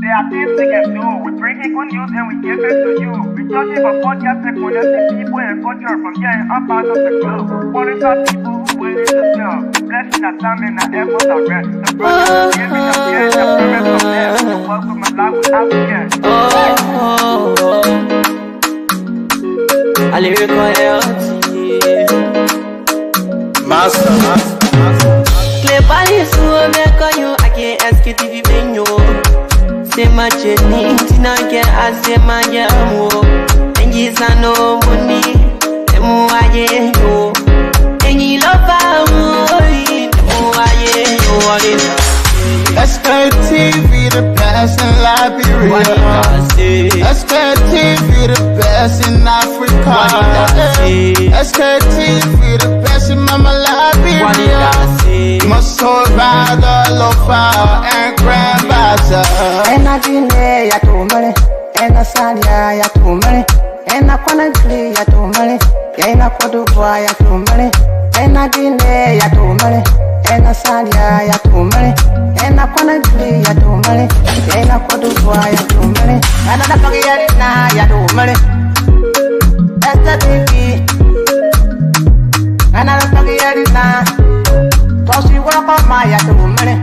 There are things we can do. We bring in good news and we give it to you. We talking about podcast and connecting people and culture from getting up out of the club. Qualified people who willing to serve. Blessing that time and the efforts are rest. The brothers giving us the end of promise from them. So welcome my life with African. I live Master. Play Paris, who make you I can't Sktv-Lib. Say my journey, Tina can I say my yamo. And yes, I know money, the more I know. And you love me, the more I know. Sktv, the best in Liberia. Sktv, the best in Africa. Sktv, the best in Mama Liberia. Must hold by the lofa and grand bazaar. And I didn't ya to money, and I said ya to money, and I couldn't play ya to money, and I could do ya to money, and I didn't ya to money, and I said ya to money, and I couldn't play ya to money, and I could do ya to money, and I forget it now ya to money. That's the TV, and I forget it now. Cause you walk on my ya to money.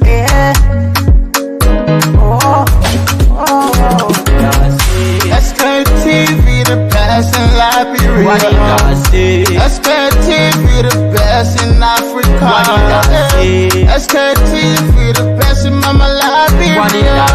Yeah. Sktv, the best in Liberia. Sktv, the best in Africa. Sktv, the best in Mama Liberia.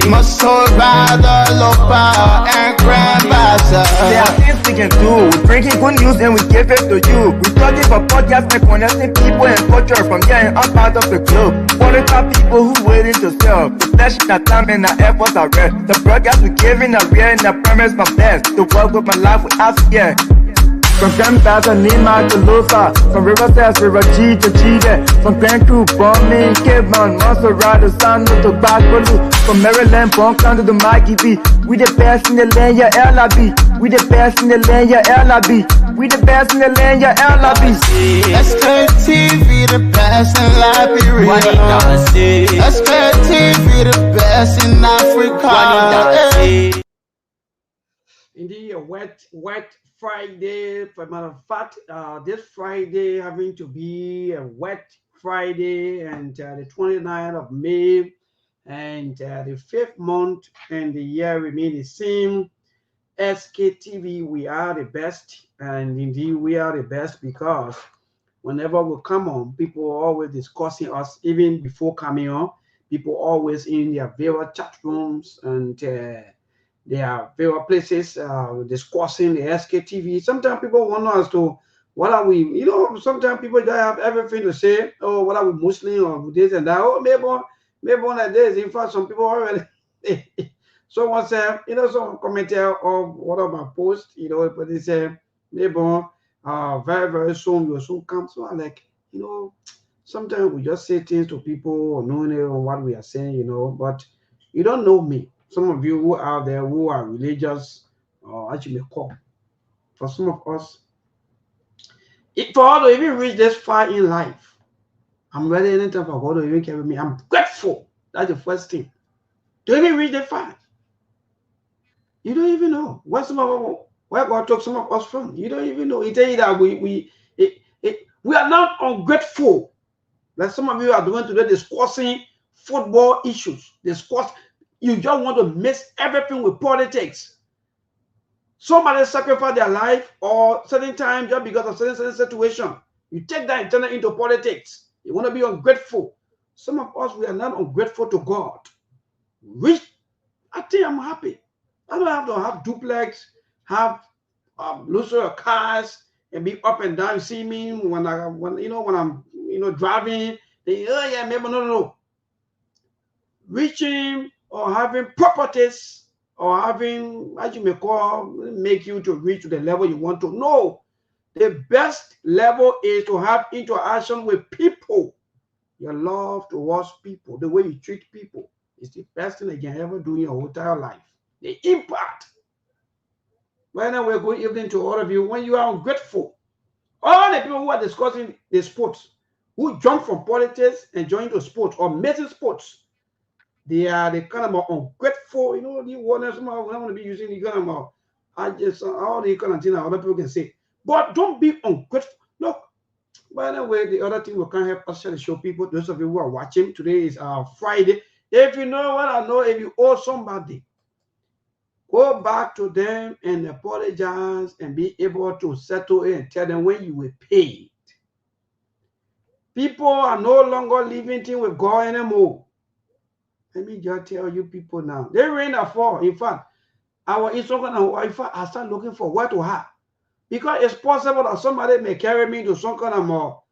Must hold by the lofa and grand bazaar. There are things we can do. We bring in good news and we give it to you. We talking about podcast and connecting people and culture from getting up out of the club. Qualified people who willing to serve. The flesh, the time and the efforts are rest. The broadcast we giving a real and the promise from best. The world with my life with us, yeah. From Grandfather Nima to Lufa, from Riverside, River G to Chile, from Grand Crew, Bombing, Kidman, Montserrat, San to Backbaloo, from Maryland, Bonk to the Mikey B. We the best in the land, yeah, LIB. We the best in the land, yeah, LIB. We the best in the land, yeah, LIB. Sktv, the best in Liberia. Sktv, the best in Africa. Indeed, a wet Friday. For a matter of fact, this Friday having to be a wet Friday, and the 29th of May, and the 5th month and the year remain the same. Sktv, we are the best, and indeed we are the best because whenever we come on, people are always discussing us. Even before coming on, people always in their various chat rooms and there are various places discussing the Sktv. Sometimes people wonder as to what are we, sometimes people don't have everything to say. Oh, what are we Muslim or this and that? Oh, maybe one of days. In fact, some people already, someone said, some commenter of one of my posts, but they say, maybe very, very soon you will soon come. So I'm like, sometimes we just say things to people knowing what we are saying, but you don't know me. Some of you who are out there who are religious, or as you may call, for some of us, for all to even reach this far in life, I'm ready anytime for God to even carry me. I'm grateful. That's the first thing. To even reach that far, you don't even know where God took some of us from. You don't even know. He tell you that we are not ungrateful. Like some of you are doing today, discussing football issues, you just want to mix everything with politics. Somebody sacrifice their life or certain time just because of certain situation. You take that and turn it into politics. You want to be ungrateful. Some of us, we are not ungrateful to God. I think I'm happy. I don't have to have duplex, have luxury cars, and be up and down. You see me when I'm driving. They, oh yeah, maybe no. Reaching or having properties or having, as you may call, make you to reach to the level you want to. No, the best level is to have interaction with people. Your love towards people, the way you treat people, is the best thing you can ever do in your entire life. The impact. Right now, we're good evening to all of you. When you are ungrateful, all the people who are discussing the sports, who jump from politics and join to sports or messing sports, They are the kind of ungrateful, you know, the one that's more, I want to be using the kind of, I just, all the kind of thing that other people can say. But don't be ungrateful. Look, by the way, the other thing we can help us to show people, those of you who are watching, today is Friday. If you know what I know, if you owe somebody, go back to them and apologize and be able to settle it and tell them when you were paid. People are no longer living things with God anymore. Let me just tell you people now. They rain or fall. In fact, our instructor and wife I start looking for where to have. Because it's possible that somebody may carry me to some kind of more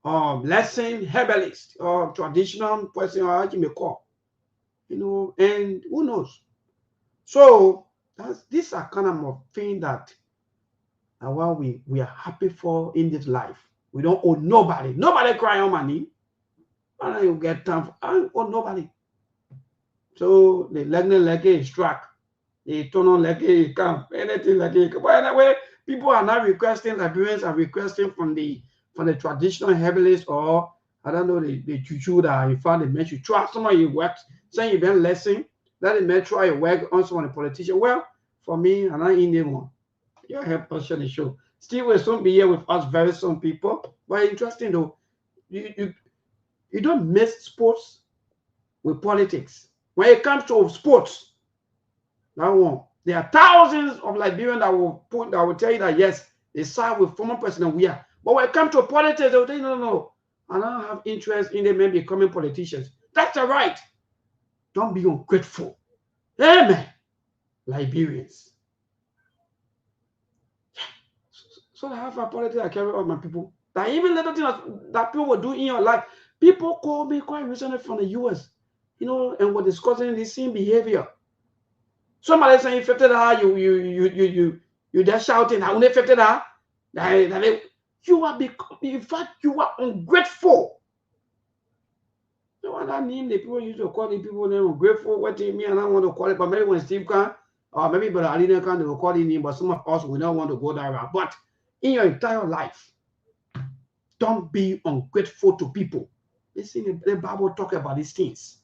lesson herbalist or traditional person or how you may call. You know, and who knows? So these are kind of more things that what we are happy for in this life. We don't owe nobody. Nobody cry on money. And you get time for, I don't owe nobody. So the like a struck. They turn on like a camp, anything like a camp. By the way, people are now requesting, Liberians are requesting from the traditional herbalists or I don't know the chuchu that you found they met you try some of your work, saying you've been lesson, that they may try your work on some of the politicians. Well, for me, and I Indian one. Your help us share the show. Steve will soon be here with us very soon, people. But interesting though, you don't mix sports with politics. When it comes to sports, that one, there are thousands of Liberians that will tell you that yes, they side with former President Weah. But when it comes to politics, they will tell you no, I don't have interest in them becoming politicians. That's all right. Don't be ungrateful. Amen. Liberians. So I have a politics I carry on my people. That even little things that people will do in your life. People call me quite recently from the US, you know, and we're discussing the same behavior. Somebody saying 50 you just shouting, I only 50 you are in fact you are ungrateful. You know what I mean? The people used to call the people name ungrateful. What do you mean? I don't want to call it, but maybe when Steve can, or maybe but Alina can, they will call it name, but some of us we don't want to go that route. But in your entire life, don't be ungrateful to people. Listen, the Bible talk about these things.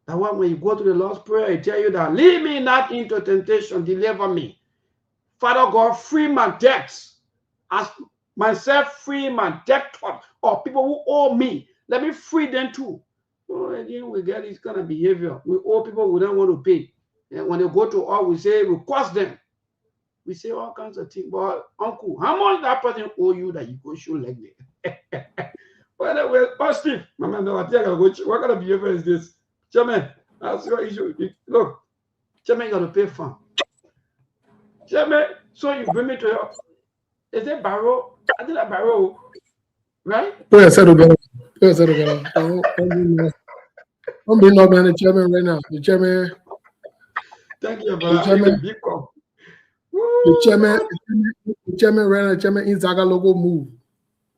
That one, when you go to the Lord's Prayer, I tell you that, lead me not into temptation, deliver me. Father God, free my debts. As myself, free my debtors or people who owe me. Let me free them too. So again, we get this kind of behavior. We owe people we don't want to pay. And when they go to us, we say, we cost them. We say all kinds of things. But uncle, how much that person owe you that you go show like that? By the way, Steve, my man, I think I'll go. What kind of behavior is this? Chairman, that's your issue. Look, Chairman, you got to pay fine. Chairman, so you bring me to your. Is it Barrow? I think that Barrow, right? Don't be not man the chairman right now. The chairman. Thank you, brother. The chairman right now. The chairman in Zaga logo move.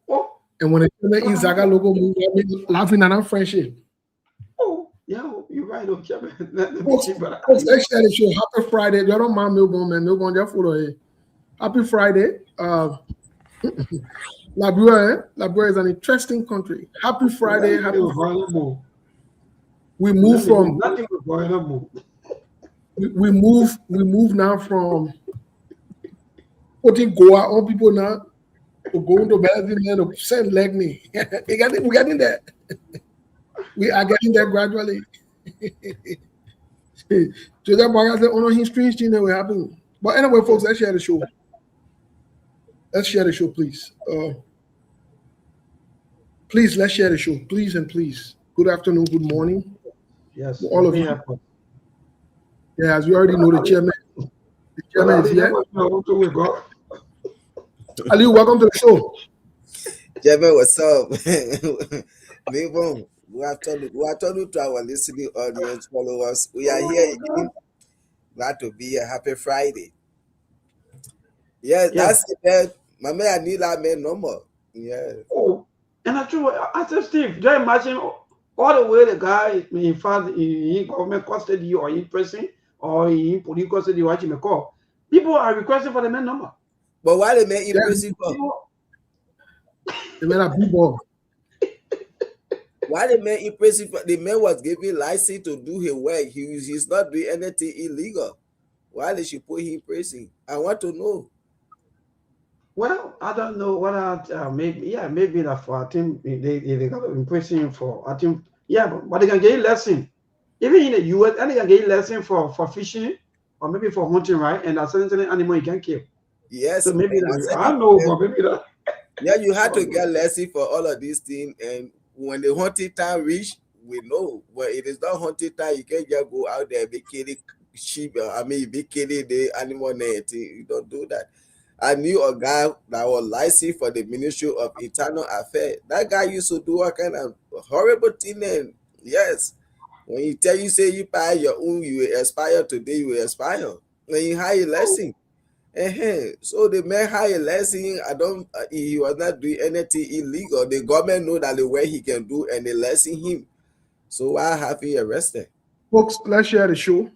Oh. And when the chairman in Zaga logo move, I mean, laughing at our friendship. Oh, yeah, you're right, okay, chairman. Let's share the show. Happy Friday. You don't mind Milburn, man. Milburn, just follow here. Happy Friday. Liberia is an interesting country. Happy Friday. Happy Friday. We move from we move now from putting Goa on people now to going to Belgium to send leg me. We're getting there. We are getting there gradually. So that bag on history thing will happen. But anyway, folks, let's share the show. Let's share the show, please. Please, let's share the show. Please and please. Good afternoon, good morning. Yes. All of you. Yeah, as you already know, the chairman. The chairman is here. Ali, welcome to the show. Chairman, what's up? Maybe we are talking to our listening audience, followers. We are here again. Glad to be here. Happy Friday. Yes, that's it. My man, I need that man no more. Yeah. Oh, and I said, Steve, just imagine all the way the guy, in fact, in government custody or in prison or in police custody, what you may call. People are requesting for the man number. But why the man in prison for? The man are people. Why the man in prison? The man was given license to do his work. He's not doing anything illegal. Why did she put him in prison? I want to know. Well, I don't know what maybe that for I think they got to imprison him for I think but they can get a lesson. Even in the US, and they can get a lesson for fishing or maybe for hunting, right? And that's certain animal you can kill. Yes, so maybe that, I don't know, but maybe that. Yeah, you had to get lesson for all of these things, and when the hunting time reach, we know. When it is not hunting time, you can't just go out there be killing sheep. Be killing the animal. You don't do that. I knew a guy that was licensed for the Ministry of Internal Affairs. That guy used to do a kind of horrible thing. And yes, when you tell you say you buy your own, you will expire today, you will expire. When you hire a lesson. So the man hire a lesson. He was not doing anything illegal. The government know that the way he can do and they lesson him. So why have he arrested? Folks, let's share the show.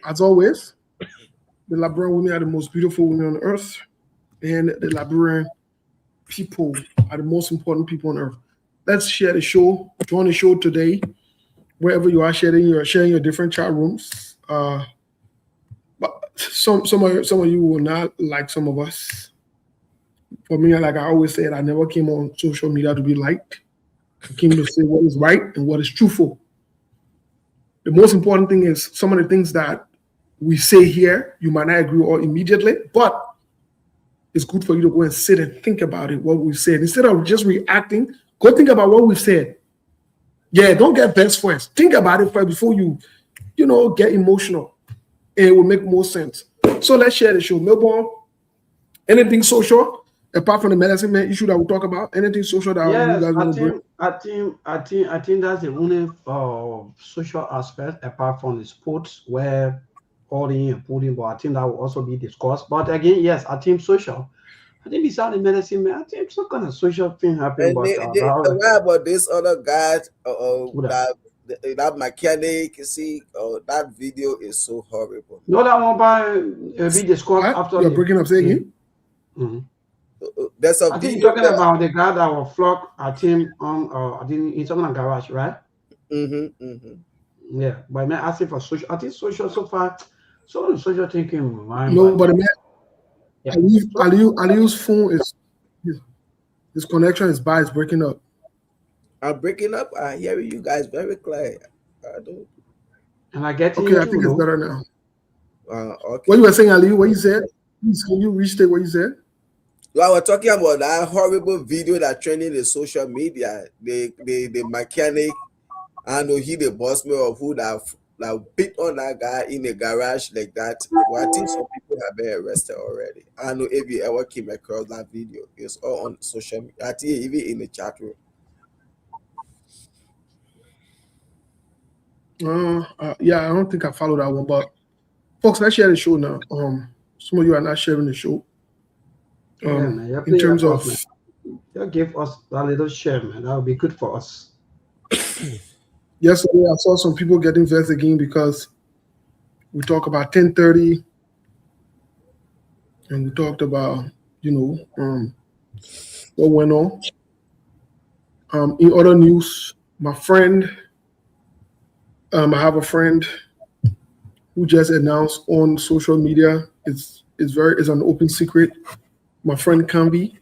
As always, the Liberian women are the most beautiful women on earth, and the Liberian people are the most important people on earth. Let's share the show. Join the show today, wherever you are sharing your different chat rooms. But some of you will not like some of us. For me, like I always said, I never came on social media to be liked. I came to say what is right and what is truthful. The most important thing is some of the things that we say here, you might not agree or immediately, but it's good for you to go and sit and think about it, what we said. Instead of just reacting, go think about what we said. Yeah, don't get best friends. Think about it first before you get emotional. And it will make more sense. So let's share the show. Melbourne, anything social, apart from the medicine man issue that we talk about, anything social that you guys want to bring? I think that's the only social aspect apart from the sports where holding and pulling, but I think that will also be discussed. But again, yes, I think social. I think besides the medicine man, I think some kind of social thing happened. But what about this other guy? That mechanic, you see, that video is so horrible. No, that one by be discussed after. You're breaking up, saying it? Mm-hmm. There's a I think you're talking about the guy that was flogged at him on I think in some garage, right? Yeah, but man asking for social. I think social so far, so social thinking. No, but man, Aliu's phone is his connection is bad. It's breaking up. I'm breaking up. I hear you guys very clear. I don't. And I get okay. I think it's better now. Okay. What you were saying, Aliu? What you said? Please, can you restate what you said? Well, I was talking about that horrible video that trending in social media. The mechanic, and he the boss man of who that beat on that guy in the garage like that. Well, I think some people have been arrested already. I don't know if you ever came across that video. It's all on social media. I think even in the chat room. Yeah, I don't think I followed that one, but folks, let's share the show now. Some of you are not sharing the show. In terms of, you give us a little share, man. That would be good for us. Yesterday, I saw some people getting vexed again because we talked about 10:30, and we talked about what went on. In other news, my friend. I have a friend who just announced on social media. It's an open secret. My friend Kanvi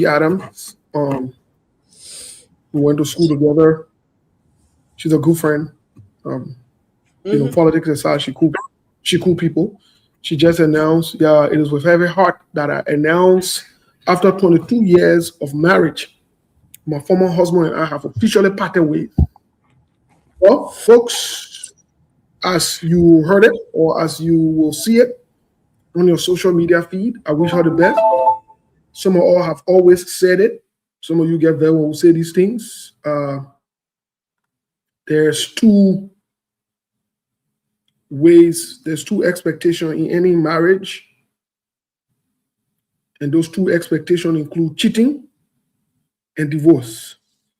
Adams. We went to school together. She's a good friend. Politics aside, she cool people. She just announced. Yeah, it is with heavy heart that I announce after 22 years of marriage, my former husband and I have officially parted ways. Well, folks, as you heard it or as you will see it on your social media feed, I wish her the best. Some of you have always said it. Some of you get very when we say these things. There's two ways, there's two expectations in any marriage. And those two expectations include cheating and divorce.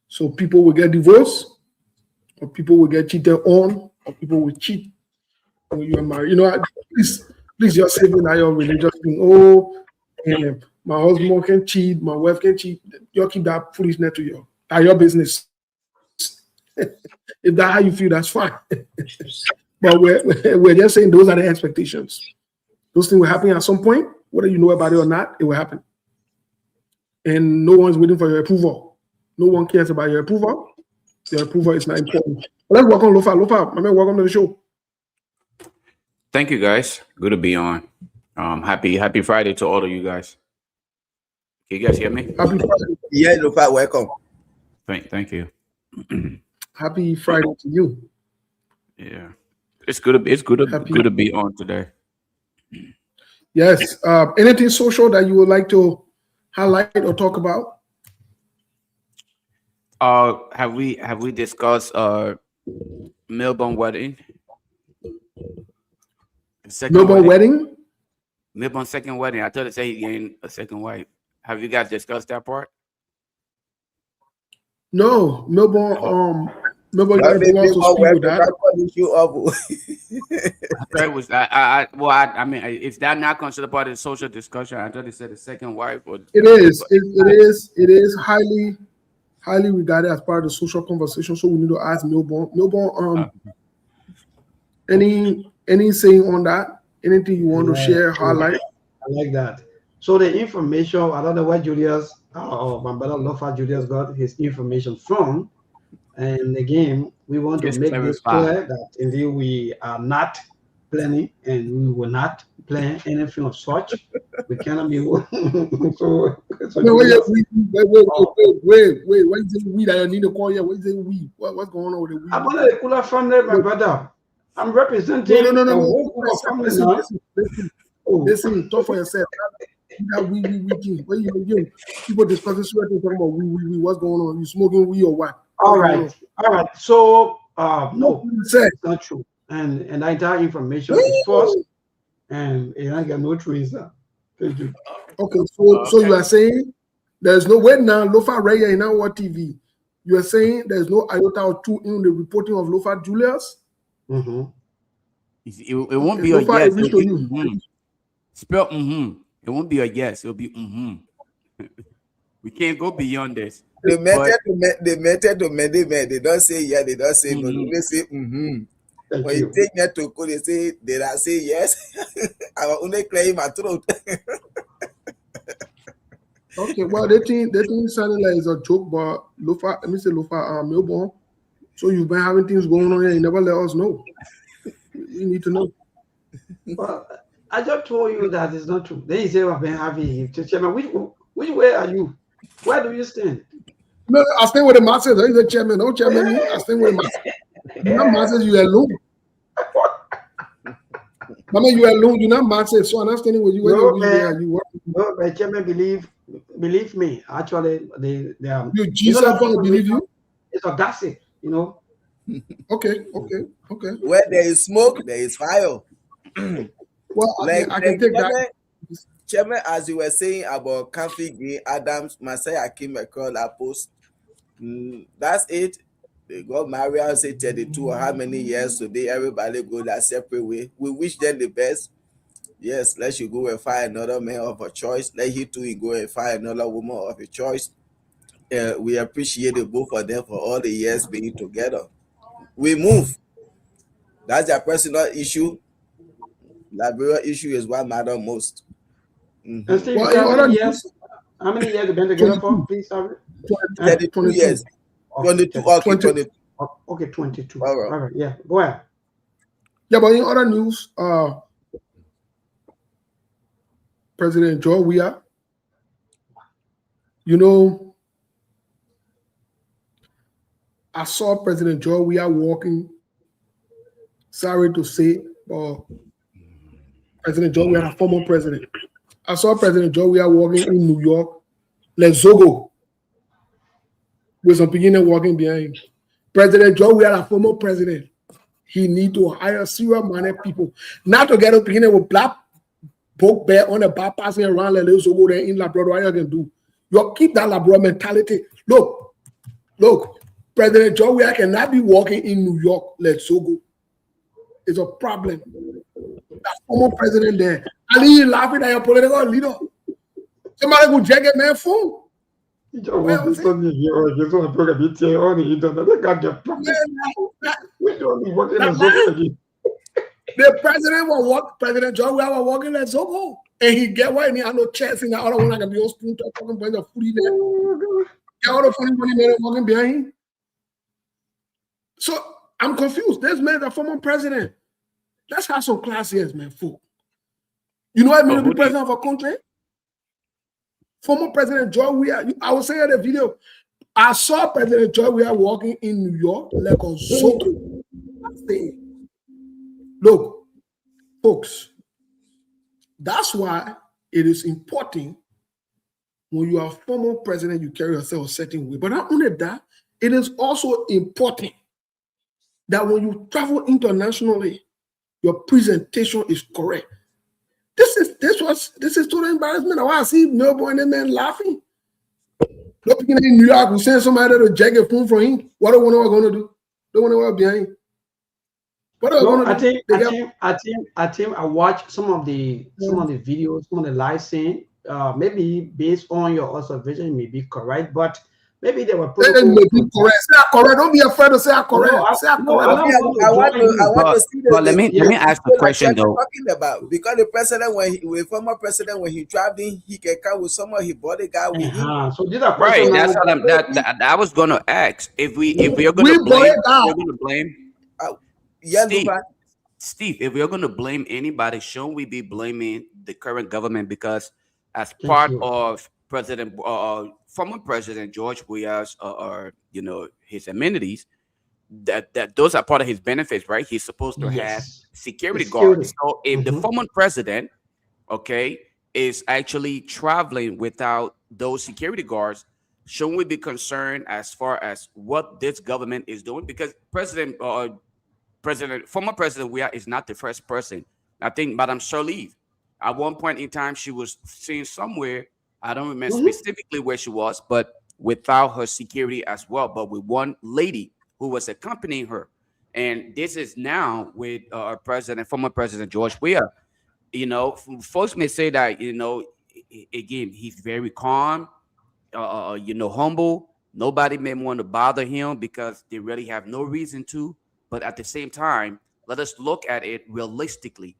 So people will get divorced, or people will get cheated on, or people will cheat when you are married. Please just say that your religious thing. My husband can cheat, my wife can cheat. You keep that foolishness to your business. If that's how you feel, that's fine. But we're just saying those are the expectations. Those things will happen at some point, whether you know about it or not, it will happen. And no one's waiting for your approval. No one cares about your approval. Your approval is not important. Let's welcome Lofa. Lofa, my man, welcome to the show. Thank you, guys. Good to be on. Happy Friday to all of you guys. Can you guys hear me? Happy Friday. Yeah, Lupa, welcome. Thank you. Happy Friday to you. Yeah, it's good to be on today. Yes. Anything social that you would like to highlight or talk about? Have we discussed Melbourne wedding? Melbourne wedding? Melbourne second wedding. I thought it said he gained a second wife. Have you guys discussed that part? No, Melbourne. Melbourne That was I mean, is that not considered part of the social discussion? I thought it said the second wife. Or it is. It is highly regarded as part of the social conversation. So we need to ask Melbourne. Melbourne. Any saying on that? Anything you want to share? Highlight. I like that. So the information, I don't know where Julius or my brother Lofa Julius got his information from. And again, we want to make this clear that indeed we are not planning and we will not plan anything of such. We cannot be wait. What is it we that I need to call you? What is it we? What's going on with the we? I'm not a cooler family, my brother. I'm representing No. Listen, talk for yourself. We. People discussing talking about we. What's going on? You smoking weed or what? All right. So no, it's not true. And the entire information is false, and I got no truth. Thank you. Okay, so you are saying there's no way now Lofa Raya in our TV. You are saying there's no iota or two in the reporting of Lofa Julius? Mm-hmm. It won't be a yes. Spell It won't be a yes. It'll be We can't go beyond this. The method to many they don't say yeah, they don't say no. They say When you take that to code, they say did I say yes? I will only claim my throat. Okay, well, they think sounding like it's a joke, but Lofa, let me say Lofa, Melbourne. So you've been having things going on here, you never let us know. We need to know. Well, I just told you that it's not true. Then you say I've been having chairman. Which way are you? Where do you stand? No, I stand with the masses. He's the chairman. No chairman. I stand with the masses. You're not masses, you alone. Mama, you alone. You're not masses. So I'm not standing with you. No, my chairman, believe me. Actually, they are. You Jesus believe you? It's a gossip, you know. Okay. Where there is smoke, there is fire. Well, I can take that. Chairman, as you were saying about Kafi Gay Adams, Masaya came across that post. That's it. They got married, I say 32 or how many years today. Everybody go that separate way. We wish them the best. Yes, let you go and find another man of a choice. Let you too go and find another woman of a choice. We appreciate the both of them for all the years being together. We move. That's their personal issue. Liberia issue is what matters most. And Steve, how many years have you been together for? Please, 32 years. 22. Okay, 22. Okay, 22. All right. Yeah, go ahead. Yeah, but in other news, President Joe Weah, I saw President Joe Weah walking. Sorry to say, President Joe Weah, a former president. I saw President Joe Weah walking in New York, like Zogo, with some beginner walking behind him. President Joe Weah, a former president, he need to hire serious-minded people, not to get up beginning with black book bear on the bar passing around like Zogo there in Labrador. What you can do? You keep that Labrador mentality. Look, President Joe Weah cannot be walking in New York like Zogo. It's a problem. That former president there. And he laughing at your political leader. Somebody go check it, man, phone. Well, We don't need on the internet. They got their practice. We don't need working as again. the president was walk, President John Weah was walking like Zobo. And he get why he had no chance in the other one. I can be on spoon talking about the food in there. Get all the funny men walking behind him. So I'm confused. This man is a former president. Let's have some class here, man, fool. You know what I mean to be president of a country? Former President George Weah. I was saying in the video, I saw President George Weah walking in New York like a Zoto. Look, folks, that's why it is important when you are former president, you carry yourself a certain way. But not only that, it is also important that when you travel internationally, your presentation is correct. This is total embarrassment. I see Melbourne and then laughing. Look, in New York, we send somebody to jack a phone from him. What are we going to do? They want to work behind. What are we going to do? I think I watched some of the videos, some of the live scene. Maybe based on your observation, it may be correct, but maybe they were correct. Say correct. Don't be afraid to say correct. Say correct. I want to see the. But let me ask a question though. Talking about because the president, when former president, when he traveled in, he can come with some of his bodyguard with him. So these are right. That's what I was gonna ask. If we are gonna blame, Steve, if we're gonna blame anybody, shouldn't we be blaming the current government? Because as part of former President George Weah's his amenities, that those are part of his benefits, right? He's supposed to have security guards. So if the former president, is actually traveling without those security guards, shouldn't we be concerned as far as what this government is doing? Because former President Weah is not the first person. I think Madame Sirleaf, at one point in time, she was seen somewhere. I don't remember specifically where she was, but without her security as well, but with one lady who was accompanying her. And this is now with former President George Weah. Folks may say that, again, he's very calm, humble. Nobody may want to bother him because they really have no reason to. But at the same time, let us look at it realistically.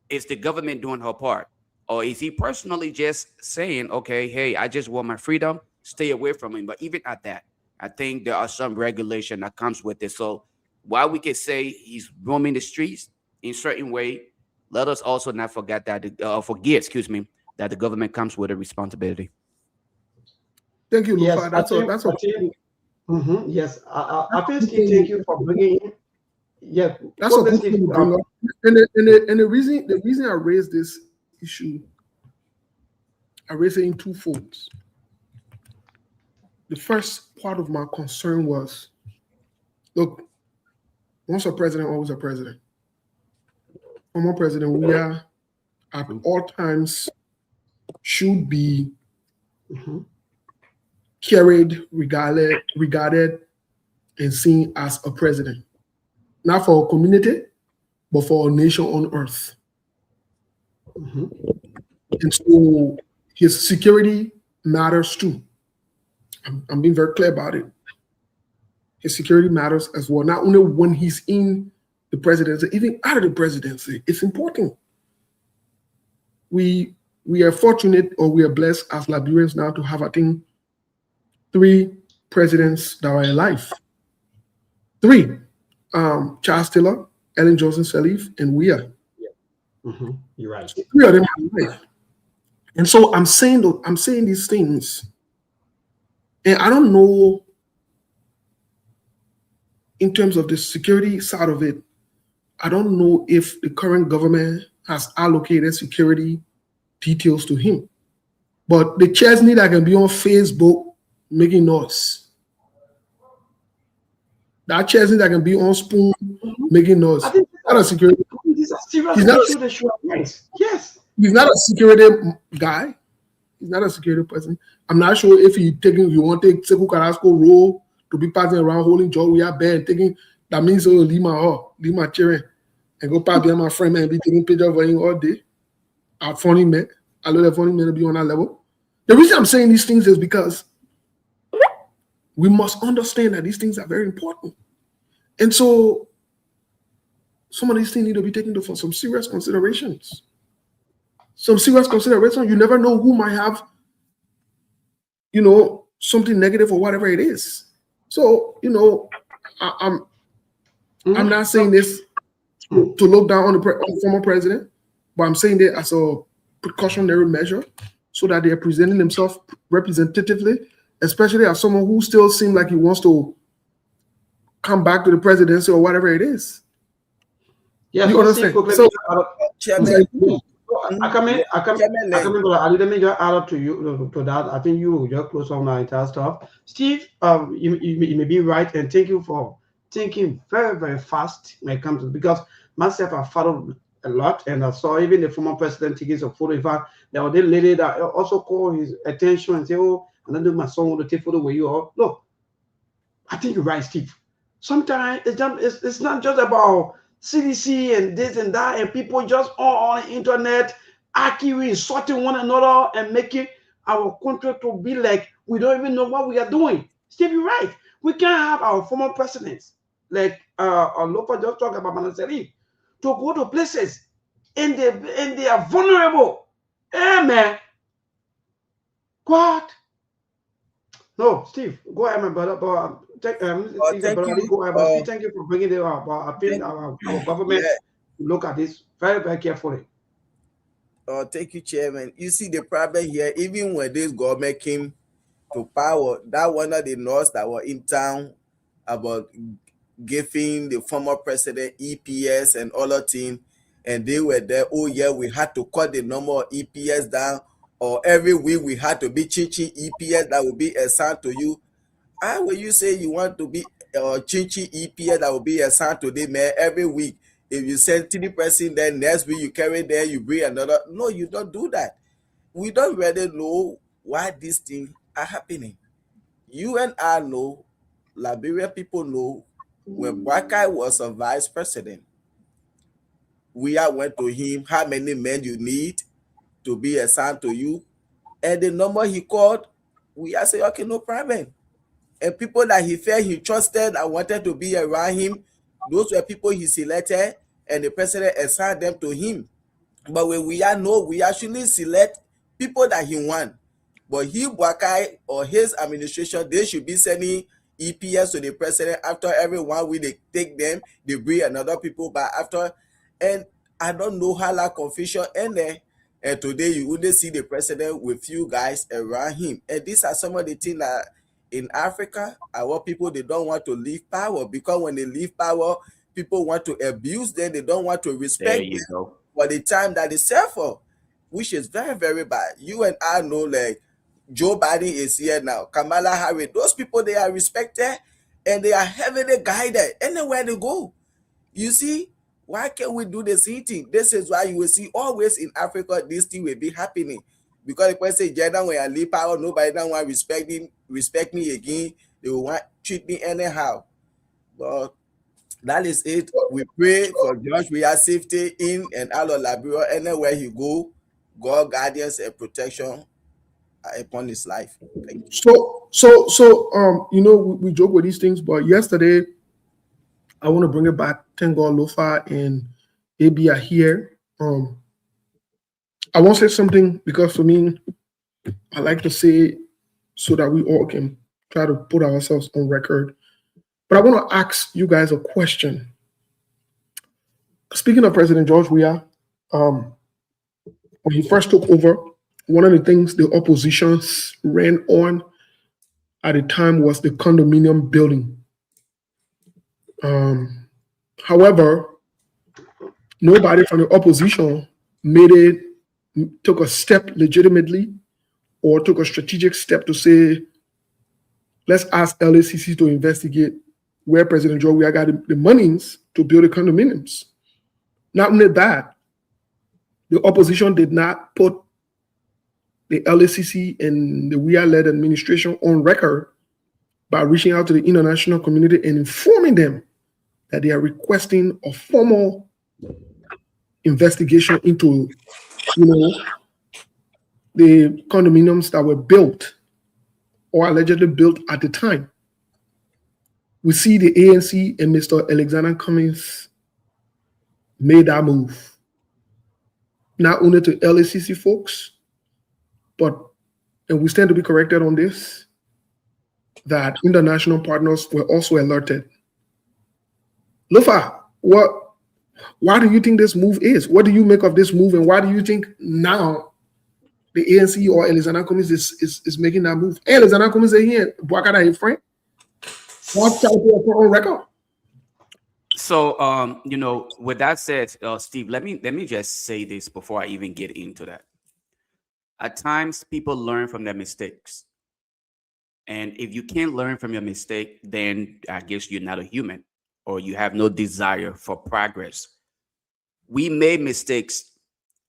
Is the government doing her part? Or is he personally just saying, okay, hey, I just want my freedom, stay away from him? But even at that, I think there are some regulation that comes with it. So while we can say he's roaming the streets in a certain way, let us also not forget that, that the government comes with a responsibility. Thank you, Lufa. Yes, yes, I think thank you for bringing in. Yeah, that's a good thing to bring up. And the reason I raised this issue, I raised it in two folds. The first part of my concern was, look, once a president, always a president. Former President Weah at all times should be carried, regarded, and seen as a president. Not for a community, but for a nation on earth. And so his security matters too. I'm being very clear about it. His security matters as well, not only when he's in the presidency, even out of the presidency. It's important. We are fortunate, or we are blessed as Liberians now to have, I think, 3 presidents that are alive. 3. Charles Taylor, Ellen Johnson Sirleaf, and Weah. You're right. 3 of them are alive. And so I'm saying these things, and I don't know in terms of the security side of it, I don't know if the current government has allocated security details to him. But the Chesney that can be on Facebook making noise, that Chesney that can be on Spoon making noise, not a security. He's not a security guy. He's not a security person. I'm not sure if you want to take Sekou Carrasco role to be passing around holding George Weah bear and taking that means leave my chair and go past behind my friend man and be taking pictures of him all day. Our funny man. I know that funny man to be on that level. The reason I'm saying these things is because we must understand that these things are very important. And so some of these things need to be taken for some serious considerations. Some serious consideration. You never know who might have, something negative or whatever it is. So, I'm not saying this to look down on the former president, but I'm saying that as a precautionary measure so that they're presenting themselves representatively, especially as someone who still seems like he wants to come back to the presidency or whatever it is. Yeah, you understand? So, Chairman, let me just add up to you to that. I think you will just close on the entire stuff. Steve, you may be right, and thank you for thinking very, very fast when it comes to, because myself I followed a lot, and I saw even the former president taking some photo. In fact, there was a lady that also called his attention and say, "Oh, and then my son will take photo with you." Or look, I think you're right, Steve. Sometimes it's not just about CDC and this and that, and people just all on the internet arguing, insulting one another, and making our country to be like we don't even know what we are doing. Steve, you're right. We can't have our former presidents, like Lofa just talked about Manaseri, to go to places and they are vulnerable. Hey man. What? No, Steve, go ahead, my brother. But thank you. Go ahead, but Steve, thank you for bringing it up. But I think our government look at this very, very carefully. Thank you, Chairman. You see the problem here, even when this government came to power, that one of the laws that were in town about giving the former president EPS and all that thing, and they were there, oh yeah, we had to cut the number of EPS down, or every week we had to be changing EPS that will be assigned to you. And when you say you want to be changing EPS that will be assigned to them every week, if you send 3%, then next week you carry there, you bring another. No, you don't do that. We don't really know why these things are happening. You and I know, Liberian people know, when Bwakai was a vice president, we went to him, how many men you need to be assigned to you, and the number he called, we say, okay, no problem. And people that he felt he trusted and wanted to be around him, those were people he selected, and the president assigned them to him. But when we actually select people that he want. But he, Bwakai, or his administration, they should be sending EPS to the president after every 1 week. They take them, they bring another people back after. And I don't know how that confusion ended. And today you wouldn't see the president with few guys around him. And these are some of the things that in Africa, our people, they don't want to leave power, because when they leave power, people want to abuse them. They don't want to respect them for the time that they serve for, which is very, very bad. You and I know, like, Joe Biden is here now, Kamala Harris, those people, they are respected and they are heavily guided anywhere they go. You see, why can't we do the same thing? This is why you will see always in Africa, this thing will be happening. Because the person say, Jordan, when I leave power, nobody don't want to respect me again. They will want to treat me anyhow. But that is it. We pray for George. We have safety in and out of Liberia. Anywhere he go, God guidance and protection upon his life. Thank you. So we joke with these things, but yesterday I want to bring it back. Thank God Lofa and AB are here. I want to say something, because for me, I like to say so that we all can try to put ourselves on record. But I want to ask you guys a question. Speaking of President George Weah, when he first took over, one of the things the opposition ran on at the time was the condominium building. However, nobody from the opposition took a step legitimately or took a strategic step to say, let's ask LACC to investigate where President George Weah got the monies to build the condominiums. Not only that, the opposition did not put the LACC and the Weah-led administration on record by reaching out to the international community and informing them that they are requesting a formal investigation into, the condominiums that were built or allegedly built at the time. We see the ANC and Mr. Alexander Cummings made that move. Not only to LACC folks, but, and we stand to be corrected on this, that international partners were also alerted. Lofa, why do you think this move is? What do you make of this move, and why do you think now the ANC or Alexander Cummings is making that move? Hey, Alexander Cummings is here. Buakada is friend. What's out there on record? So, you know, with that said, Steve, let me just say this before I even get into that. At times, people learn from their mistakes. And if you can't learn from your mistake, then I guess you're not a human, or you have no desire for progress. We made mistakes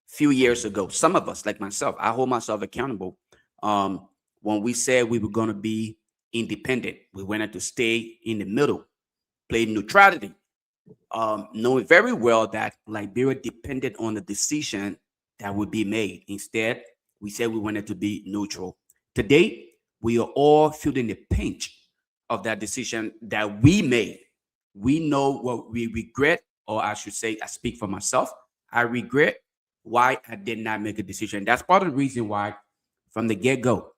a few years ago. Some of us, like myself, I hold myself accountable. When we said we were going to be independent, we wanted to stay in the middle, play neutrality, knowing very well that Liberia depended on the decision that would be made. Instead, we said we wanted to be neutral. Today, we are all feeling the pinch of that decision that we made. We know what we regret, or I should say, I speak for myself. I regret why I did not make a decision. That's part of the reason why, from the get-go,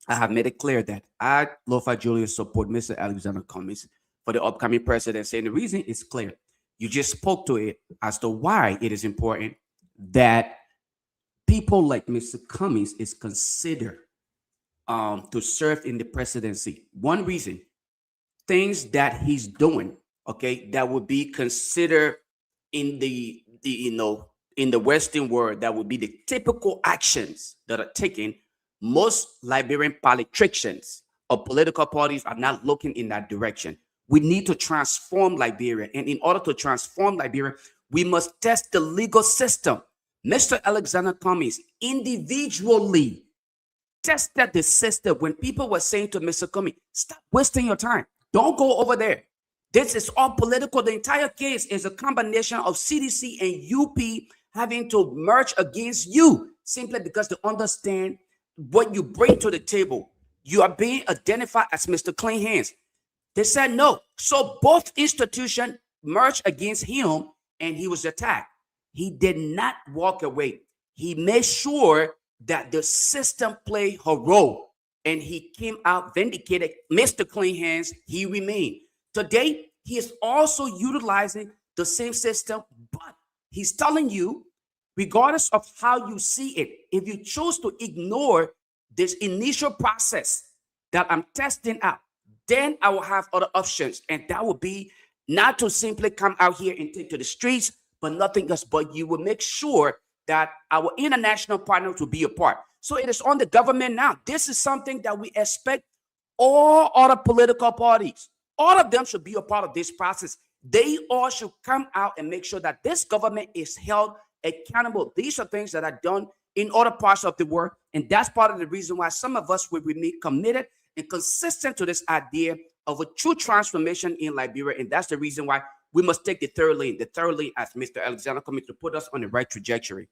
I have made it clear that I, Lofa Julius, support Mr. Alexander Cummings for the upcoming presidency. And the reason is clear. You just spoke to it as to why it is important that people like Mr. Cummings is considered to serve in the presidency. One reason, things that he's doing, okay, that would be considered in the in the Western world, that would be the typical actions that are taken. Most Liberian politicians or political parties are not looking in that direction. We need to transform Liberia. And in order to transform Liberia, we must test the legal system. Mr. Alexander Cummings individually tested the system when people were saying to Mr. Cummings, stop wasting your time. Don't go over there. This is all political. The entire case is a combination of CDC and UP having to merge against you simply because they understand what you bring to the table. You are being identified as Mr. Clean Hands. They said no. So both institutions merged against him and he was attacked. He did not walk away. He made sure that the system played her role and he came out vindicated. Mr. Clean Hands, he remained. Today, he is also utilizing the same system, but he's telling you, regardless of how you see it, if you choose to ignore this initial process that I'm testing out, then I will have other options. And that would be not to simply come out here and take to the streets, but nothing else, but you will make sure that our international partners will be a part. So it is on the government now. This is something that we expect all other political parties, all of them should be a part of this process. They all should come out and make sure that this government is held accountable. These are things that are done in other parts of the world. And that's part of the reason why some of us will remain committed and consistent to this idea of a true transformation in Liberia. And that's the reason why we must take the third lane as Mr. Alexander Cummings to put us on the right trajectory.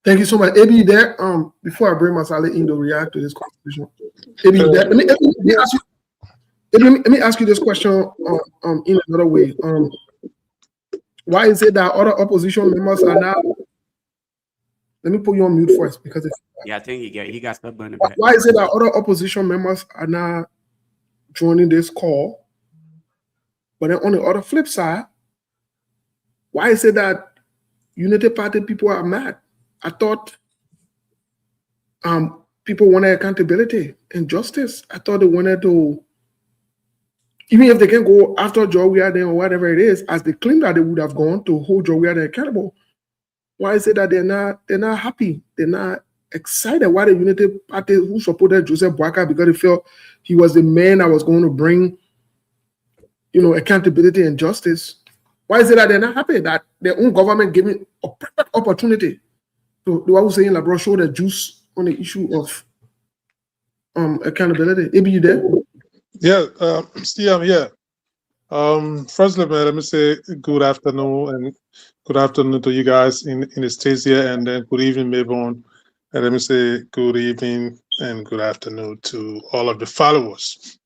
Thank you so much. AB, there, before I bring Masale in to react to this conversation, AB, there, let me ask you this question in another way. Why is it that other opposition members are now? Let me put you on mute first because I think he got stuck on the back. Why is it that other opposition members are now joining this call? But then on the other flip side, why is it that Unity Party people are mad? I thought people wanted accountability and justice. I thought they wanted to, even if they can go after Joe Weirden or whatever it is, as they claim that they would have gone to hold Joe Weirden accountable. Why is it that they're not happy? They're not excited? Why the Unity Party who supported Joseph Boakai because they felt he was the man that was going to bring, accountability and justice? Why is it that they're not happy that their own government giving a perfect opportunity to do what I was saying, like, bro, show the juice on the issue of accountability? Maybe you there? Yeah, Steve, I'm here. Firstly, man, let me say good afternoon to you guys in the States here, and then good evening, Mabon, And let me say good evening and good afternoon to all of the followers.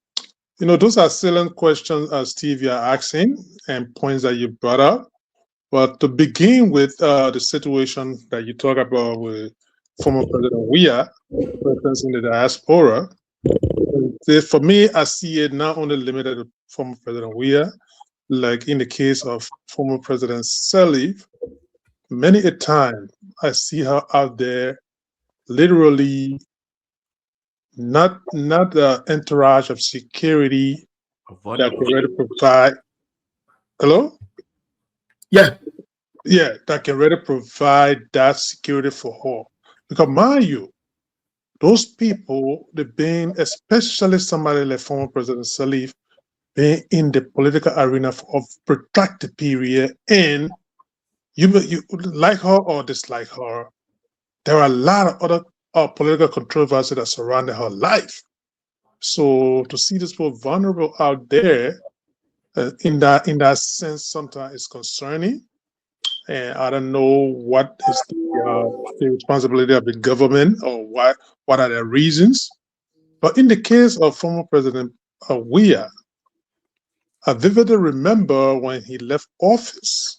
You know, those are salient questions, Steve, you're asking, and points that you brought up. But to begin with, the situation that you talk about with former President Weah, presence in the diaspora, for me, I see it not only limited to former President Weah, like in the case of former President Sirleaf, many a time I see her out there literally not the entourage of security that can really provide. Hello? Yeah. Yeah, that can really provide that security for her. Because mind you, those people, they've been, especially somebody like former President Sirleaf, being in the political arena of protracted period, and you like her or dislike her, there are a lot of other political controversies that surrounded her life. So to see this people vulnerable out there, in that sense, sometimes it's concerning. And I don't know what is the responsibility of the government or what are the reasons. But in the case of former President Weah, I vividly remember when he left office,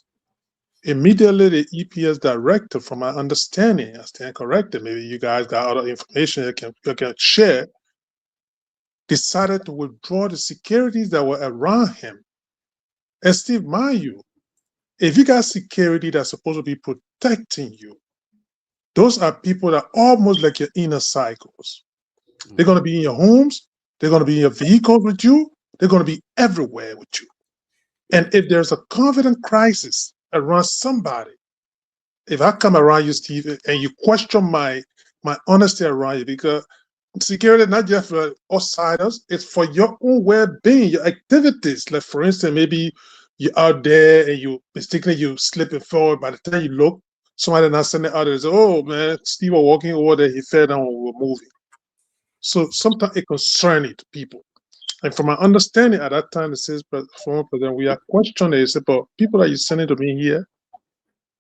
immediately the EPS director, from my understanding, I stand corrected, maybe you guys got other information you can share, decided to withdraw the securities that were around him. And Steve, mind you, if you got security that's supposed to be protecting you, those are people that are almost like your inner cycles. They're going to be in your homes, they're going to be in your vehicles with you, they're going to be everywhere with you. And if there's a confidence crisis around somebody, if I come around you, Steve, and you question my honesty around you, because security not just for outsiders, it's for your own well-being, your activities. Like for instance, maybe you're out there and you mistakenly you slipping forward. By the time you look, somebody not sending out and say, "Oh man, Steve was walking over there, he fell down when we were moving." So sometimes it concerns to people. And from my understanding at that time, it says, but former president, we are questioning. He said, but people that you sending to me here,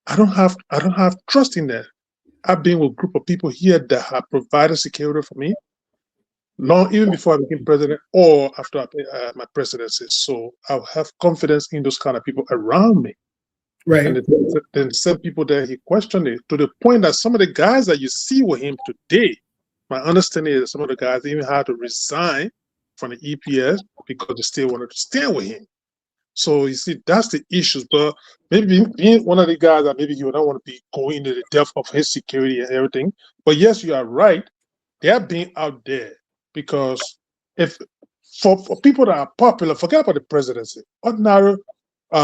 I don't have trust in that. I've been with a group of people here that have provided security for me, long even before I became president or after my presidency. So I'll have confidence in those kind of people around me. Right. And then some people there, he questioned it to the point that some of the guys that you see with him today, my understanding is some of the guys even had to resign from the EPS because they still wanted to stand with him. So you see, that's the issues. But maybe being one of the guys that maybe you don't want to be going into the depth of his security and everything. But yes, you are right. They are being out there because if for people that are popular, forget about the presidency, ordinary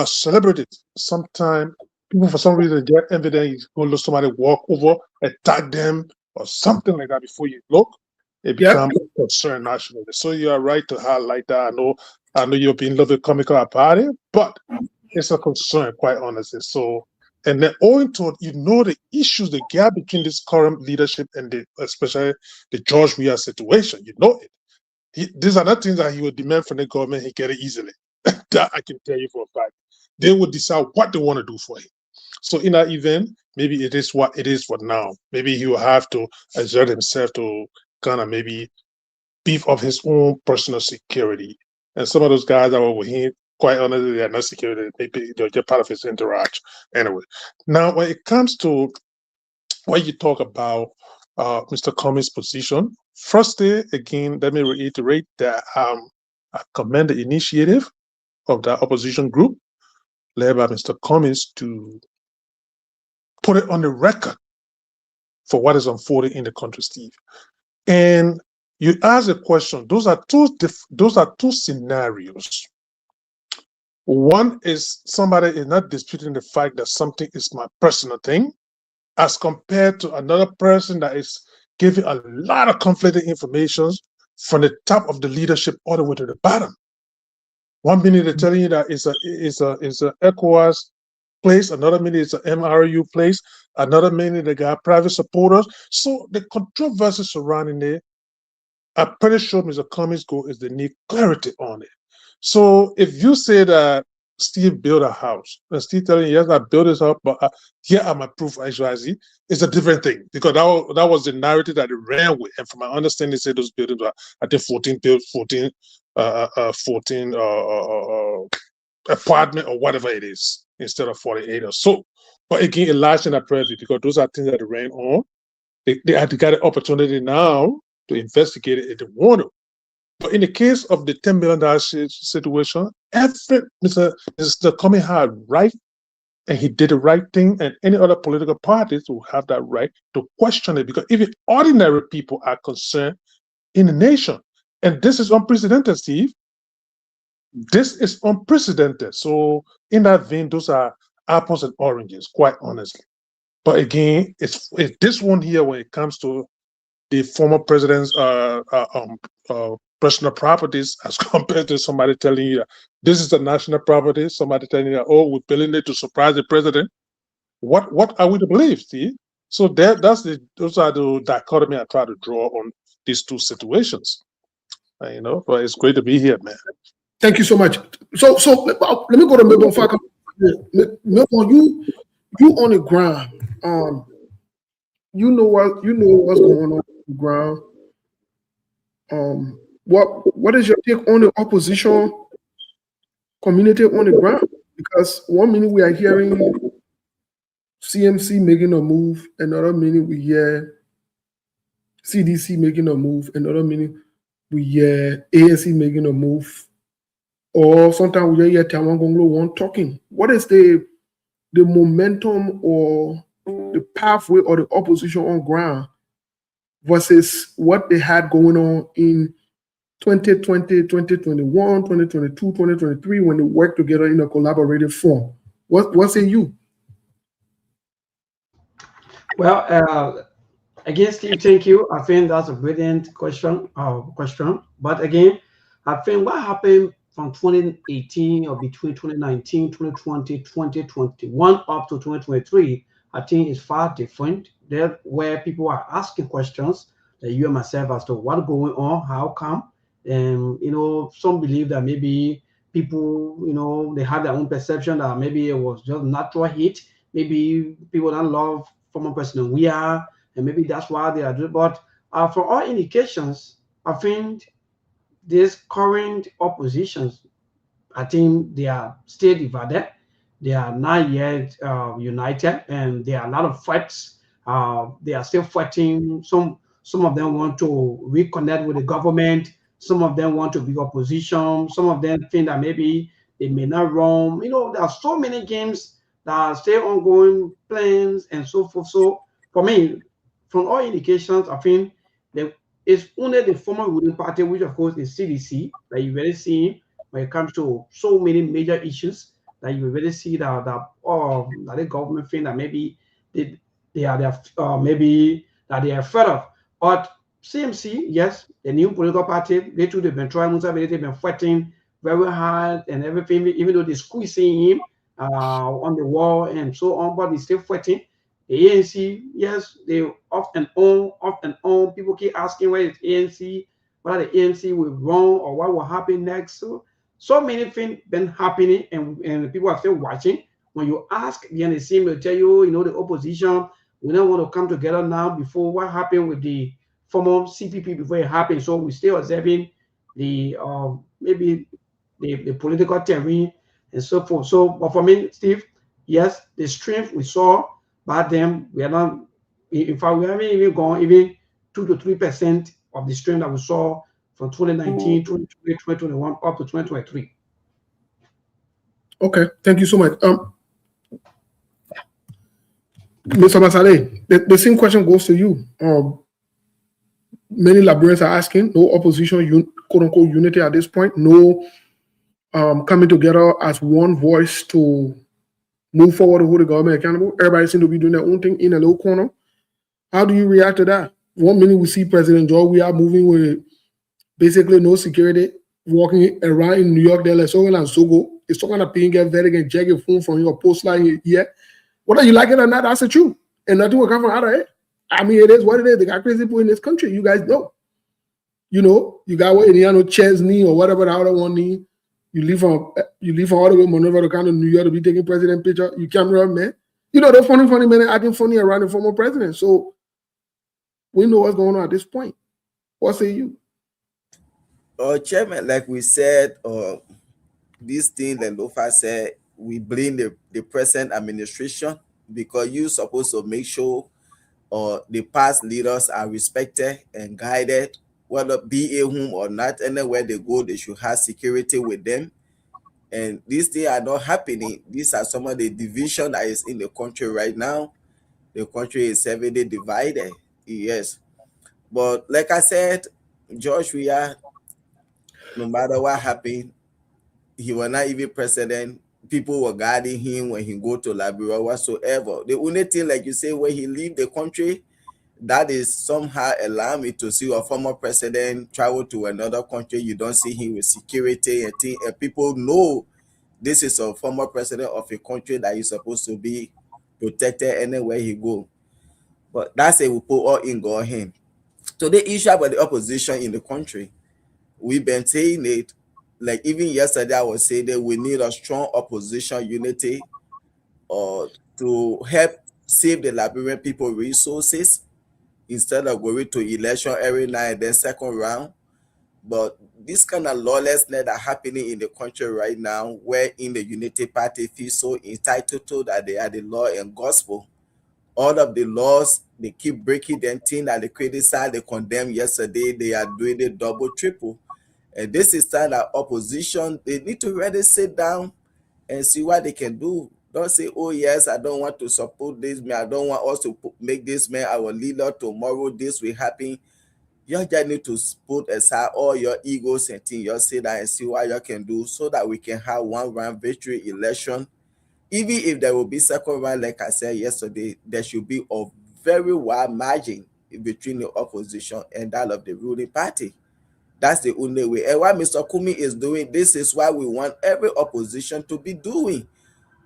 celebrities, sometimes people for some reason get evidence, go look somebody walk over, attack them or something like that before you look. It becomes a concern nationally. So you are right to highlight that. I know you're being a little bit comical about it, but it's a concern, quite honestly. So, and then owing to it, you know the issues, the gap between this current leadership and especially the George Weah situation. You know it. These are not things that he would demand from the government. He get it easily. That I can tell you for a fact. They would decide what they want to do for him. So in that event, maybe it is what it is for now. Maybe he will have to exert himself to kind of maybe beef up his own personal security. And some of those guys that were with him, quite honestly, they are not security. Maybe they're just part of his entourage. Anyway, now when it comes to when you talk about Mr. Cummings' position, firstly, again, let me reiterate that I commend the initiative of the opposition group led by Mr. Cummings to put it on the record for what is unfolding in the country, Steve. And you ask a question. Those are two scenarios. One is somebody is not disputing the fact that something is my personal thing, as compared to another person that is giving a lot of conflicting information from the top of the leadership all the way to the bottom. 1 minute they're telling you that it's a ECOWAS place, another minute it's an MRU place, another minute they got private supporters. So the controversy surrounding it, I'm pretty sure Mr. Cummings' goal is to need clarity on it. So if you say that Steve built a house, and Steve telling you, yes, I built this house, but here are my proof XYZ. It's a different thing because that was the narrative that it ran with. And from my understanding, they said those buildings are, I think, 14 apartment or whatever it is instead of 48 or so. But again, it lies in that privacy because those are things that it ran on. They had to get an opportunity now to investigate it if they want to. But in the case of the $10 million situation, Mr. Comey had right, and he did the right thing, and any other political parties will have that right to question it, because even ordinary people are concerned in the nation. And this is unprecedented, Steve. This is unprecedented. So in that vein, those are apples and oranges, quite honestly. But again, it's this one here when it comes to the former president's personal properties as compared to somebody telling you this is the national property, somebody telling you, oh, we're building it to surprise the president. What are we to believe, Steve? So those are the dichotomy I try to draw on these two situations. But it's great to be here, man. Thank you so much. So let me go to Milton. Milton, you on the ground. You know what's going on the ground. What is your take on the opposition community on the ground? Because one minute we are hearing CMC making a move, another minute we hear CDC making a move, another minute we hear ANC making a move, or sometimes we hear Taiwan Gonglo one talking. What is the momentum or the pathway or the opposition on ground versus what they had going on in 2020, 2021, 2022, 2023 when they worked together in a collaborative form? What say you? Well, again, Steve, thank you. I think that's a brilliant question. But again, I think what happened from 2018 or between 2019, 2020, 2021 up to 2023, I think is far different. There where people are asking questions that you and myself as to what's going on, how come, and some believe that maybe people, they have their own perception that maybe it was just natural heat. Maybe people don't love former President Weah, and maybe that's why they are doing. But for all indications, I think these current oppositions, I think they are still divided. They are not yet united, and there are a lot of fights. They are still fighting. Some of them want to reconnect with the government. Some of them want to be opposition. Some of them think that maybe they may not run. There are so many games that are still ongoing, plans and so forth. So for me, from all indications, I think that it's only the former ruling party, which of course is CDC, that you really see when it comes to so many major issues, that you really see that the government think that maybe they are maybe that they are afraid of. But CMC, yes, the new political party, they've been trying, they've been fighting very hard and everything, even though they're squeezing him on the wall and so on, but he's still fighting. The ANC, yes, they off and on. People keep asking where is ANC, whether the ANC will run or what will happen next. So many things been happening, and people are still watching. When you ask the NDC, will tell you, the opposition, we don't want to come together now before what happened with the former CPP before it happened. So we're still observing the maybe the political terrain and so forth. So, but for me, Steve, yes, the strength we saw back then, we are not. In fact, we haven't even gone even 2 to 3% of the strength that we saw from 2019, 2020, 2021 up to 2023. Okay, thank you so much. Mr. Masale, the same question goes to you. Many Liberians are asking, no opposition, quote unquote, unity at this point, no coming together as one voice to move forward to hold the government accountable. Everybody seems to be doing their own thing in a little corner. How do you react to that? One minute we see President George, we are moving with basically no security, walking around in New York, there, like so and so go. It's talking about being get very and check your phone from your post line here. Whether you like it or not, that's the truth. And nothing will come from out of it. I mean, it is what it is. They got crazy people in this country. You guys know. You got what Indiana Chesney or whatever the other one need. You leave from all the way Monrovia to come to New York to be taking president picture. You can't run, man. You know, the funny men acting funny around the former president. So we know what's going on at this point. What say you? Chairman, like we said, this thing that Lofa said, we blame the present administration because you're supposed to make sure the past leaders are respected and guided, whether be a home or not, anywhere they go, they should have security with them. And these things are not happening. These are some of the division that is in the country right now. The country is heavily divided. Yes. But like I said, George Weah, no matter what happened, he was not even president. People were guarding him when he go to Liberia whatsoever. The only thing, like you say, when he leave the country, that is somehow alarming to see a former president travel to another country. You don't see him with security and thing, and people know this is a former president of a country that is supposed to be protected anywhere he go. But that's a we put all in God's hand. So the issue about the opposition in the country, we've been saying it. Like even yesterday, I was saying that we need a strong opposition unity to help save the Liberian people resources instead of going to election every night and then second round. But this kind of lawlessness that happening in the country right now, where in the Unity Party feel so entitled to that they are the law and gospel. All of the laws, they keep breaking them things that they criticize, they condemn yesterday, they are doing it double, triple. And this is time that opposition, they need to really sit down and see what they can do. Don't say, oh yes, I don't want to support this man. I don't want us to make this man our leader tomorrow. This will happen. You just need to put aside all your egos and things. You sit down and see what you can do so that we can have one round victory election. Even if there will be second round, like I said yesterday, there should be a very wide margin between the opposition and that of the ruling party. That's the only way. And what Mr. Kumi is doing, this is why we want every opposition to be doing.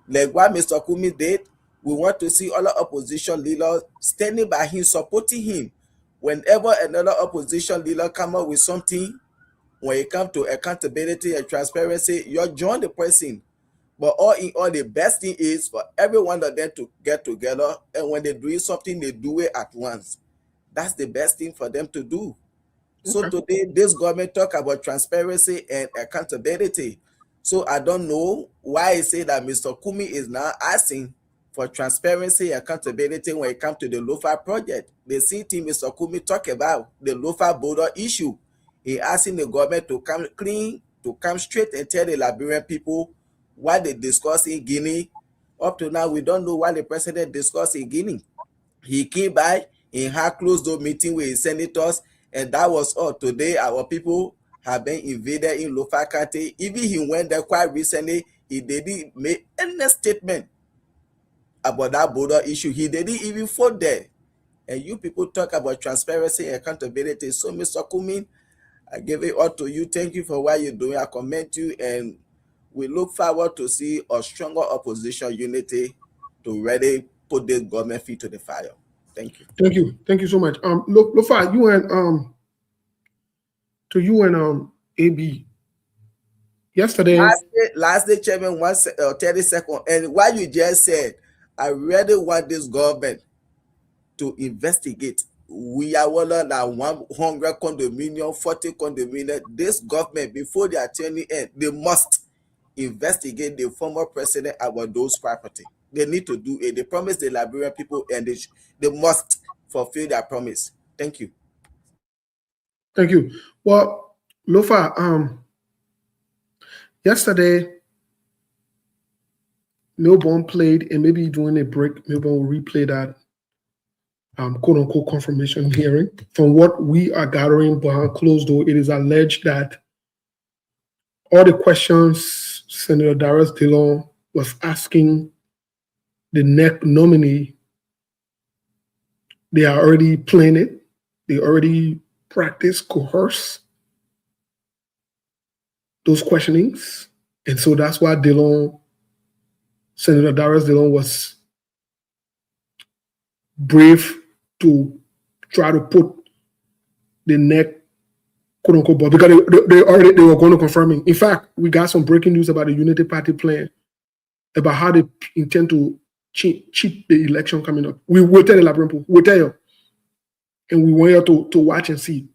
Like what Mr. Kumi did, we want to see other opposition leaders standing by him, supporting him. Whenever another opposition leader come up with something, when it comes to accountability and transparency, you join the person. But all in all, the best thing is for every one of them to get together, and when they're doing something, they do it at once. That's the best thing for them to do. So today, this government talk about transparency and accountability. So I don't know why I say that Mr. Kumi is now asking for transparency and accountability when it comes to the LOFA project. The same thing Mr. Kumi talk about, the LOFA border issue. He asking the government to come clean, to come straight and tell the Liberian people what they discuss in Guinea. Up to now, we don't know what the president discussed in Guinea. He came by, he had closed door meeting with his senators, and that was all. Today, our people have been invaded in Lofa County. Even he went there quite recently, he didn't make any statement about that border issue. He didn't even vote there. And you people talk about transparency and accountability. So, Mr. Kumi, I give it all to you. Thank you for what you're doing. I commend you, and we look forward to see a stronger opposition unity to really put this government feet to the fire. Thank you. Thank you. Thank you so much. Lofa, you and AB yesterday. Last day, Chairman, 30 seconds. And what you just said, I really want this government to investigate. We are one of 100 condominium, 40 condominium. This government, before they are turning in, they must investigate the former president about those property. They need to do it. They promised the Liberian people, and they must fulfill their promise. Thank you. Thank you. Well, Lofa, yesterday, Milburn played, and maybe during a break, Milburn will replay that quote unquote confirmation hearing. From what we are gathering behind closed door, it is alleged that all the questions Senator Darius Dillon was asking the NEC nominee, they are already playing it. They already practice, coerce those questionings. And so that's why Senator Darius Dillon was brave to try to put the NEC quote unquote, but because they were going to confirm it. In fact, we got some breaking news about the Unity Party plan about how they intend to cheat the election coming up. We'll tell you, we'll tell you, and we want you to watch and see.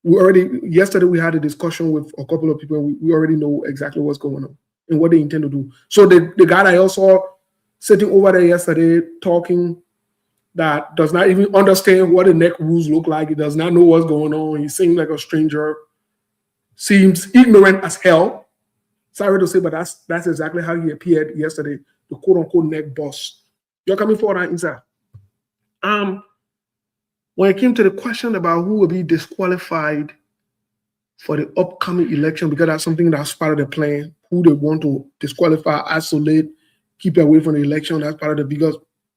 Yesterday we had a discussion with a couple of people, and we already know exactly what's going on and what they intend to do. So the guy I also saw sitting over there yesterday talking that does not even understand what the NEC rules look like. He does not know what's going on. He seems like a stranger, seems ignorant as hell. Sorry to say, but that's exactly how he appeared yesterday, the quote unquote NEC boss. You're coming forward on inside. When it came to the question about who will be disqualified for the upcoming election, because that's something that's part of the plan, who they want to disqualify, isolate, keep away from the election, that's part of the bigger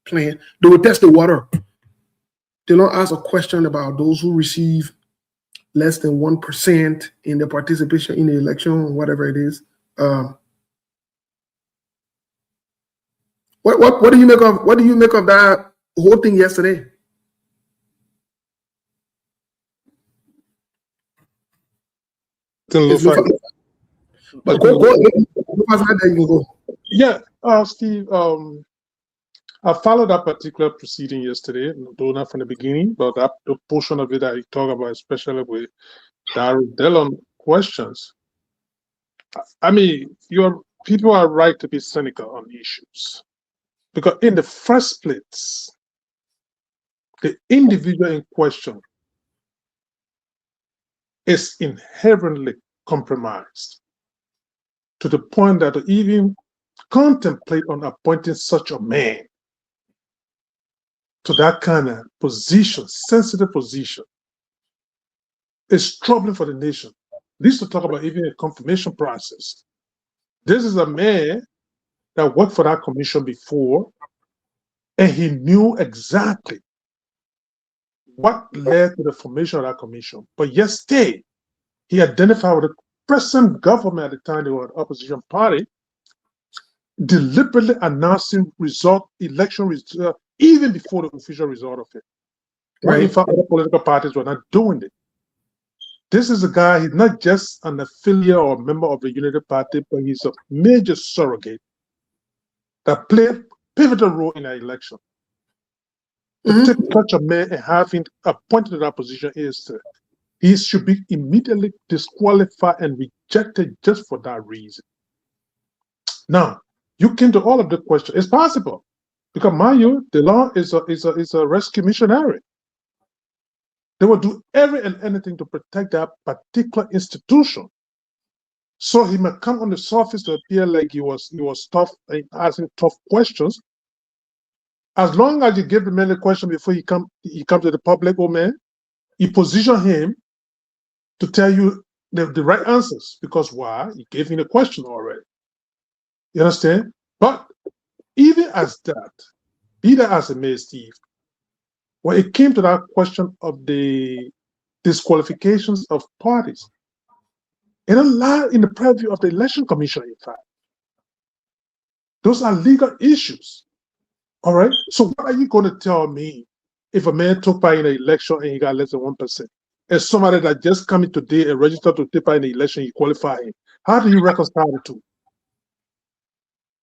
plan. They will test the water. They don't ask a question about those who receive less than 1% in their participation in the election, whatever it is. What do you make of that whole thing yesterday? But go. Yeah, Steve. I followed that particular proceeding yesterday, though not from the beginning, but that the portion of it that you talk about, especially with Darryl Dillon questions. I mean, people are right to be cynical on issues, because in the first place, the individual in question is inherently compromised to the point that to even contemplate on appointing such a man to that kind of position, sensitive position, is troubling for the nation. This to talk about even a confirmation process. This is a man that worked for that commission before, and he knew exactly what led to the formation of that commission. But yesterday, he identified with the present government at the time they were an opposition party, deliberately announcing election result, even before the official result of it. Right. In fact, other political parties were not doing it. This is a guy, he's not just an affiliate or member of the Unity Party, but he's a major surrogate that played a pivotal role in the election. To take such a man and have him appointed to that position he should be immediately disqualified and rejected just for that reason. Now, you came to all of the questions. It's possible, because mind you, the law is a rescue missionary. They will do every and anything to protect that particular institution. So he might come on the surface to appear like he was tough, asking tough questions. As long as you give the man a question before he come to the public, you position him to tell you the right answers. Because why? You gave him a question already. You understand? But even as that, be that as it may, Steve, when it came to that question of the disqualifications of parties, it allowed in the purview of the Election Commission, in fact. Those are legal issues. All right? So what are you going to tell me if a man took part in an election and he got less than 1%? And somebody that just come in today and registered to take part in the election, you qualify him. How do you reconcile the two?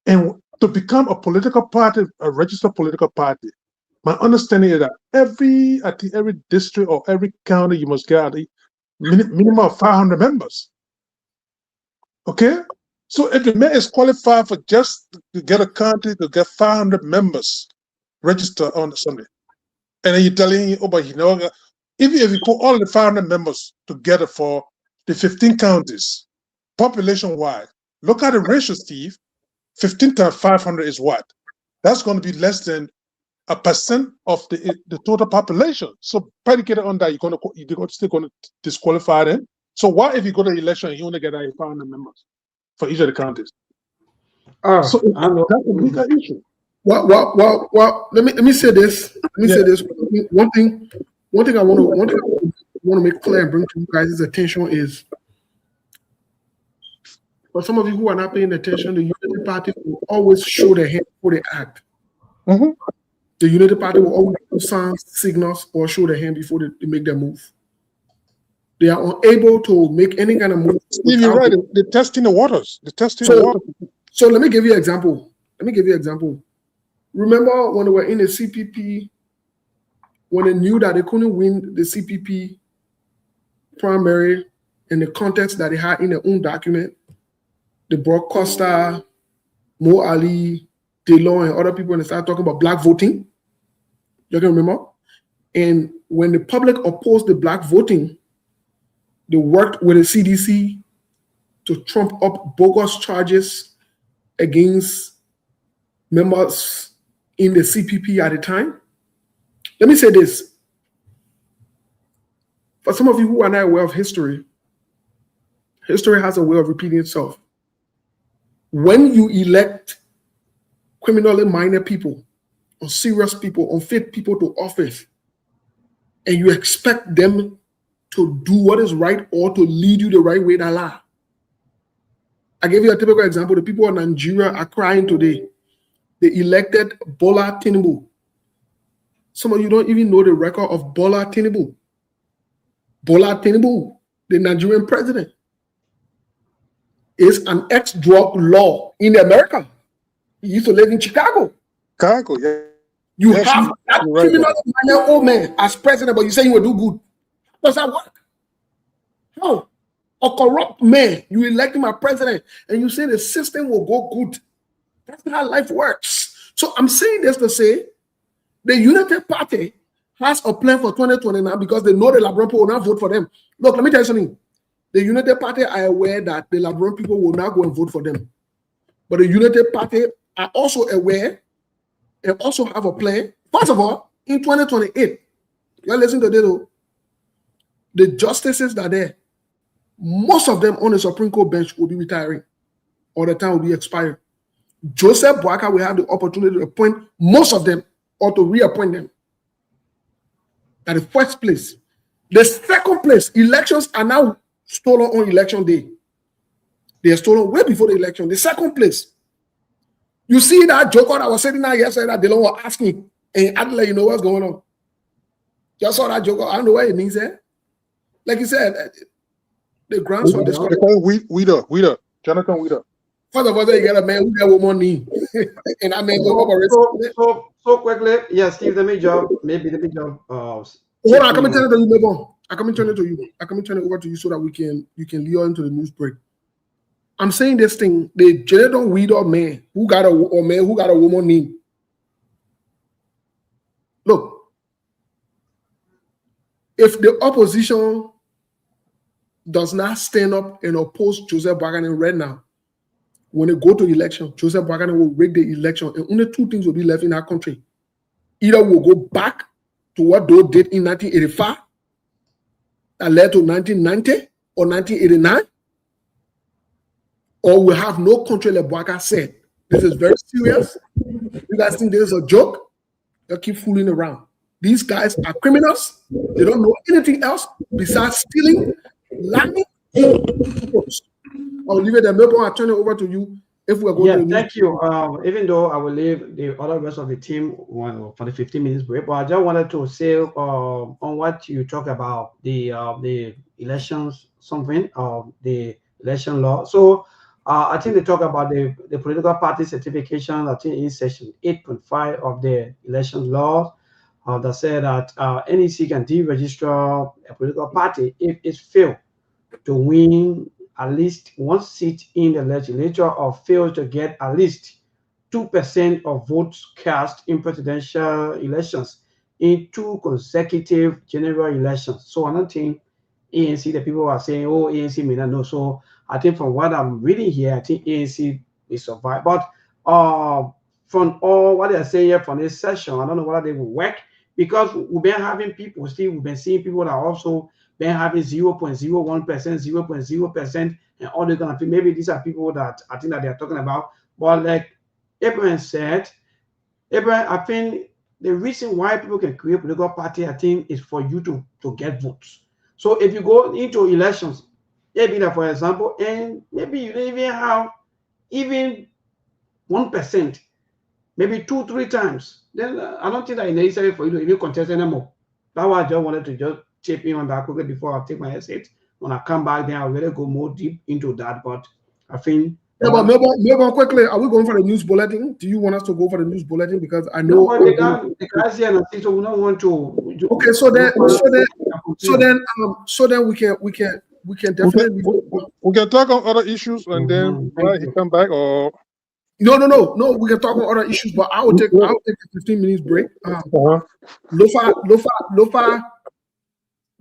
And to become a political party, a registered political party, my understanding is that every district or every county, you must get a minimum of 500 members. Okay? So if the man is qualified for just to get a county to get 500 members registered on Sunday, and then you're telling him, but even if you put all the 500 members together for the 15 counties, population-wide, look at the ratio, Steve. 15 times 500 is what? That's going to be less than 1% of the total population. So predicated on that, you're still going to disqualify them. So what if you go to the election and you only get 500 members for each of the counties? So that's a bigger issue. Well. Let me say this. Say this. One thing I want to make clear and bring to you guys' attention is, for some of you who are not paying attention, the Unity Party will always show their hand before they act. The Unity Party will always do signs, signals, or show their hand before they make their move. They are unable to make any kind of move. Steve, you're right. They're testing the waters. They're testing the waters. So let me give you an example. Remember when they were in the CPP, when they knew that they couldn't win the CPP primary in the context that they had in their own document, they brought Costa, Mo Ali, Delon, and other people, and they started talking about black voting. You can remember? And when the public opposed the black voting, they worked with the CDC to trump up bogus charges against members in the CPP at the time. Let me say this. For some of you who are not aware of history, history has a way of repeating itself. When you elect criminally minded people, or serious people, unfit people to office, and you expect them to do what is right or to lead you the right way, that lie. I gave you a typical example. The people in Nigeria are crying today. They elected Bola Tinubu. Some of you don't even know the record of Bola Tinubu. Bola Tinubu, the Nigerian president, is an ex-drug law in America. He used to live in Chicago. Chicago, yeah. You have that criminal old man as president, but you say you will do good. How does that work? How? A corrupt man, you elect him as president, and you say the system will go good. That's not how life works. So I'm saying this to say the United Party has a plan for 2029 because they know the Labron people will not vote for them. Look, let me tell you something. The United Party are aware that the Labron people will not go and vote for them. But the United Party are also aware and also have a plan. First of all, in 2028, you're listening to this, the justices that are there, most of them on the Supreme Court bench will be retiring or the time will be expired. Joseph Boakai will have the opportunity to appoint most of them or to reappoint them. At the first place. The second place, elections are now stolen on election day. They are stolen way before the election. The second place, you see that joker that was sitting there yesterday that Delon was asking, and I'd let you know what's going on. Just saw that joker. I don't know what it means there. Like you said, the grounds for this. They call Weeder, Jonathan Weeder. First of all, you get a man who got one knee, and I mean, so quickly, yes, Steve, the job. Hold on, I come and turn it to you, Lebon. I come and turn it over to you so that you can lead on into the news break. I'm saying this thing, the Jonathan Weeder man who got a woman knee. Look, if the opposition does not stand up and oppose Joseph Boakai right now, when they go to election, Joseph Boakai will rig the election, and only two things will be left in our country. Either we'll go back to what they did in 1985 that led to 1990 or 1989, or we have no country, like Boakai said. This is very serious. You guys think this is a joke? They'll keep fooling around. These guys are criminals. They don't know anything else besides stealing, lying. I'll leave it there. Maybe I'll turn it over to you if we're going to. Thank you. Even though I will leave the other rest of the team for the 15 minutes break, but I just wanted to say on what you talk about the elections, the election law. So I think they talk about the political party certification. I think in section 8.5 of the election law that said that NEC can deregister a political party if it failed to win at least one seat in the legislature or fails to get at least 2% of votes cast in presidential elections in 2 consecutive general elections. So I don't think ANC, the people are saying, oh, ANC may not know. So I think from what I'm reading here, I think ANC will survive. But from all what they're saying here from this session, I don't know whether they will work, because we've been having people, we've been seeing people that also been having 0.01%, 0.0%, and all these kind of things. Maybe these are people that I think that they're talking about. But like Abraham said, I think the reason why people can create a political party, I think, is for you to get votes. So if you go into elections, maybe that, for example, and maybe you don't even have even 1%, maybe 2-3 times, then I don't think that it's necessary for you to even contest anymore. That's why I just wanted to just chip in on that quickly before I take my exit. When I come back, then I'll really go more deep into that. But I think Yeah, but Melbourne, quickly, are we going for the news bulletin? Do you want us to go for the news bulletin? Because I know. no, but the guys here, and I think so. We don't want to. Okay, so then we can definitely. We can talk on other issues, and then while he come back, or no. We can talk on other issues, but I will take a 15 minutes break.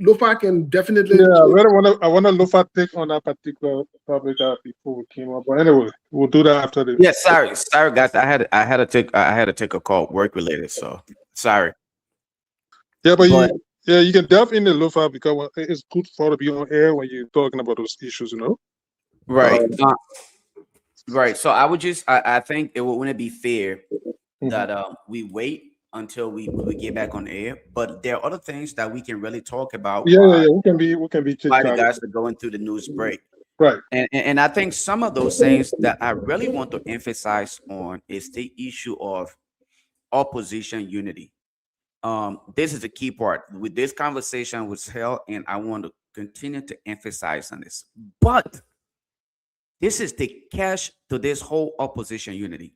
Lofa can definitely. Yeah, I want to Lofa take on that particular topic before we came up. But anyway, we'll do that after the. Yeah, sorry, guys. I had to take a call, work related. So sorry. Yeah, but you can delve into Lofa because it's good for to be on air when you're talking about those issues, Right. Right. So I think it wouldn't be fair that we wait until we get back on air. But there are other things that we can really talk about. Yeah. We can be. Why the guys are going through the news break. Right. And I think some of those things that I really want to emphasize on is the issue of opposition unity. This is the key part. With this conversation was held, and I want to continue to emphasize on this. But this is the catch to this whole opposition unity.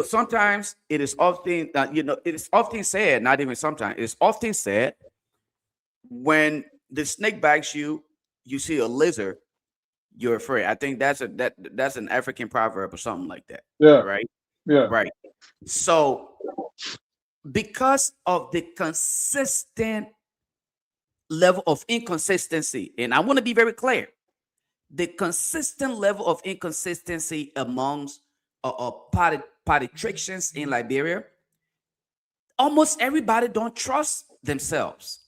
Sometimes it is often it is often said, not even sometimes, it's often said when the snake bites you, you see a lizard, you're afraid. I think that's an African proverb or something like that. Yeah. Right. Yeah. Right. So because of the consistent level of inconsistency, and I want to be very clear, the consistent level of inconsistency amongst politicians in Liberia, almost everybody don't trust themselves.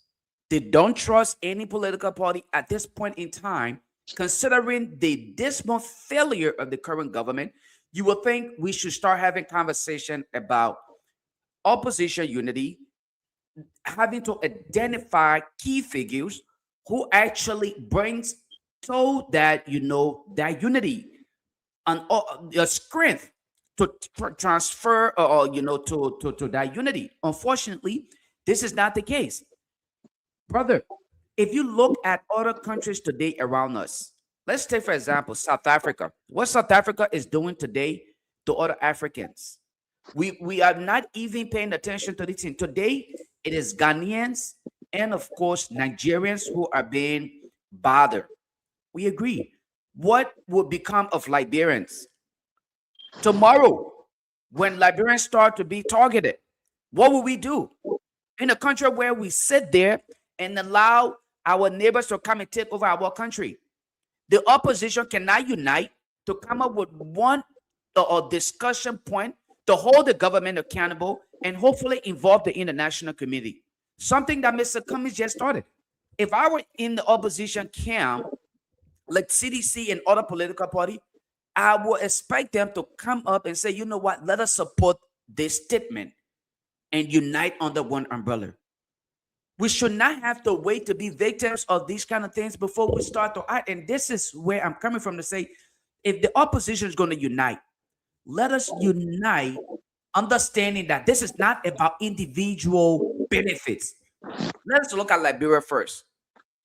They don't trust any political party at this point in time, considering the dismal failure of the current government. You would think we should start having conversation about opposition unity, having to identify key figures who actually brings so that that unity and your strength to transfer to that unity. Unfortunately, this is not the case, brother. If you look at other countries today around us, let's take for example South Africa. What South Africa is doing today to other Africans, we are not even paying attention to this thing. Today it is Ghanaians and of course Nigerians who are being bothered. We agree. What will become of Liberians tomorrow when Liberians start to be targeted? What will we do in a country where we sit there and allow our neighbors to come and take over our country? The opposition cannot unite to come up with one discussion point to hold the government accountable and hopefully involve the international community. Something that Mr. Cummings just started. If I were in the opposition camp, like CDC and other political party, I would expect them to come up and say, you know what, let us support this statement and unite under one umbrella. We should not have to wait to be victims of these kind of things before we start to act. And this is where I'm coming from to say, if the opposition is going to unite, let us unite, understanding that this is not about individual benefits. Let us look at Liberia first.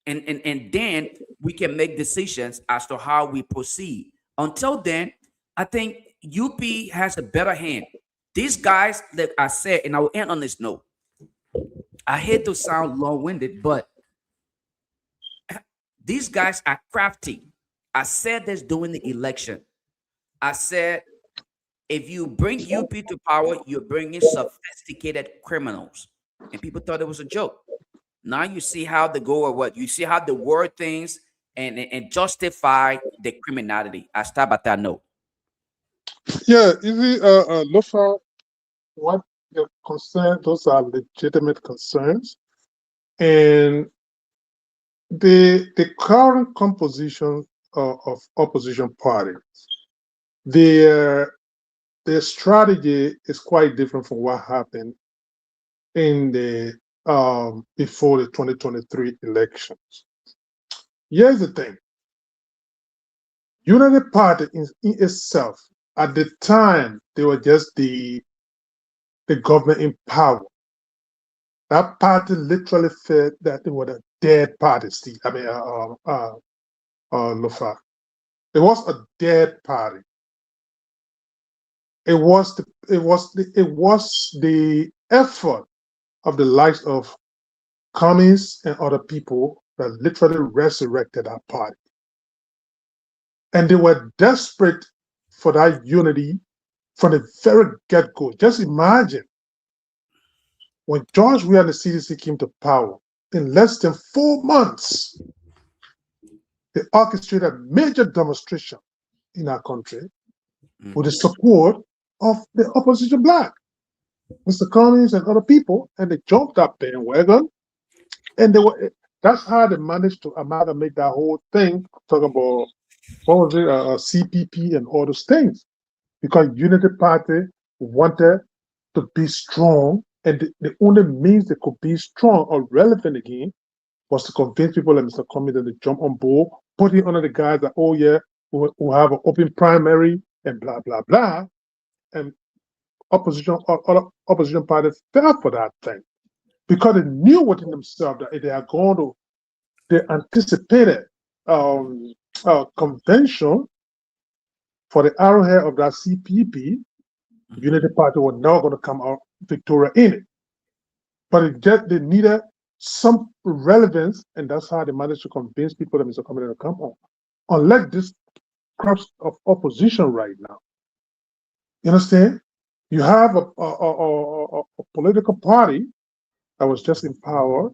And then we can make decisions as to how we proceed. Until then, I think UP has a better hand. These guys, like I said, and I will end on this note. I hate to sound long-winded, but these guys are crafty. I said this during the election. I said, if you bring UP to power, you're bringing sophisticated criminals. And people thought it was a joke. Now you see how they go or what? You see how they word things and justify the criminality. I stop at that note. Yeah, you see, Lofa, what your concern, those are legitimate concerns. And the current composition of opposition parties, their strategy is quite different from what happened in the before the 2023 elections. Here's the thing. United Party in itself, at the time, they were just the government in power. That party literally felt that it was a dead party, Steve. I mean, Lofa. It was a dead party. It was the effort of the likes of communists and other people that literally resurrected that party. And they were desperate for that unity from the very get-go. Just imagine when George Weah and the CDC came to power, in less than 4 months, they orchestrated a major demonstration in our country with the support of the opposition black, Mr. Cummings and other people, and they jumped that bandwagon, and that's how they managed to amalgamate that whole thing, talk about, what was it, CPP and all those things, because Unity Party wanted to be strong, and the only means they could be strong or relevant again was to convince people like Mr. Cummings that they jump on board, put it under the guise that, oh yeah, we'll have an open primary and blah, blah, blah. And other opposition parties fell for that thing because they knew within themselves that if they are going to the anticipated convention for the arrowhead of that CPP, Unity Party was not going to come out victorious in it. But they needed some relevance, and that's how they managed to convince people that Mr. Cummings to come on. Unlike this crux of opposition right now. You understand? You have a political party that was just in power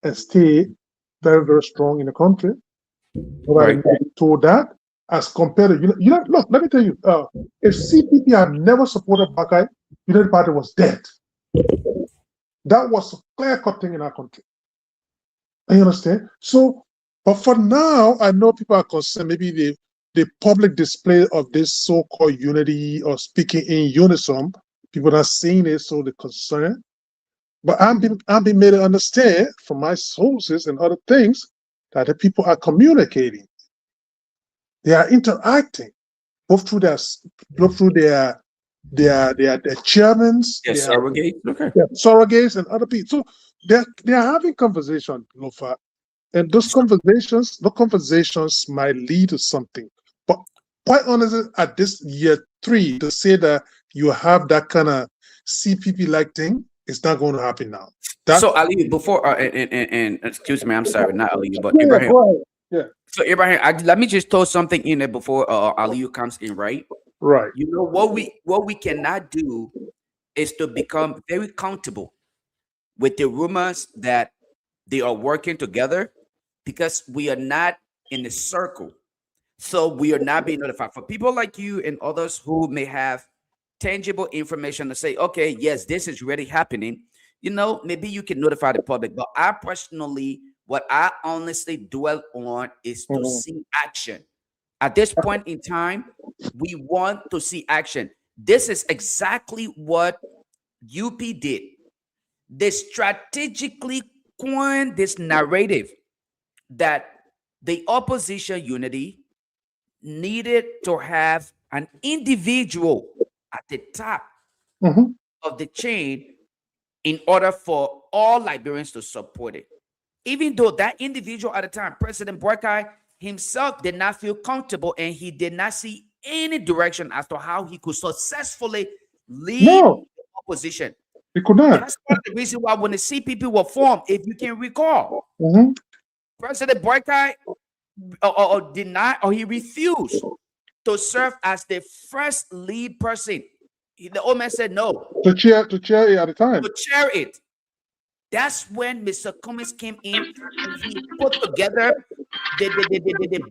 and stayed very, very strong in the country. Right. Told that, as compared to, look, let me tell you, if CPP had never supported Buckeye, United Party was dead. That was a clear-cut thing in our country. You understand? So, but for now, I know people are concerned, maybe the public display of this so-called unity or speaking in unison, people are saying it, so they're concerned. But I'm being made to understand from my sources and other things that the people are communicating. They are interacting, both through their chairmen, surrogates, and other people. So they're having conversations, Lofa, and those conversations might lead to something. But quite honestly, at this year 3, to say that you have that kind of CPP-like thing, it's not going to happen now. So Ali, before and excuse me, I'm sorry, not Ali, but Ibrahim. Yeah. So Ibrahim, let me just throw something in there before Ali comes in, right? Right. You know what we cannot do is to become very comfortable with the rumors that they are working together, because we are not in the circle. So we are not being notified. For people like you and others who may have tangible information to say, okay, yes, this is really happening, maybe you can notify the public. But I personally, what I honestly dwell on is to see action. At this point in time, we want to see action. This is exactly what UP did. They strategically coined this narrative that the opposition unity needed to have an individual at the top of the chain in order for all Liberians to support it. Even though that individual at the time, President Buckeye himself, did not feel comfortable and he did not see any direction as to how he could successfully lead the opposition. He could not. That's part of the reason why when the CPP were formed, if you can recall, President Buckeye did not, or he refused to serve as the first lead person. The old man said no. To chair it at the time. To chair it. That's when Mr. Cummings came in and he put together the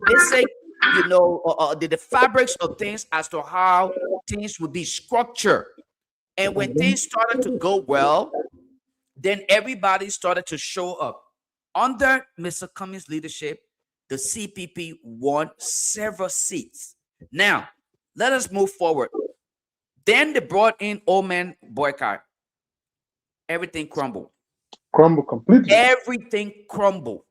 basic, the fabrics of things as to how things would be structured. And when things started to go well, then everybody started to show up. Under Mr. Cummings' leadership, the CPP won several seats. Now, let us move forward. Then they brought in old man Boycott. Everything crumbled. Crumbled completely. Everything crumbled.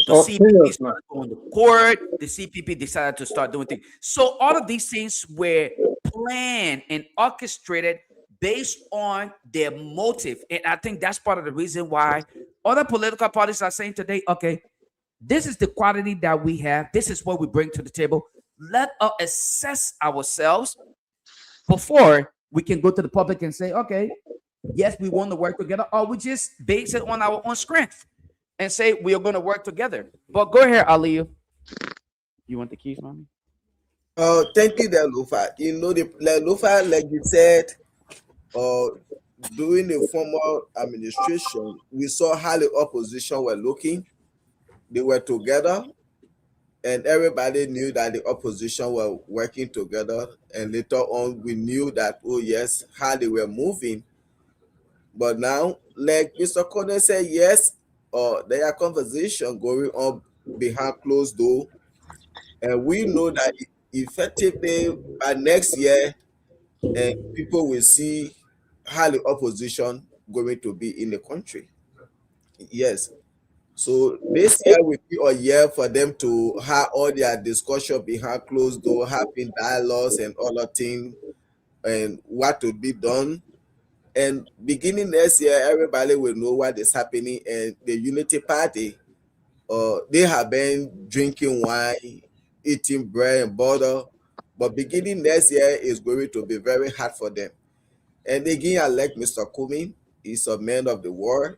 The CPP started going to court. The CPP decided to start doing things. So all of these things were planned and orchestrated based on their motive. And I think that's part of the reason why other political parties are saying today, okay, this is the quality that we have. This is what we bring to the table. Let us assess ourselves before we can go to the public and say, okay, yes, we want to work together, or we just base it on our own strength and say we are going to work together. But go ahead, Ali. You want the keys, mommy? Thank you, there, Lufa. You know, Lufa, like you said, during the former administration, we saw how the opposition were looking. They were together, and everybody knew that the opposition were working together. And later on, we knew that, oh yes, how they were moving. But now, like Mr. Connor said, yes, there are conversations going on behind closed door, and we know that effectively by next year, and people will see how the opposition going to be in the country. Yes. So this year will be a year for them to have all their discussion behind closed door, having dialogues and other things, and what to be done. And beginning next year, everybody will know what is happening. And the Unity Party, they have been drinking wine, eating bread and butter. But beginning next year is going to be very hard for them. And again, I like Mr. Kumi. He's a man of the word,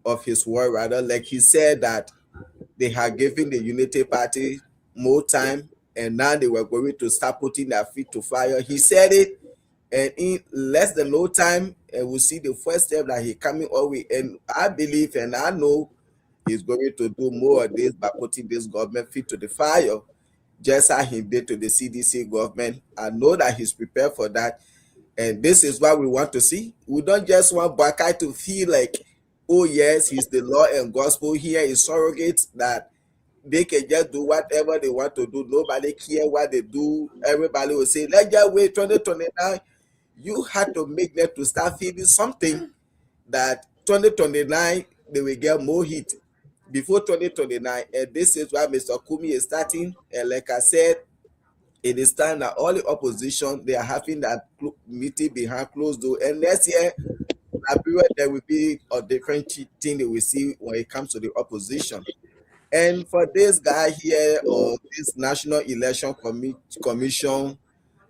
of his word rather. Like he said that they had given the Unity Party more time, and now they were going to start putting their feet to fire. He said it, and in less than no time, and we'll see the first step that he coming all way. And I believe and I know he's going to do more of this by putting this government feet to the fire, just as he did to the CDC government. I know that he's prepared for that. And this is what we want to see. We don't just want Bakai to feel like, oh yes, he's the law and gospel. Here is surrogates that they can just do whatever they want to do. Nobody care what they do. Everybody will say, let's just wait 2029. You had to make them to start feeling something that 2029, they will get more heat before 2029. And this is why Mr. Kumi is starting. And like I said, it is time that all the opposition, they are having that meeting behind closed door. And next year, there will be a different thing that we see when it comes to the opposition. And for this guy here, or this National Election Commission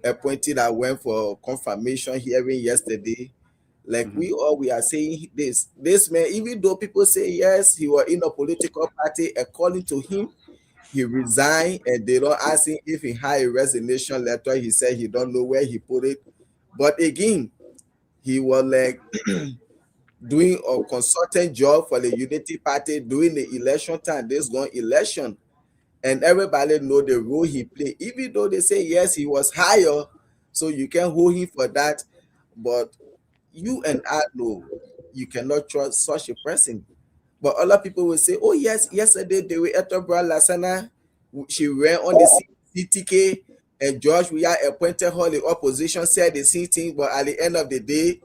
appointed that went for confirmation hearing yesterday, like we are saying this man, even though people say yes, he was in a political party, according to him, he resigned, and they don't ask him if he had a resignation letter. He said he don't know where he put it. But again, he was like doing a consultant job for the Unity Party during the election time, this going election. And everybody know the role he played. Even though they say, yes, he was higher, so you can hold him for that. But you and I know you cannot trust such a person. But other people will say, oh, yes, yesterday they were at Lasana. She ran on the CTK, and George, we are appointed her. The opposition said the same thing, but at the end of the day,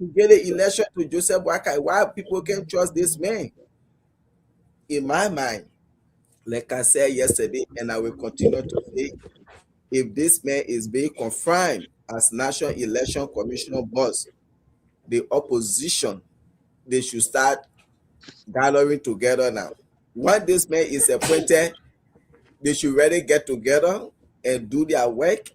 to get the election to Joseph Boakai, why people can trust this man? In my mind, like I said yesterday, and I will continue to say, if this man is being confirmed as National Election Commissioner boss, the opposition, they should start gathering together now. Once this man is appointed, they should really get together and do their work.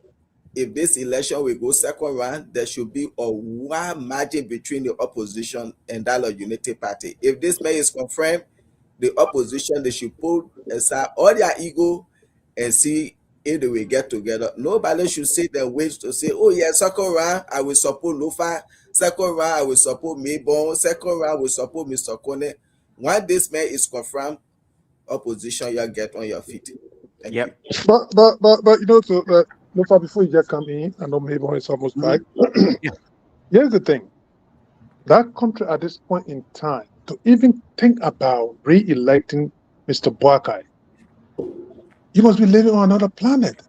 If this election will go second round, there should be a wide margin between the opposition and that of Unity Party. If this man is confirmed, the opposition, they should put aside all their ego and see if they will get together. Nobody should sit and wait to say, oh yeah, second round, I will support Lufa. Second round, I will support Maybon. Second round, I will support Mr. Kone. Once this man is confirmed, opposition, you get on your feet. Thank you. But you know, Lufa, before you just come in, I know Maybon is almost back. Here's the thing. That country at this point in time, to even think about re-electing Mr. Boakai, you must be living on another planet.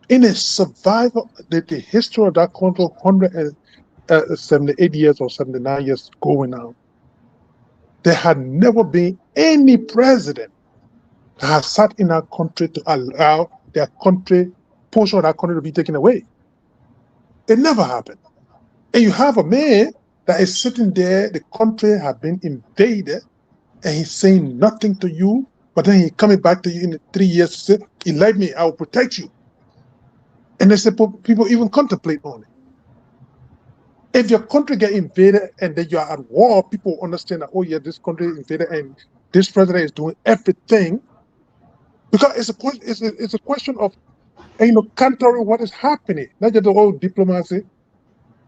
In a survival, the history of that country, 178 years or 79 years going now, there had never been any president that has sat in our country to allow their country, portion of that country to be taken away. It never happened. And you have a man that is sitting there, the country has been invaded, and he's saying nothing to you, but then he's coming back to you in 3 years to say, elect me, I will protect you. And they say people even contemplate on it. If your country get invaded and then you are at war, people understand that, oh yeah, this country is invaded and this president is doing everything. Because it's a question of, countering what is happening, not just the whole diplomacy.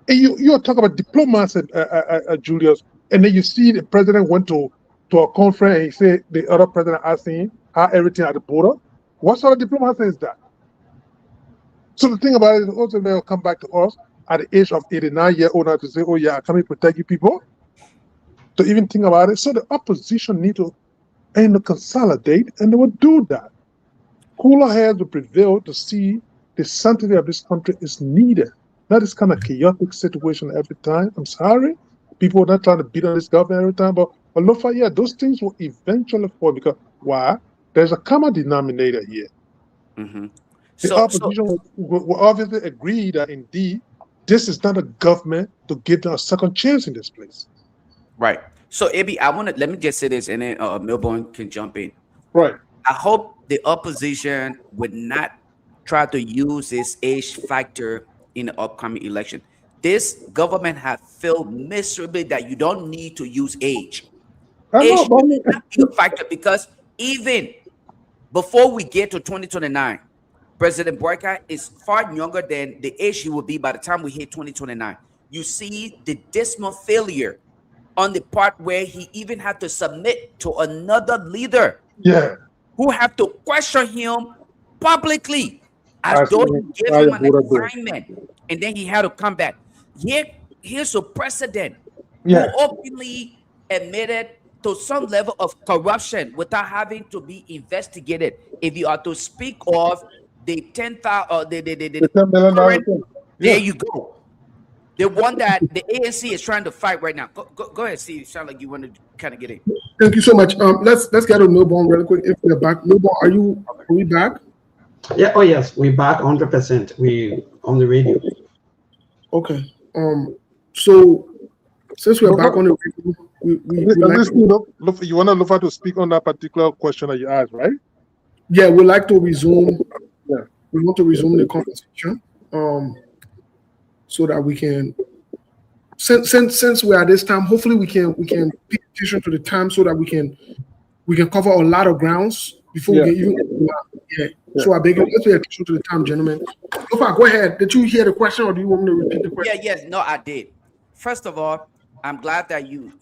And you are talking about diplomacy, Julius, and then you see the president went to a conference and he said the other president asking how everything at the border. What sort of diplomacy is that? So the thing about it is also they'll come back to us at the age of 89-year-old now to say, oh yeah, can we protect you people? To even think about it. So the opposition need to consolidate, and they will do that. Cooler heads will prevail to see the sanctity of this country is needed. Not this kind of chaotic situation every time. I'm sorry. People are not trying to beat on this government every time, but look for, yeah, those things will eventually fall because why? There's a common denominator here. Mm-hmm. The opposition will obviously agree that indeed this is not a government to give them a second chance in this place. Right. So, AB, let me just say this, and then Milburn can jump in. Right. I hope the opposition would not try to use this age factor in the upcoming election. This government has failed miserably that you don't need to use age. Age should not be a factor because even before we get to 2029, President Boyka is far younger than the age he will be by the time we hit 2029. You see the dismal failure on the part where he even had to submit to another leader. Yeah. Who have to question him publicly as though he gave him an assignment, and then he had to come back. Here's a president who openly admitted to some level of corruption without having to be investigated. If you are to speak of the 10,000 or the $10 million, there you go. The one that the ANC is trying to fight right now. Go ahead, Steve. You sound like you want to kind of get in. Thank you so much. Let's get to Milburn really quick if we're back. Milburn, are we back? Yeah. Oh yes, we're back 100%. We on the radio. Okay. So since we're back on the radio, you want to look to speak on that particular question that you asked, right? Yeah, we'd like to resume. Yeah, we want to resume the conversation. So that we can, since we're at this time, hopefully we can pay attention to the time so that we can cover a lot of grounds before we get even. So I beg you, let's pay attention to the time, gentlemen. Go ahead. Did you hear the question, or do you want me to repeat the question? Yes. No, I did. First of all, I'm glad that you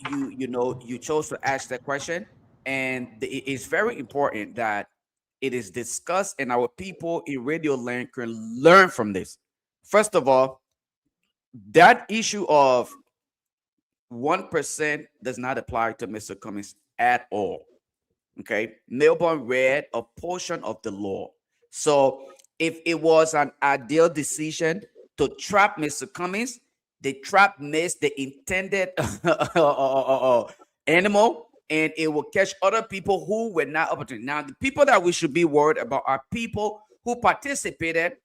chose to ask that question, and it's very important that it is discussed and our people in Radio Land can learn from this. First of all, that issue of 1% does not apply to Mr. Cummings at all. Okay, Melbourne read a portion of the law. So if it was an ideal decision to trap Mr. Cummings, the trap missed the intended animal, and it will catch other people who were not opportunity. Now, the people that we should be worried about are people who participated,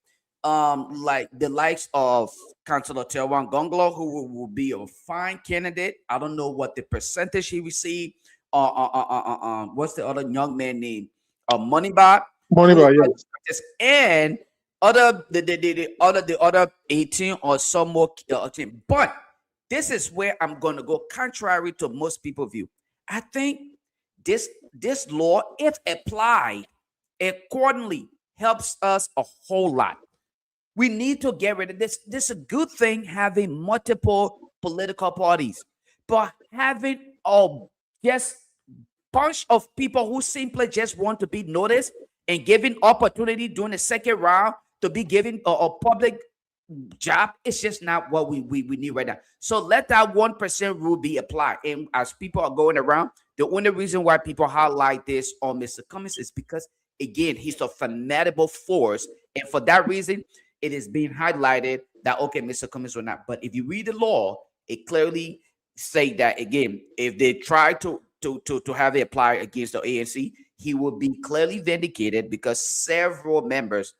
like the likes of Councillor Terwan Gonglo, who will be a fine candidate. I don't know what the percentage he received. What's the other young man named? Moneybar. Yes. And the other 18 or some more team. But this is where I'm going to go contrary to most people's view. I think this law, if applied accordingly, helps us a whole lot. We need to get rid of this. This is a good thing having multiple political parties, but having just bunch of people who simply just want to be noticed and given opportunity during the second round to be given a public job, it's just not what we need right now. So let that 1% rule be applied. And as people are going around, the only reason why people highlight this on Mr. Cummings is because, again, he's a formidable force. And for that reason, it is being highlighted that, okay, Mr. Cummings will not. But if you read the law, it clearly say that, again, if they try to have it applied against the ANC, he will be clearly vindicated because several members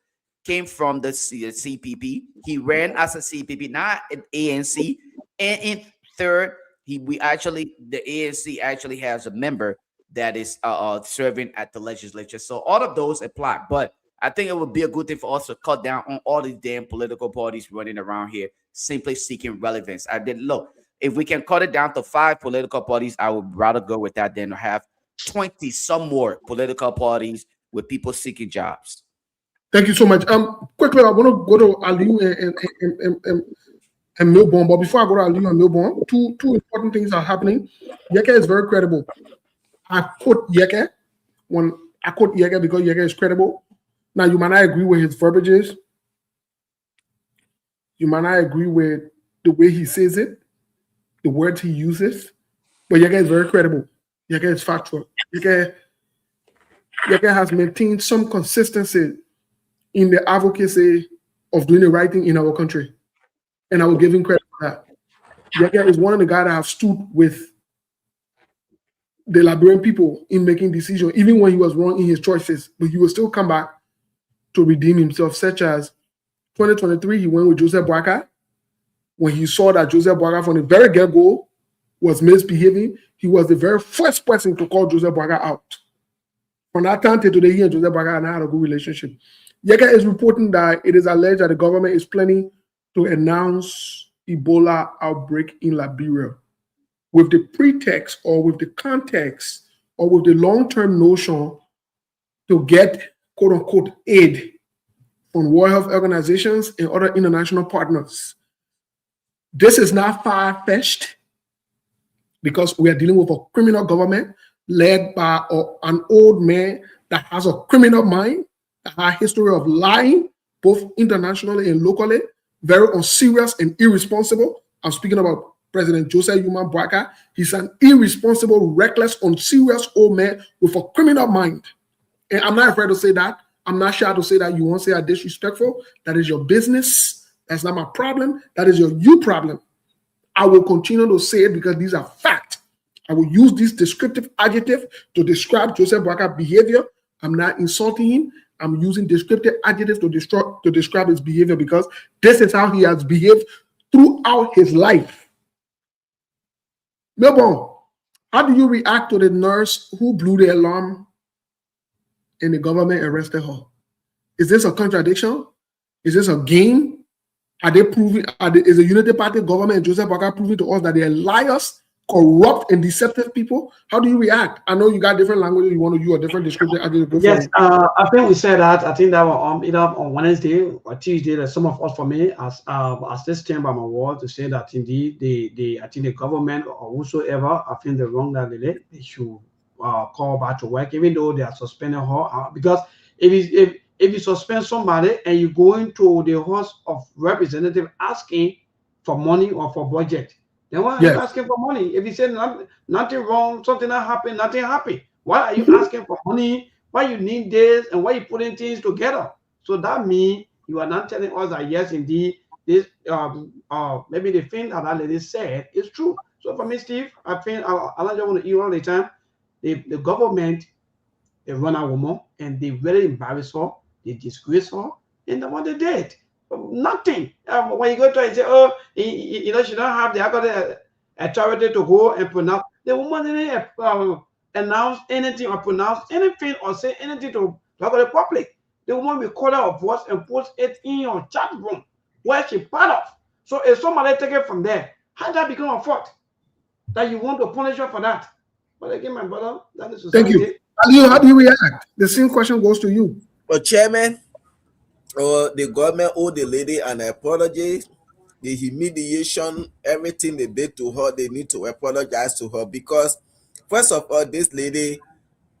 came from the CPP. He ran as a CPP, not an ANC. And third, we actually, the ANC actually has a member that is serving at the legislature. So all of those apply. But I think it would be a good thing for us to cut down on all these damn political parties running around here simply seeking relevance. I did look. If we can cut it down to 5 political parties, I would rather go with that than have 20 some more political parties with people seeking jobs. Thank you so much. Quickly, I want to go to Aliu and Melbourne, but before I go to Aliu and Melbourne, two important things are happening. Yeke is very credible. I quote Yeke because Yeke is credible. Now, you might not agree with his verbiages. You might not agree with the way he says it, the words he uses, but Yeke is very credible. Yeke is factual. Yeke has maintained some consistency in the advocacy of doing the right thing in our country. And I will give him credit for that. Yeke is one of the guys that have stood with the Liberian people in making decisions, even when he was wrong in his choices, but he will still come back to redeem himself, such as 2023, he went with Joseph Boakai. When he saw that Joseph Boakai from the very get-go was misbehaving, he was the very first person to call Joseph Boakai out. From that time till today, he and Joseph Boakai now had a good relationship. Yeke is reporting that it is alleged that the government is planning to announce Ebola outbreak in Liberia with the pretext or with the context or with the long-term notion to get quote-unquote aid from World Health Organizations and other international partners. This is not far-fetched because we are dealing with a criminal government led by an old man that has a criminal mind, that has a history of lying, both internationally and locally, very unserious and irresponsible. I'm speaking about President Joseph Yuma Boakai. He's an irresponsible, reckless, unserious old man with a criminal mind. And I'm not afraid to say that. I'm not shy to say that. You won't say I'm disrespectful. That is your business. That's not my problem. That is your you problem. I will continue to say it because these are facts. I will use this descriptive adjective to describe Joseph Boakai's behavior. I'm not insulting him. I'm using descriptive adjectives to describe his behavior because this is how he has behaved throughout his life. Melbourne, how do you react to the nurse who blew the alarm and the government arrested her? Is this a contradiction? Is this a game? Are they proving? Is the Unity Party government and Joseph Boakai proving to us that they are liars, corrupt, and deceptive people? How do you react? I know you got different languages. You want to use a different description. Yes, I think we said that. I think that was either on Wednesday or Tuesday. That some of us, for me, as this stand by my word to say that indeed I think the government or whosoever, I think the wrong that they should call back to work, even though they are suspending her. Because if you suspend somebody and you go into the House of Representatives asking for money or for budget, then why are you asking for money? If you say nothing wrong, something that happened, nothing happened, why are you asking for money? Why you need this and why you putting things together? So that means you are not telling us that yes, indeed, this maybe the thing that lady said is true. So for me, Steve, I think I don't want to hear all the time. The government, they run a woman and they really embarrass her, they disgrace her, and that's what they did. Nothing. When you go to her and say, oh, she don't have the authority to go and pronounce. The woman didn't announce anything or pronounce anything or say anything to the public. The woman will call her voice and post it in your chat room where she part of. So if somebody take it from there, how that become a fault? That you want to punish her for that? But again, my brother, that is society. Thank you. How do you react? The same question goes to you. But Chairman, the government owe the lady an apology. The humiliation, everything they did to her, they need to apologize to her because, first of all, this lady,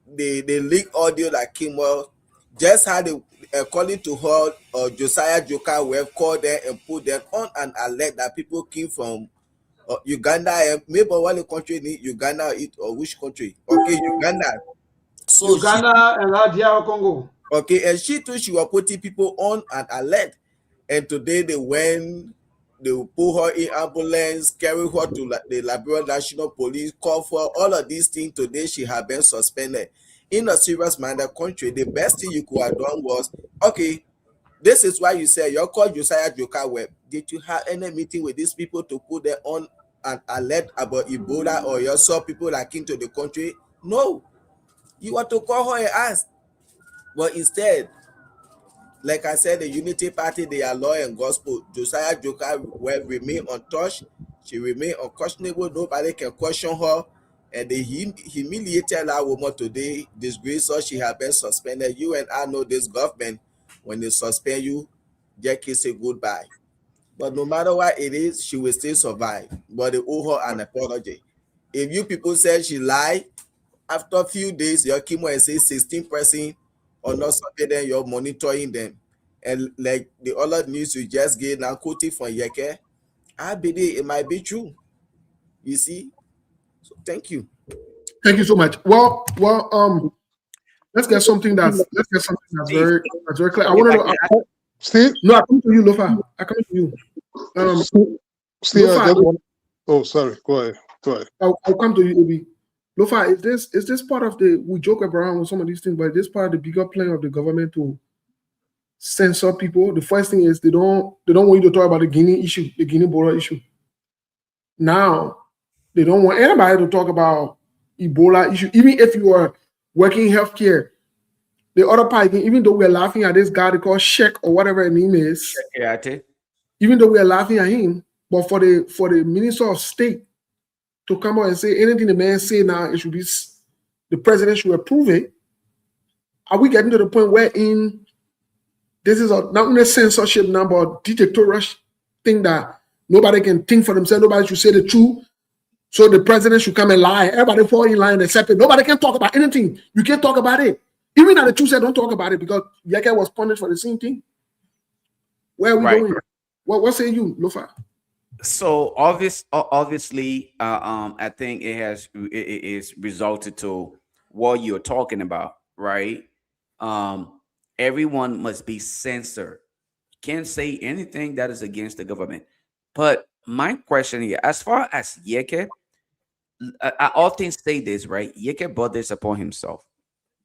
the leaked audio that came out, just had according to her, Josiah Joker web called them and put them on an alert that people came from Uganda, maybe one country in Uganda, or which country? Okay, Uganda. So Uganda and DR Congo. Okay, and she too, she was putting people on an alert. And today they put her in ambulance, carry her to the Liberian National Police, call for all of these things. Today she had been suspended. In a serious minded country, the best thing you could have done was, okay, This is why you say you call Josiah Joker Webb. Did you have any meeting with these people to put them on an alert about Ebola, or you saw people like into the country? No. You want to call her and ask. But instead, like I said, the Unity Party, they are law and gospel. Josiah Joker will remain untouched. She remain unquestionable. Nobody can question her. And they humiliated that woman today, disgrace her. She has been suspended. You and I know this government, when they suspend you, just can say goodbye. But no matter what it is, she will still survive. But they owe her an apology. If you people said she lied, after a few days, your chemo and say 16% or not something, then you're monitoring them. And like the other news you just gave now, quoting from Yeke, I believe it might be true. You see? So thank you. Thank you so much. Well, let's get something that's very clear. I want to know. Steve? No, I come to you, Lofa. I come to you. Steve, Lofa, oh, sorry. Go ahead. I'll come to you, Obi. Lofa, is this part of we joke around with some of these things, but is this part of the bigger plan of the government to censor people? The first thing is they don't want you to talk about the Guinea issue, the Guinea border issue. Now they don't want anybody to talk about Ebola issue, even if you are working in healthcare. The other part, even though we're laughing at this guy they call Sheikh or whatever his name is, even though we're laughing at him, but for the Minister of State to come out and say anything the man say now, it should be the president should approve it. Are we getting to the point where this is not only censorship now, but dictatorial thing that nobody can think for themselves, nobody should say the truth, so the president should come and lie, everybody fall in line except it. Nobody can talk about anything. You can't talk about it. Even though the truth said don't talk about it because Yeke was punished for the same thing. Where are we going? What say you, Lofa? So obviously, I think it is resulted to what you're talking about, right? Everyone must be censored. Can't say anything that is against the government. But my question here, as far as Yeke, I often say this, right? Yeke brought this upon himself.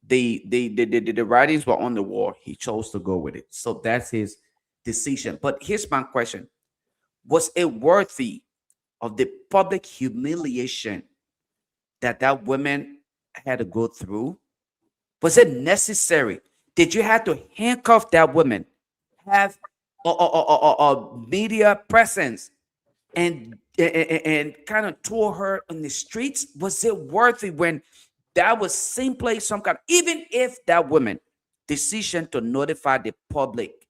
The writings were on the wall. He chose to go with it. So that's his decision. But here's my question. Was it worthy of the public humiliation that woman had to go through? Was it necessary? Did you have to handcuff that woman, have a media presence, and kind of tour her on the streets? Was it worthy when that was simply some kind, even if that woman decision to notify the public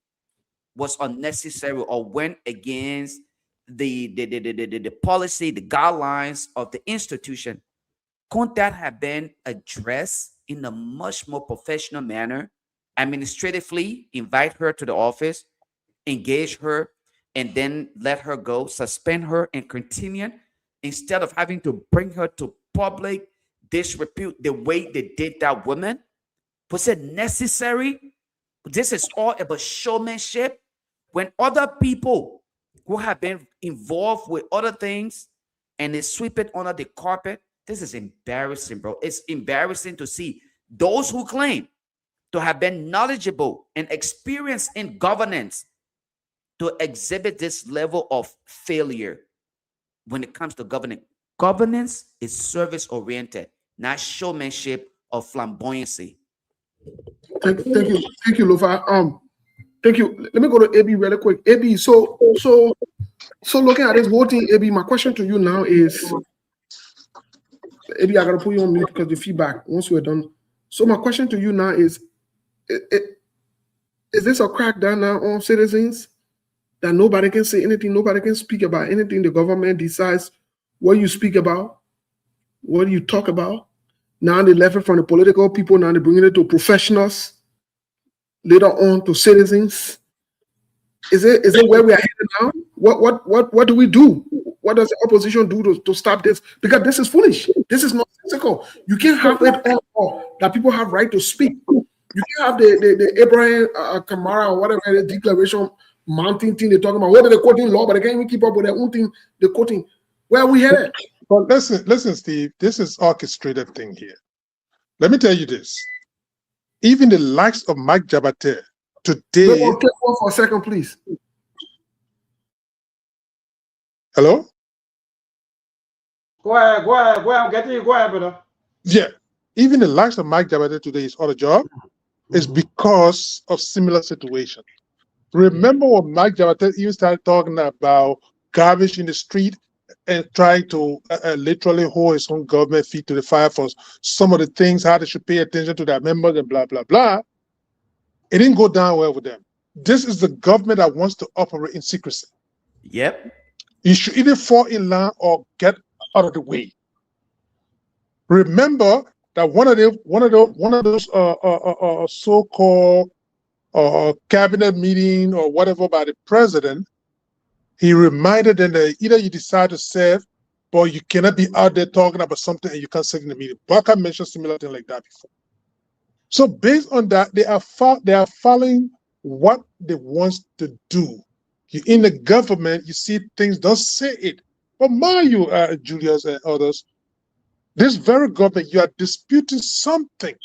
was unnecessary or went against the policy, the guidelines of the institution, couldn't that have been addressed in a much more professional manner, administratively invite her to the office, engage her, and then let her go, suspend her, and continue, instead of having to bring her to public disrepute the way they did that woman? Was it necessary? This is all about showmanship. When other people who have been involved with other things and they sweep it under the carpet, this is embarrassing, bro. It's embarrassing to see those who claim to have been knowledgeable and experienced in governance to exhibit this level of failure when it comes to governing. Governance is service-oriented, not showmanship or flamboyancy. Thank you, Lofa. Thank you. Let me go to AB really quick. AB, so looking at this whole thing, AB, my question to you now is, AB, I gotta put you on mute because the feedback once we're done. So my question to you now is this a crackdown now on citizens that nobody can say anything, nobody can speak about anything? The government decides what you speak about, what you talk about. Now they left it from the political people, now they're bringing it to professionals, later on to citizens. Is it where we are headed now? What do we do? What does the opposition do to stop this? Because this is foolish. This is nonsensical. You can't have it all that people have right to speak. You can't have the Abraham Kamara or whatever the declaration mounting thing they're talking about. What are they quoting law, but they can't even keep up with their own thing they're quoting. Where are we headed? Well, listen, Steve, this is orchestrated thing here. Let me tell you this. Even the likes of Mike Jabate today. Okay, hold for a second, please. Hello? Go ahead. I'm getting you. Go ahead, brother. Yeah. Even the likes of Mike Jabate today is other job is because of similar situation. Remember when Mike Jabate even started talking about garbage in the street and trying to literally hold his own government feet to the fire for some of the things, how they should pay attention to their members and blah, blah, blah. It didn't go down well with them. This is the government that wants to operate in secrecy. Yep. You should either fall in line or get out of the way. Remember that one of those so-called cabinet meeting or whatever by the president, he reminded them that either you decide to serve, but you cannot be out there talking about something and you can't sit in the meeting. Barker mentioned similar thing like that before. So based on that, they are following what they want to do. You in the government, you see things, don't say it. But mind you, Julius and others, this very government, you are disputing something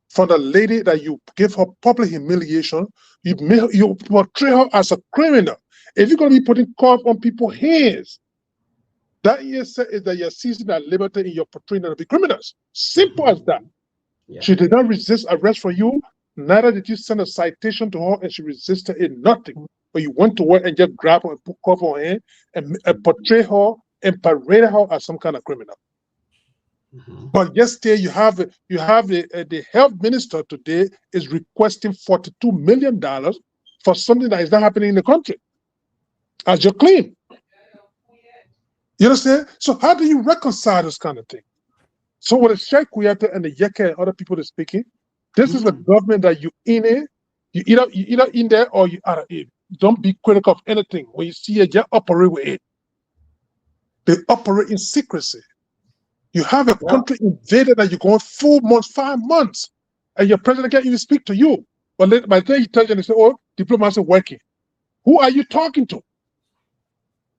for the lady that you give her public humiliation. You portray her as a criminal. If you're going to be putting cuffs on people's hands, that is that you're seizing that liberty in your portraying them to be criminals. Simple as that. Yeah. She did not resist arrest for you. Neither did you send a citation to her, and she resisted it. Nothing. But you went to her and just grabbed her and put cuff on her hand and portray her and parade her as some kind of criminal. But yesterday you have the health minister today is requesting $42 million for something that is not happening in the country as your claim. You understand? So how do you reconcile this kind of thing? So with the Sheikh Kuyate and the Yeke and other people that are speaking, this is a government that you in it, you either in there or you out of it. Don't be critical of anything. When you see it, just operate with it. They operate in secrecy. You have a country invaded that you're going 4 months, 5 months, and your president can't even speak to you. But by the time you tell you, they say, oh, diplomacy working. Who are you talking to?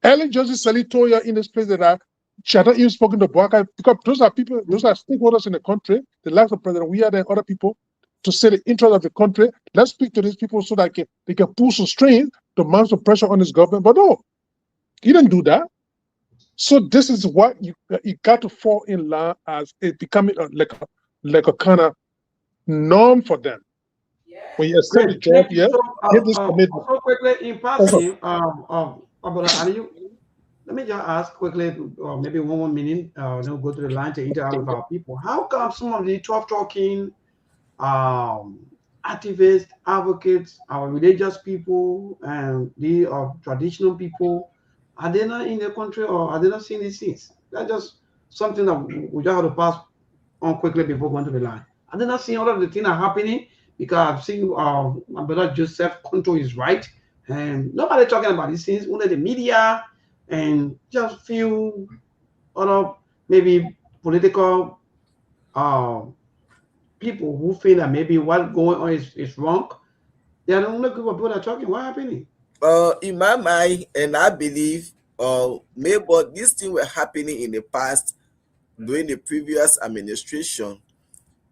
Ellen Johnson Sirleaf told you in this place that she had not even spoken to Boakai, because those are people, those are stakeholders in the country, the likes of President We are there, other people, to say the interest of the country. Let's speak to these people so that they can pull some strings to mount some pressure on this government. But no, he didn't do that. So this is what you got to fall in line as it becoming like a kind of norm for them. When you accept the job, give this commitment. So quickly in passing, let me just ask quickly, maybe 1 more minute, then we'll go to the line to interact with our people. How come some of the tough talking activists, advocates, our religious people, and the traditional people, are they not in the country or are they not seeing these things? That's just something that we just have to pass on quickly before going to the line. Are they not seeing all of the things are happening? Because I've seen my brother Joseph control is right, and nobody talking about these things, only the media and just few other maybe political people who feel that maybe what's going on is wrong. They are the only group of people that are talking. What happening? In my mind, and I believe, maybe these things were happening in the past during the previous administration.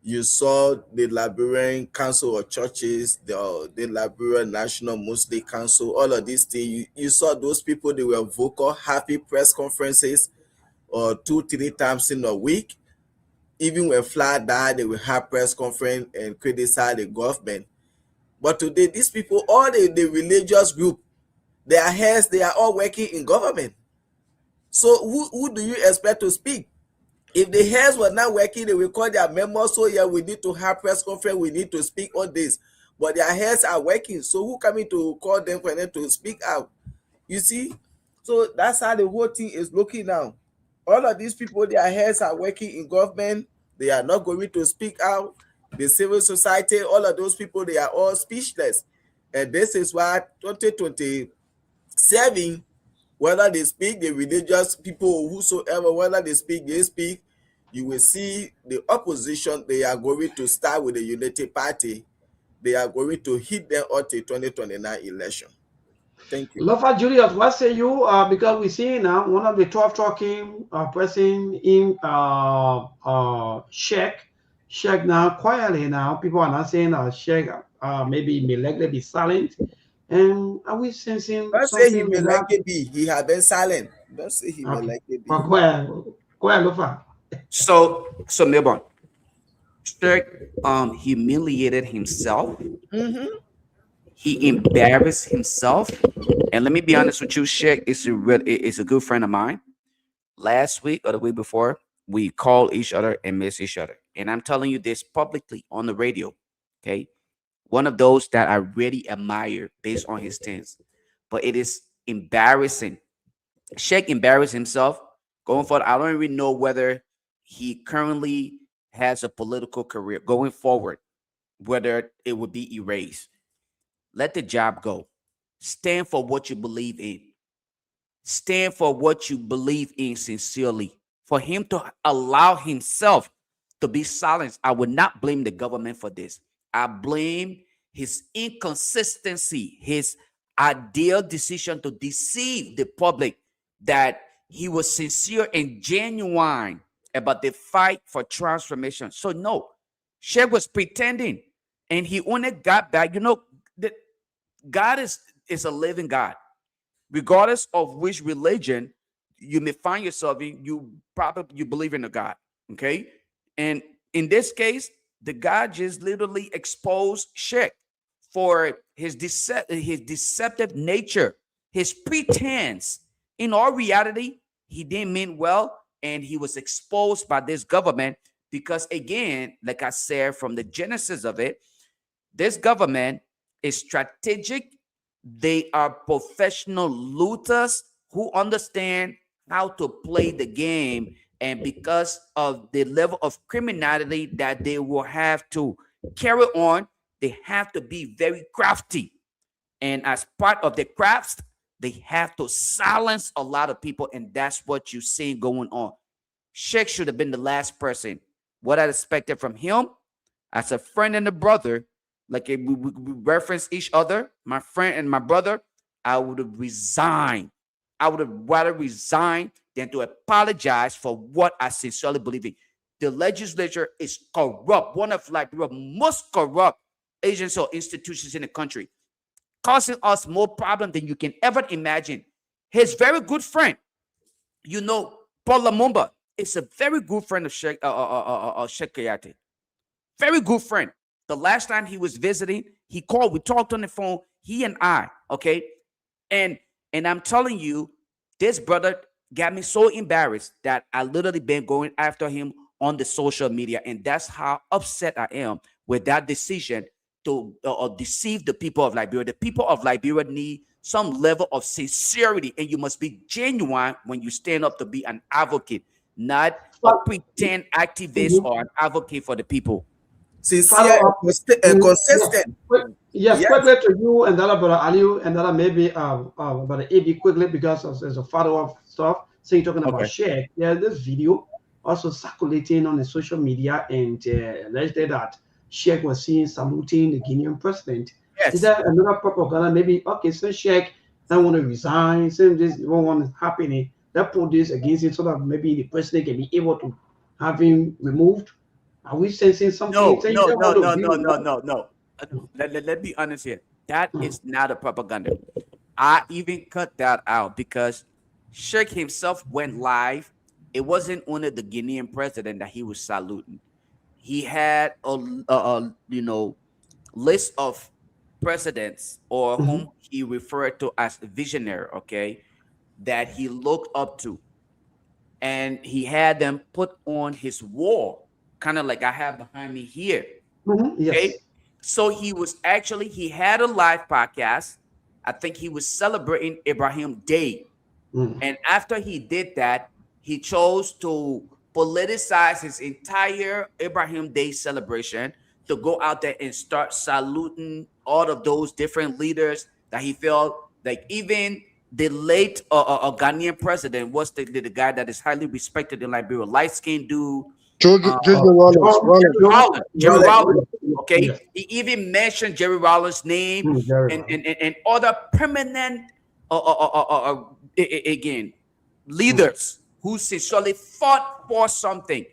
You saw the Liberian Council of Churches, the Liberian National Muslim Council, all of these things. You saw those people, they were vocal, happy press conferences 2-3 times in a week. Even when Fly died, they will have press conference and criticize the government. But today, these people, all the religious group, their heads, they are all working in government. So who do you expect to speak? If the heads were not working, they will call their members. So yeah, we need to have press conference. We need to speak all this. But their heads are working. So who coming to call them for them to speak out? You see? So that's how the whole thing is looking now. All of these people, their heads are working in government. They are not going to speak out. The civil society, all of those people, they are all speechless. And this is why 2027, whether they speak, the religious people, whosoever, whether they speak, you will see the opposition, they are going to start with the Unity Party. They are going to hit them up to 2029 election. Thank you. Lofa Julius, what say you? Because we see now one of the tough talking person in Sheikh now quietly now. People are not saying Sheikh maybe may likely be silent. And are we sensing Don't say he something may like that? likely be. He had been silent. Don't say he may Okay. likely be. Well, go ahead, Lufa. So Milburn, Strick humiliated himself. Mm-hmm. He embarrassed himself. And let me be honest with you, Sheikh is a good friend of mine. Last week or the week before, we called each other and miss each other. And I'm telling you this publicly on the radio. Okay. One of those that I really admire based on his stance. But it is embarrassing. Sheikh embarrassed himself going forward. I don't even know whether he currently has a political career going forward, whether it would be erased. Let the job go. Stand for what you believe in. Stand for what you believe in sincerely. For him to allow himself to be silenced, I would not blame the government for this. I blame his inconsistency, his ideal decision to deceive the public that he was sincere and genuine about the fight for transformation. So no, Sheikh was pretending, and he only got back. You know, that God is a living God. Regardless of which religion you may find yourself in, you believe in a God. Okay. And in this case, the God just literally exposed Sheikh for his deceptive nature, his pretense. In all reality, he didn't mean well, and he was exposed by this government because, again, like I said from the genesis of it, this government is strategic. They are professional looters who understand how to play the game. And because of the level of criminality that they will have to carry on, they have to be very crafty. And as part of the crafts, they have to silence a lot of people. And that's what you're seeing going on. Sheikh should have been the last person. What I expected from him as a friend and a brother, like we reference each other, my friend and my brother, I would have resigned. I would have rather resigned than to apologize for what I sincerely believe in. The legislature is corrupt, one of Liberia's most corrupt agencies or institutions in the country, causing us more problem than you can ever imagine. His very good friend, you know, Paul Lamumba, is a very good friend of Sheikh Kayate. Very good friend. The last time he was visiting, he called. We talked on the phone. He and I, okay, and I'm telling you, this brother got me so embarrassed that I literally been going after him on the social media, and that's how upset I am with that decision to deceive the people of Liberia. The people of Liberia need some level of sincerity, and you must be genuine when you stand up to be an advocate, not a pretend activist or an advocate for the people. Sincere and consistent. Yes, quickly to you and that brother Aliu and that maybe brother AB quickly because there's a follow-up stuff. So you're talking about Sheikh. There's this video also circulating on the social media and alleged that Sheikh was seen saluting the Guinean president. Yes. Is that another propaganda? Maybe okay, so Sheikh don't want to resign, since this one want happening, that put this against it so that maybe the president can be able to have him removed. Are we sensing something? No. Let me honest here. That is not a propaganda. I even cut that out because Sheikh himself went live. It wasn't only the Guinean president that he was saluting. He had a list of presidents or whom he referred to as visionary, okay, that he looked up to, and he had them put on his wall, kind of like I have behind me here. Yes. Okay, so he had a live podcast. I think he was celebrating Ibrahim Day, and after he did that, he chose to politicize his entire Ibrahim Day celebration to go out there and start saluting all of those different leaders that he felt like, even the late Ghanaian president was the guy that is highly respected in Liberia, light-skinned dude. Jerry Rollins. Jerry Rollins. Okay, he even mentioned Jerry Rollins' name and other permanent again leaders who sincerely fought for something.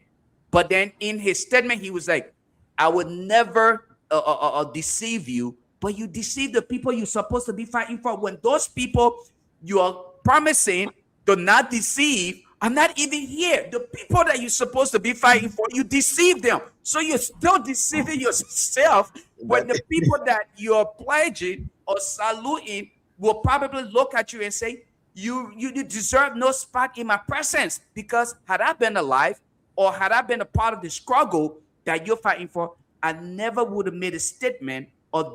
But then in his statement, he was like, I would never deceive you, but you deceive the people you're supposed to be fighting for. When those people you are promising to not deceive are not even here, the people that you're supposed to be fighting for, you deceive them. So you're still deceiving yourself when But the people that you're pledging or saluting will probably look at you and say, you deserve no spot in my presence. Because had I been alive or had I been a part of the struggle that you're fighting for, I never would have made a statement or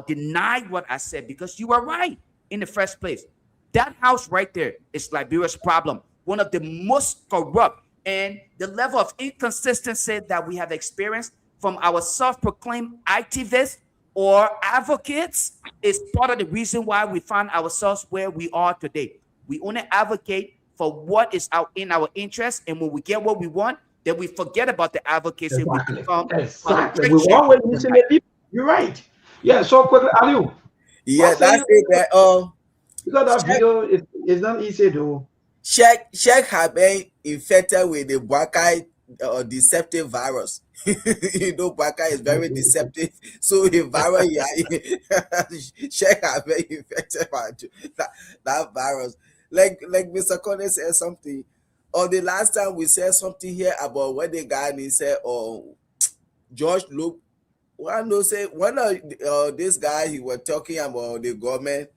denied what I said, because you were right in the first place. That house right there is Liberia's problem, one of the most corrupt, and the level of inconsistency that we have experienced from our self-proclaimed activists or advocates is part of the reason why we find ourselves where we are today. We only advocate for what is out in our interest, and when we get what we want, then we forget about the advocacy. We Exactly. become Exactly. We politicians. always listen to people. You're right. Yeah. So quickly, Aliu, yeah, what say that's you? it. That Because that check video is not easy though. check have been infected with the Wakai deceptive virus. You know, Wakai is very deceptive. So the virus, yeah, check have been infected by that virus. Like Mr. Conner said something. Or the last time we said something here about what the guy and he said, oh, George Luke. One no say one of this guy he was talking about the government.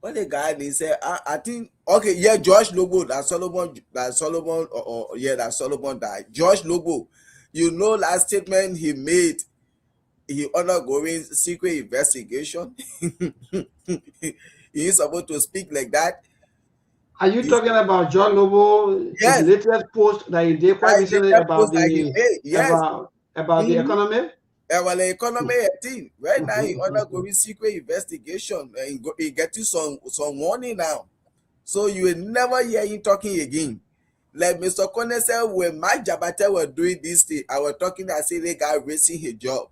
What the guy they said, I think okay, yeah, George Lobo, that Solomon, yeah, that Solomon died. George Lobo, you know, last statement he made, he undergoing secret investigation. He is supposed to speak like that. Are you He talking said, about John Lobo? His yes, latest post that he did quite I did recently that about post that he the made. Yes. about the Mm-hmm. economy. Well, the economy thing right now he Mhm. undergoing secret investigation and he getting some warning now. So you will never hear him talking again. Like Mr. Conner said, when Mike Jabate was doing this thing, I was talking, I said, they got racing his job.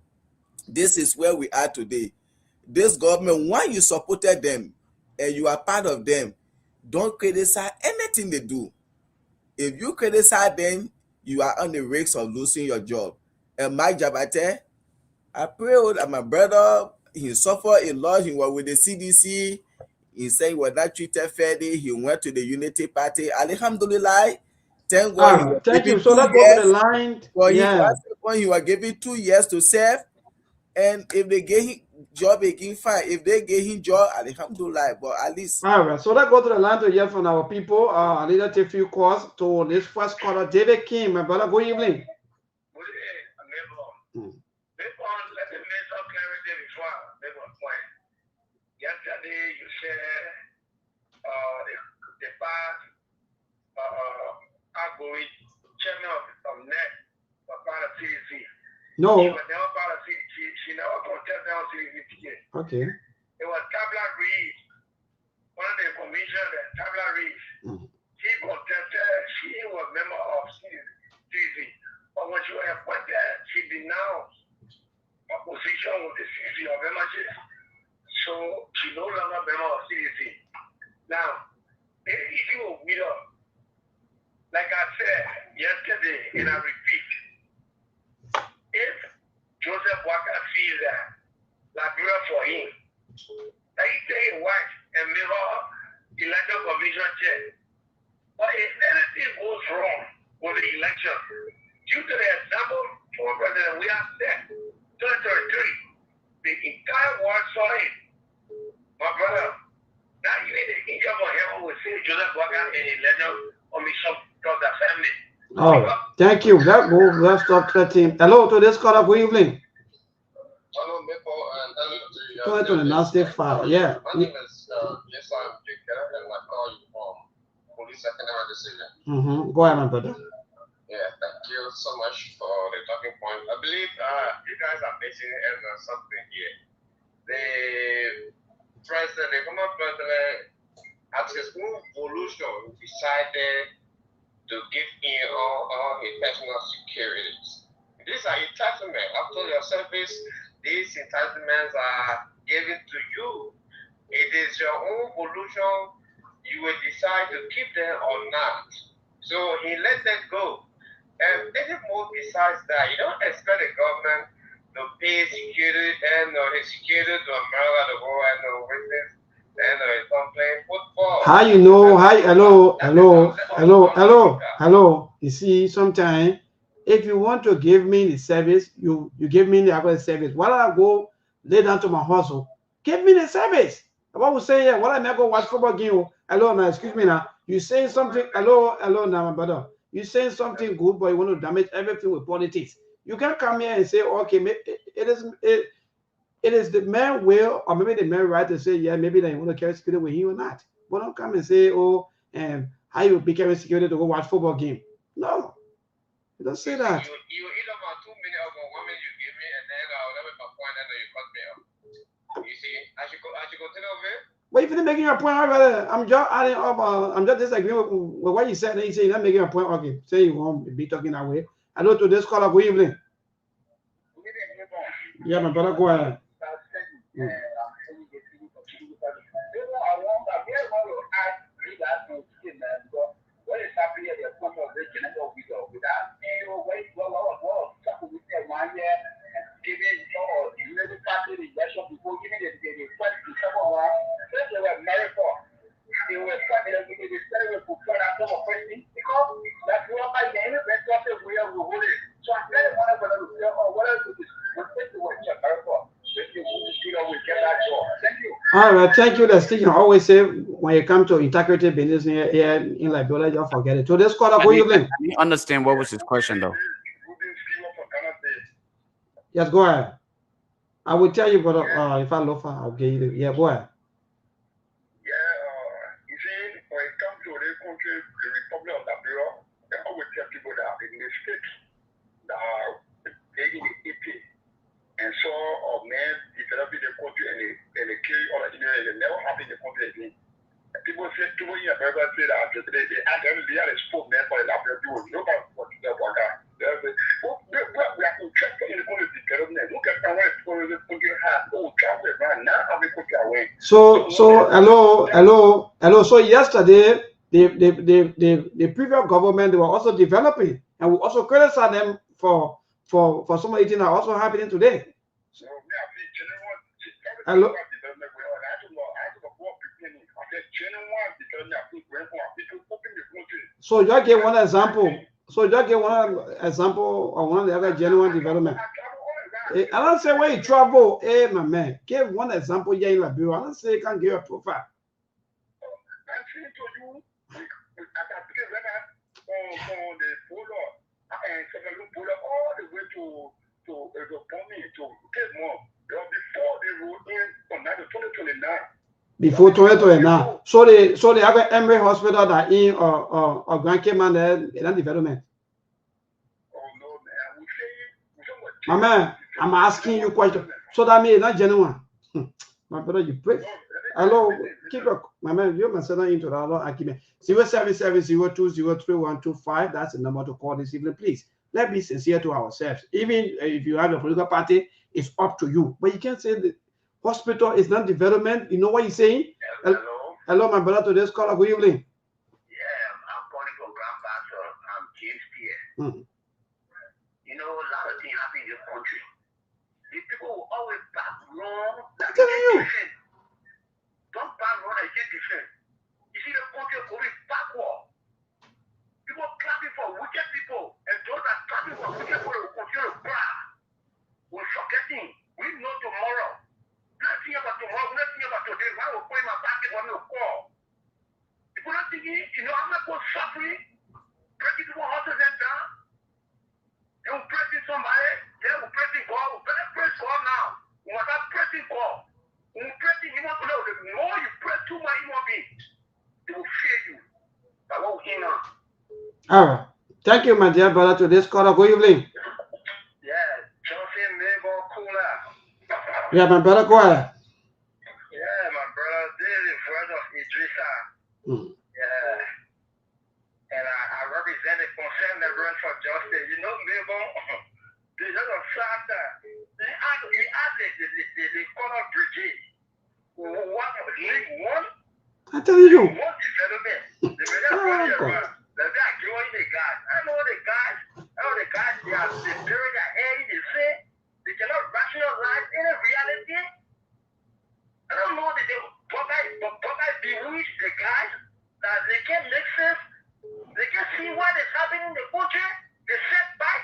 This is where we are today. This government, why you supported them and you are part of them, don't criticize anything they do. If you criticize them, you are on the risk of losing your job. And Mike Jabate, I pray that my brother, he suffered a lot. He was with the CDC. He said he was not treated fairly. He went to the Unity Party. Alhamdulillah. Thank God All he right, was thank given you. So 2 let's go to the years. line. For Yeah. he was given 2 years to serve. And if they gave him job again, fine. If they gave him job, Alhamdulillah. But at least. All right, so let's go to the line to hear from our people. I need to take a few calls to this first caller, David King. My brother, good evening. Let me make some clarity before I make one point. Yesterday, you said the past outgoing chairman of NET was part of CDC. No. She was never part of CDC. She never contested on CDC. Okay. It was Tabla Reed, one of the commissioners, Tabla Reed. She contested. She was member of CDC. But when she was appointed, she denounced opposition with the CDC of membership. So she no longer member of CDC. Now, the issue of widow, like I said yesterday, and I repeat, if Joseph Walker feels that Liberia for him, that he take his wife and make her election commission chair. But if anything goes wrong with the election, due to the example for President we have set, 2033, the entire world saw it. My brother, now you need to think about him with say Joseph Walker and election commission from the family. All right. Thank you. Let's stop 13. Hello to this caller. Good evening. Hello, Maple, and hello to you. Go ahead to the nasty file. Yeah. My name is yes, I'm Jacob, and I call you from Police Secondary Decision. Go ahead, my brother. Yeah, thank you so much for the talking point. I believe you guys are facing something here. The former president, at his own evolution, decided to give in all his personal securities. These are entitlements. After your service, these entitlements are given to you. It is your own evolution. You will decide to keep them or not. So he let them go. And any more besides that, you don't expect the government to pay security and the security to America to go and witness and complain football. How you know? How hello. You see, sometimes if you want to give me the service, you give me the other service. While I go lay down to my hustle, give me the service. What we say here? While I go watch football game. Hello, now excuse me now. You saying something? Hello, now, my brother. You saying something good, but you want to damage everything with politics. You can't come here and say, okay, it is the man will, or maybe the man right to say, yeah, maybe they want to carry security with him or not. But don't come and say, oh, and how you be carrying security to go watch football game. No, you don't say that. You eat about 2 minutes of a woman you give me, and then that was my point, and then you cut me off. You see, I should continue over it. Well, if you're making your point, I'm just adding up. I'm just disagreeing with what you said. And you say you're not making a point. Okay, say you won't be talking that way. Hello to this caller. Good evening. Yeah, my brother, go ahead. What is happening at the point of the general widow without you wait well, giving or maybe party election before giving the request to someone they were married for. They were started with the started with put out some question because that's what my name is that's we are hold it. So I said one of them what else is what you were married for. All right, thank you. The station always say when you come to integrity business here in Liberia, don't forget it. So this caller, good evening. I didn't understand what was his question though. Yes, go ahead. I will tell you, but if I love her, I'll give you. Yeah, go ahead. You see, when it comes to the country, the Republic of Liberia, they always tell people that in the states that are taking the EP and so of men developing the country and they kill all the Indians, they never happen in the country again. And people in America say that they are exposed men for the Liberia people. Nobody wants to tell about that. We are interested in the country development. Look at how the country has travel around now, how we put away. So hello. So yesterday, the previous government, they were also developing, and we also criticize them for some of the things that are also happening today. Hello. So just give one example. So just give one example of one of the other genuine development. I don't say when you travel, hey my man, give one example here in Liberia. I don't say you can give a profile. All the way to before 2029. So they have an Emory Hospital that in or Grand Cayman in development. Oh no, man. My man, I'm asking you question. So that means not genuine. My brother, you pray. Hello, keep up. My man, you must send into the other argument. 07702033125. That's the number to call this evening, please. Let's be sincere to ourselves. Even if you have a political party, it's up to you. But you can't say the hospital is not development. You know what you're saying? Hello, my brother, to this caller. Good evening. Yeah, I'm calling from Grand Bassa. I'm James here. You know, a lot of things happen in this country. These people will always back wrong. I'm telling you. Don't back wrong and get different. You see the country going backward. People clapping for wicked people, and those that clapping for wicked people will continue to cry. We're forgetting. We know tomorrow. Nothing about tomorrow, nothing about today. Why will put my back on the call? People are thinking, you know, I'm not going to suffer. Breaking people houses and down. They will pressing somebody. They will pressing God. We better press God now. We must not pressing God. When we pressing human beings, the more you press too much human beings, they will fear you. That's what we're hearing now. All right. Thank you, my dear brother, to this caller. Good evening. Yeah, Johnson, neighbor, cooler. Yeah, my brother, go ahead. Yeah, my brother, this is the voice of Idrissa. Yeah. And I represent the concerned Reverend for Justice. You know, neighbor, there's just a fact that he asked the color brigade. What, one? I'm telling you. One development. They made that money around. That they are killing the guys. I know the guys. cases, they can see what is happening in the country, they set back,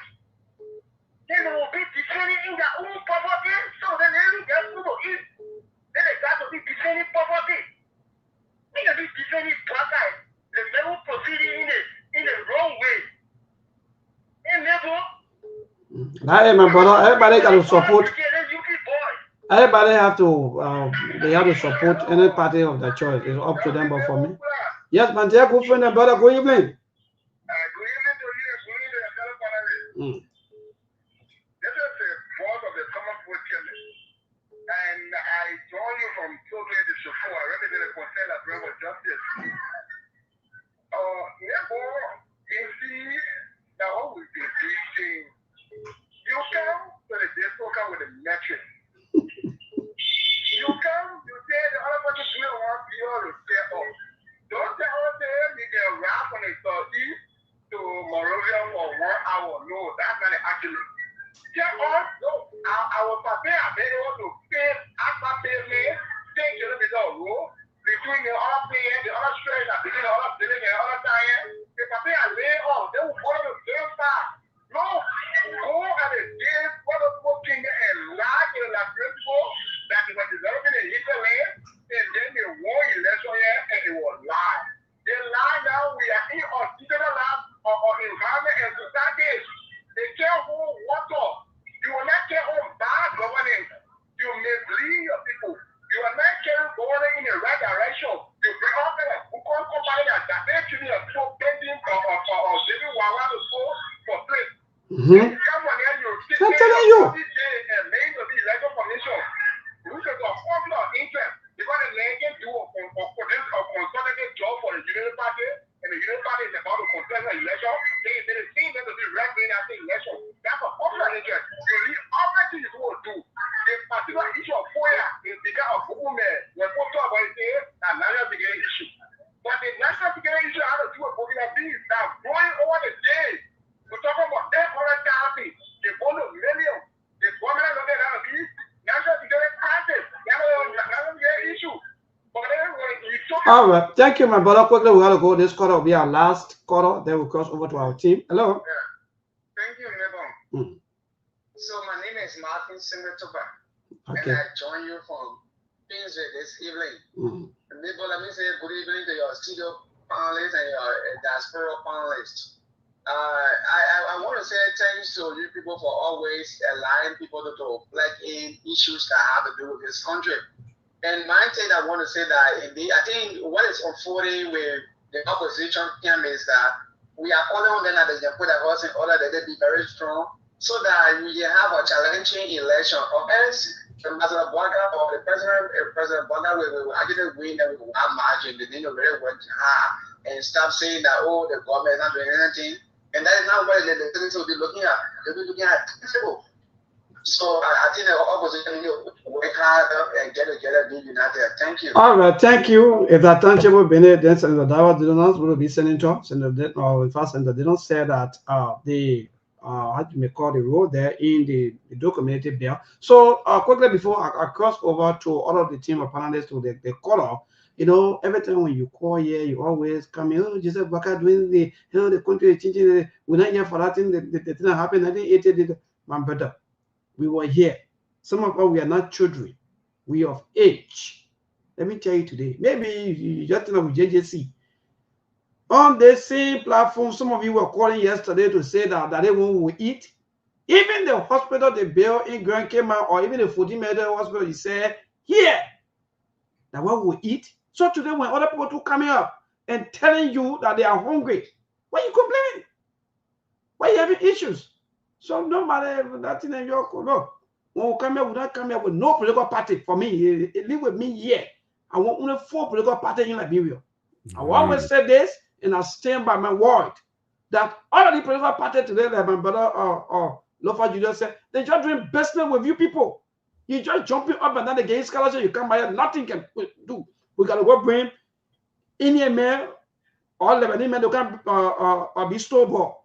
then they will be defending in their own poverty, so then they will get food to eat. Then they got to be defending poverty. They can be defending black guys. The level proceeding in the wrong way. And level. Hey, my brother, everybody got to support. Everybody have to, they have to support any party of their choice. It's up to them, but for me. Yes, man, dear good friend and brother, good evening. Good evening to you, good evening to your fellow panelists. This is the boss of the common food chemist. And I join you from Tokyo to Shofo. I represent the concern of Bravo Justice. Therefore, you see, now we be teaching. You come to the disco with a metric. You come, you say the other person doing one PR to stay up. Don't tell us that you can rap on a 30 to Moravia for 1 hour. No, that's not actually. Tell us, no, our paper are very able to pay after payment, 10 kilometers of road between the other paying, the other straight, and between the other building, the other time. The paper are laid off, they will follow the same path. No, go at the days for the working and lie to the principle that they were developing in Italy, and then they won election here and it was lie. They lie now, we are in on digital lab or environment and society. They care home water. You will not care home bad governance. You mislead your people. You are not caring government in the right direction. You bring up a book company that actually are so pending or giving Wawa to go for free. Come on here, you're telling you. And made to be election commission. You should have formula of interest because the land can do a consolidated job for the Union Party, and the Union Party is about to contest the election. They seem to be reckoning after election. That's a popular interest. You leave everything you want to do. The particular issue of FOIA is because of Google Man. When people talk about it, that's national security issue. But the national security issue has to do with popular things that growing over the days. We're talking about 800,000. They want a million. The government look at that and be national security crisis. That's a issue. But then when you talk all right, thank you, my brother. Quickly, we gotta go. This quarter will be our last quarter. Then we'll cross over to our team. Hello. Yeah. Thank you, Nebon. So my name is Martin Simetoba, and I join you from Kingsway this evening. Nebon, let me say good evening to your studio panelists and your diaspora panelists. I want to say thanks to you people for always allowing people to plug in issues that have to do with this country. And my thing I want to say that indeed, I think what is unfolding with the opposition camp is that we are calling on them that they can put their house in order that they be very strong so that we can have a challenging election. Or else, the President Bonga or the President Bonga will actually win and we will have margin. They need to really work hard and stop saying that, oh, the government is not doing anything. And that is not what the citizens will be looking at. They'll be looking at people. So I think the opposition need to work hard and get together, be united. Thank you. All right, thank you. If that tangible Bennett, then Senator Dawa Didonas will be sending to Senator or first Senator Didon said that the how you may call the road there in the community bill. So quickly before I cross over to all of the team of panelists to the color. You know, every time when you call here, you always come here. Oh, Joseph Baka doing the country is changing. We're not here for that thing. The thing that happened. 1980, my brother, we were here. Some of us we are not children. We of age. Let me tell you today. Maybe you just know with JJC on the same platform. Some of you were calling yesterday to say that they won't eat. Even the hospital, the bill in Grand came out, or even the 14-meter hospital, you say here. Now what we eat. So today, when other people coming up and telling you that they are hungry, why are you complaining? Why are you having issues? So nobody that in your no. When we come here, we don't come here with no political party. For me, live with me here. I want only 4 political parties in Liberia. I will always say this, and I stand by my word that all of the political parties today, like my brother or Lofa Judah said, they're just doing business with you people. You just jumping up and down against scholarship. You come by here, nothing can do. We gotta go bring Indian men or Lebanese men to come be store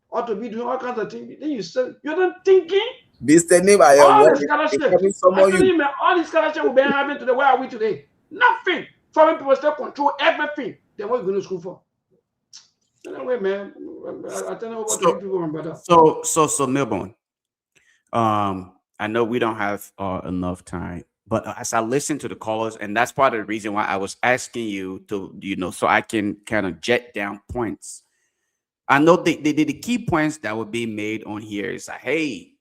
or to be doing all kinds of things. Then you say you're not thinking. Mr. Name, I all am the scholarship. All the scholarship will be having today. Where are we today? Nothing. Foreign people still control everything. Then what are you going to school for? Anyway, man, I turn over to you people, my brother. So Milburn. I know we don't have enough time, but as I listen to the callers, and that's part of the reason why I was asking you to, so I can kind of jet down points. I know the key points that would be made on here is like, hey,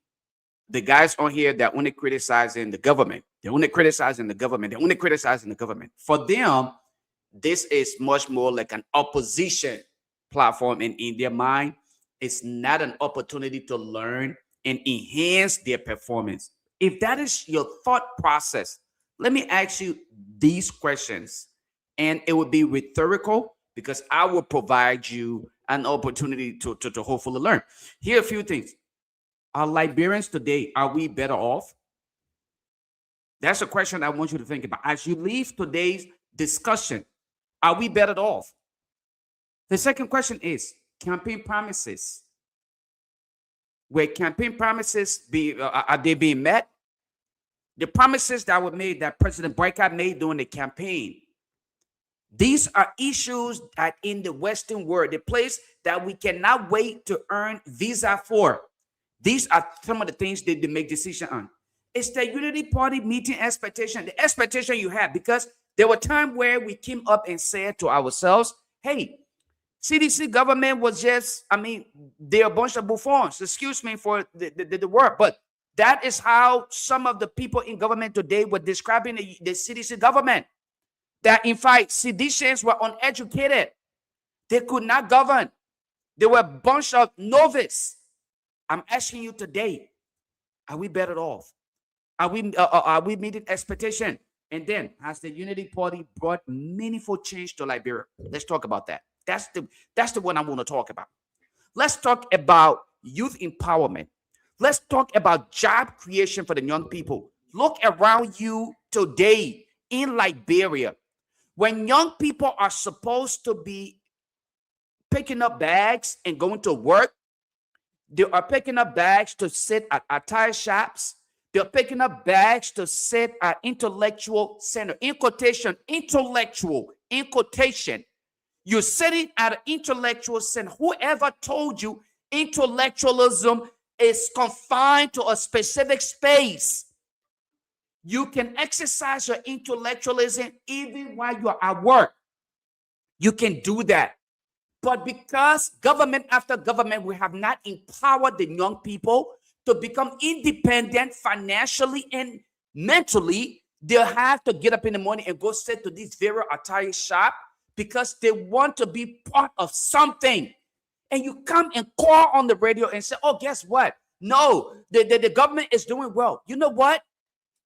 the guys on here that only criticizing the government, they're only criticizing the government, they're only criticizing the government. For them, this is much more like an opposition platform, and in their mind, it's not an opportunity to learn and enhance their performance. If that is your thought process, let me ask you these questions, and it would be rhetorical because I will provide you an opportunity to hopefully learn. Here are a few things. Are Liberians today, are we better off? That's a question I want you to think about. As you leave today's discussion, are we better off? The second question is campaign promises. Where campaign promises are they being met? The promises that were made, that President Boycott made during the campaign, these are issues that in the Western world, the place that we cannot wait to earn visa for. These are some of the things they make decision on. It's the Unity Party meeting expectation, the expectation you have, because there were times where we came up and said to ourselves, hey, CDC government was just, they're a bunch of buffoons. Excuse me for the word, but that is how some of the people in government today were describing the CDC government. That in fact, CDCians were uneducated. They could not govern. They were a bunch of novices. I'm asking you today, are we better off? Are we meeting expectation? And then has the Unity Party brought meaningful change to Liberia? Let's talk about that. That's the one I want to talk about. Let's talk about youth empowerment. Let's talk about job creation for the young people. Look around you today in Liberia. When young people are supposed to be picking up bags and going to work, they are picking up bags to sit at tire shops. They're picking up bags to sit at intellectual center. In quotation, intellectual, in quotation. You're sitting at an intellectual center. Whoever told you intellectualism is confined to a specific space? You can exercise your intellectualism even while you're at work. You can do that. But because government after government, we have not empowered the young people to become independent financially and mentally, they'll have to get up in the morning and go sit to this very attire shop because they want to be part of something. And you come and call on the radio and say, oh, guess what? No, the government is doing well. You know what?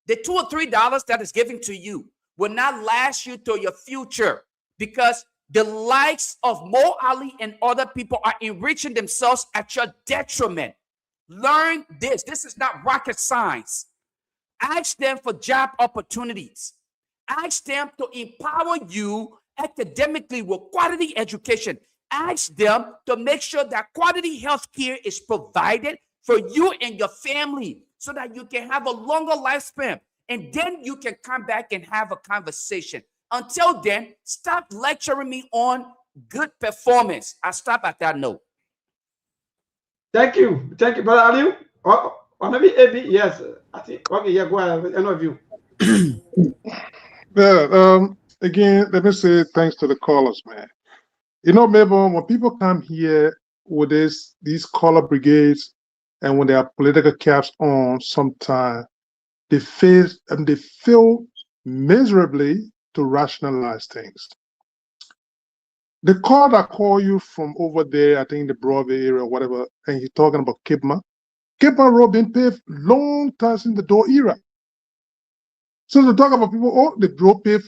The $2 or $3 that is given to you will not last you to your future, because the likes of Mo Ali and other people are enriching themselves at your detriment. Learn this. This is not rocket science. Ask them for job opportunities. Ask them to empower you academically with quality education. Ask them to make sure that quality health care is provided for you and your family so that you can have a longer lifespan. And then you can come back and have a conversation. Until then, stop lecturing me on good performance. I stop at that note. Thank you, Brother Aliu. Or maybe AB, yes. I think okay, yeah, go ahead. Any of you. Yeah, again, let me say thanks to the callers, man. You know, maybe when people come here with these caller brigades and when they have political caps on, sometimes they fail miserably to rationalize things. The call that call you from over there, I think the Broadway area or whatever, and he's talking about Kipma. Kipma Road been paved long time since the Door era. So to talk about people, oh, the road paved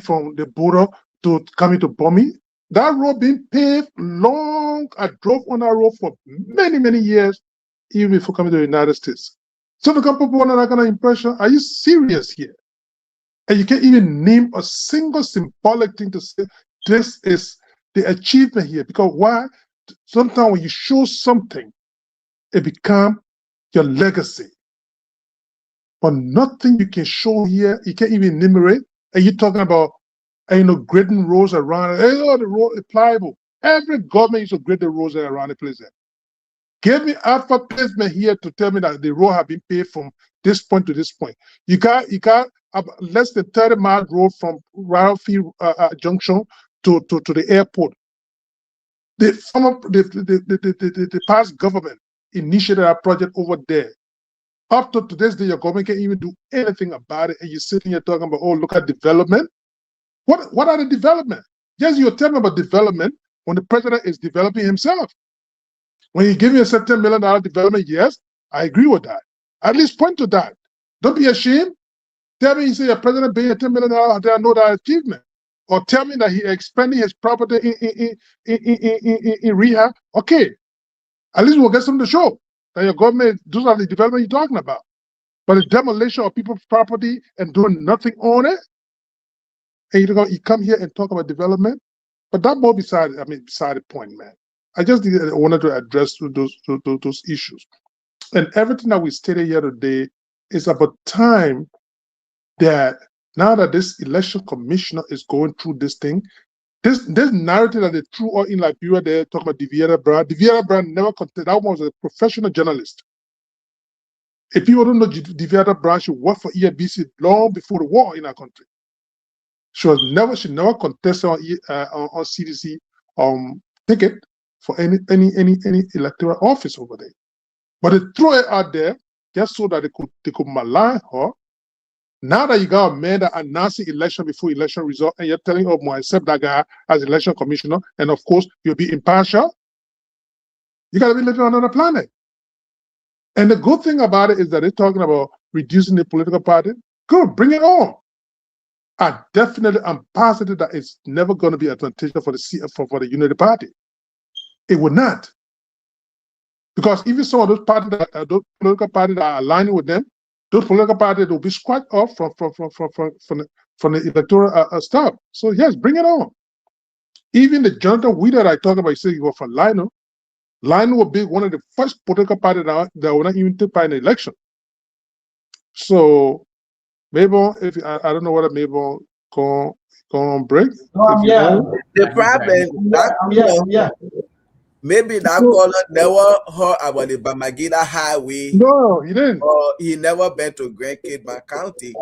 from the border to coming to Bomi. That road been paved long. I drove on that road for many, many years, even before coming to the United States. So to come people want that kind of impression, are you serious here? And you can't even name a single symbolic thing to say this is the achievement here. Because why? Sometimes when you show something, it becomes your legacy. But nothing you can show here, you can't even enumerate. And you're talking about, grading roads around. Hey, oh, the road is pliable. Every government used to grade the roads around the place there. Give me advertisement here to tell me that the road have been paid from this point to this point. You can't less than 30-mile road from Ralphie Junction to the airport. The past government initiated a project over there. Up to today's day, your government can't even do anything about it, and you're sitting here talking about, oh, look at development. What are the development? Yes, you're telling about development when the president is developing himself. When you give me a $17 million development, yes, I agree with that. At least point to that. Don't be ashamed. Tell me you say your president paying $10 million, I know that achievement. Or tell me that he expanding his property in rehab. Okay, at least we'll get something to show that your government, those are the development you're talking about. But the demolition of people's property and doing nothing on it, and you come here and talk about development. But that more beside the point, man. I just wanted to address those issues. And everything that we stated here today is about time that now that this election commissioner is going through this thing, this narrative that they threw all in Liberia, they're talking about Deviera Brown never contested. That one was a professional journalist. If people don't know Deviera Brown, she worked for EFBC long before the war in our country. She never contested on CDC ticket for any electoral office over there. But they threw it out there just so that they could malign her. Now that you got a man that announcing election before election result, and you're telling I accept that guy as election commissioner, and of course you'll be impartial, you gotta be living on another planet. And the good thing about it is that they're talking about reducing the political party. Good, bring it on. I'm positive that it's never going to be advantageous for the Unity Party. It would not. Because even some of those political parties that are aligning with them, those political parties will be scratched off from the electoral stuff. So yes, bring it on. Even the Jonathan Weeder that I talk about, you say you go from Lionel. Lionel will be one of the first political parties that will not even take part in the election. So Mabel, I don't know whether Mabel go on break. The problem, maybe that caller never heard about the Bamagida Highway. No, he didn't. Or he never been to Grand Cape County.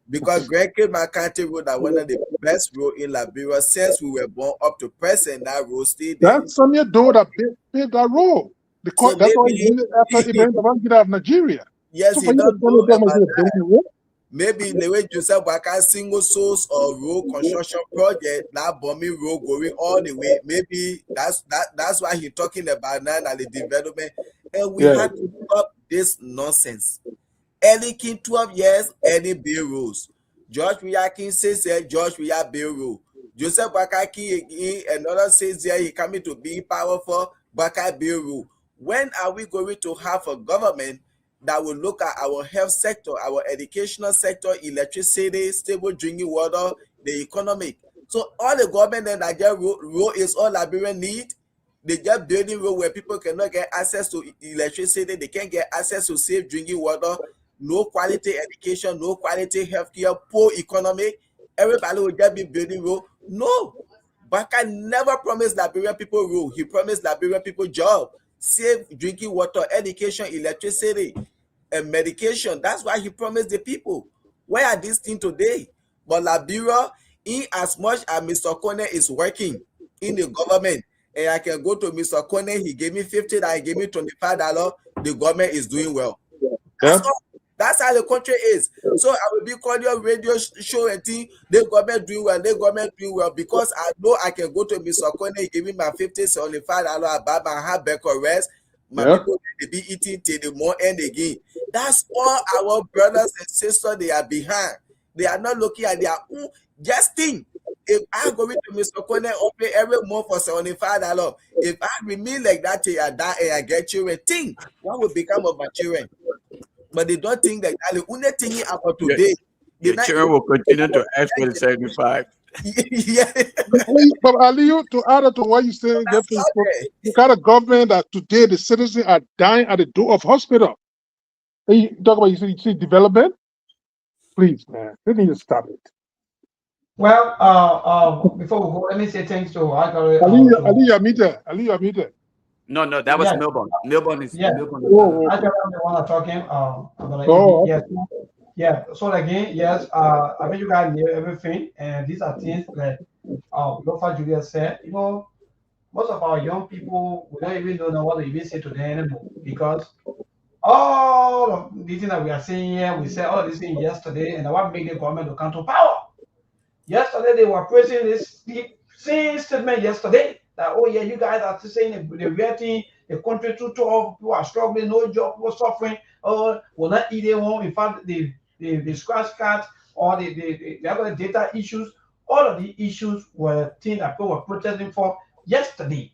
Because Grand Cape County Road are one of the best roads in Liberia since we were born up to present. That road stayed there. That's some year though that built that road. That's why he did it after Ibrahim Babangida of Nigeria. Yes, so he don't know maybe the way Joseph Waka single source or road construction project, that bombing road going all the way. Maybe that's why he's talking about now the development. And we had to stop this nonsense. Any king 12 years, any bill rules. George Wiyakin says George Wiya bill rule. Joseph Wakaki another says he coming to be powerful Baka bill rule. When are we going to have a government that will look at our health sector, our educational sector, electricity, stable drinking water, the economic? So all the government in Nigeria road is all Liberian need. They just building road where people cannot get access to electricity, they can't get access to safe drinking water, no quality education, no quality healthcare, poor economic. Everybody will just be building road. No, Baka never promised Liberian people road. He promised Liberian people job, safe drinking water, education, electricity, and medication. That's why he promised the people. Where are these things today? But Liberia, in as much as Mr. Kone is working in the government, and I can go to Mr. Kone, he gave me $50, he gave me $25, the government is doing well. That's how the country is. So I will be calling your radio show and think the government doing well, because I know I can go to Mr. Kone, he give me my $50, $75, I buy my hot back or rest. My people they be eating till the more end again. That's all our brothers and sisters, they are behind. They are not looking at their own. Just think, if I go to Mr. Kone pay every month for $75, if I remain like that till I die and I get children, think what will become of my children? But they don't think that the only thing about today, the children will continue to ask for the 75. Yeah. But Aliyu, to add to what you say, you got a government that today the citizens are dying at the door of hospital. And you talk about you see development. Please, man, they need to stop it. Well, before we go, let me say thanks to Ali Yamita. Ali Yamita. No, that was yes, Melbourne. Melbourne is yes. Melbourne. Oh, Actually, I'm the one talking. Brother AB. oh, Yes, yeah. So again, yes. I mean, you guys knew everything, and these are things that Lofa Julius said. You know, most of our young people we don't even know what to even say to them anymore because all of the things that we are saying here, we said all of these things yesterday, and what made the government to come to power. Yesterday they were praising this the same statement yesterday that oh yeah, you guys are saying the real thing, the country too tough, people are struggling, no job, people suffering, oh will not eat home. In fact, the scratch card or the other data issues, all of the issues were things that people were protesting for yesterday.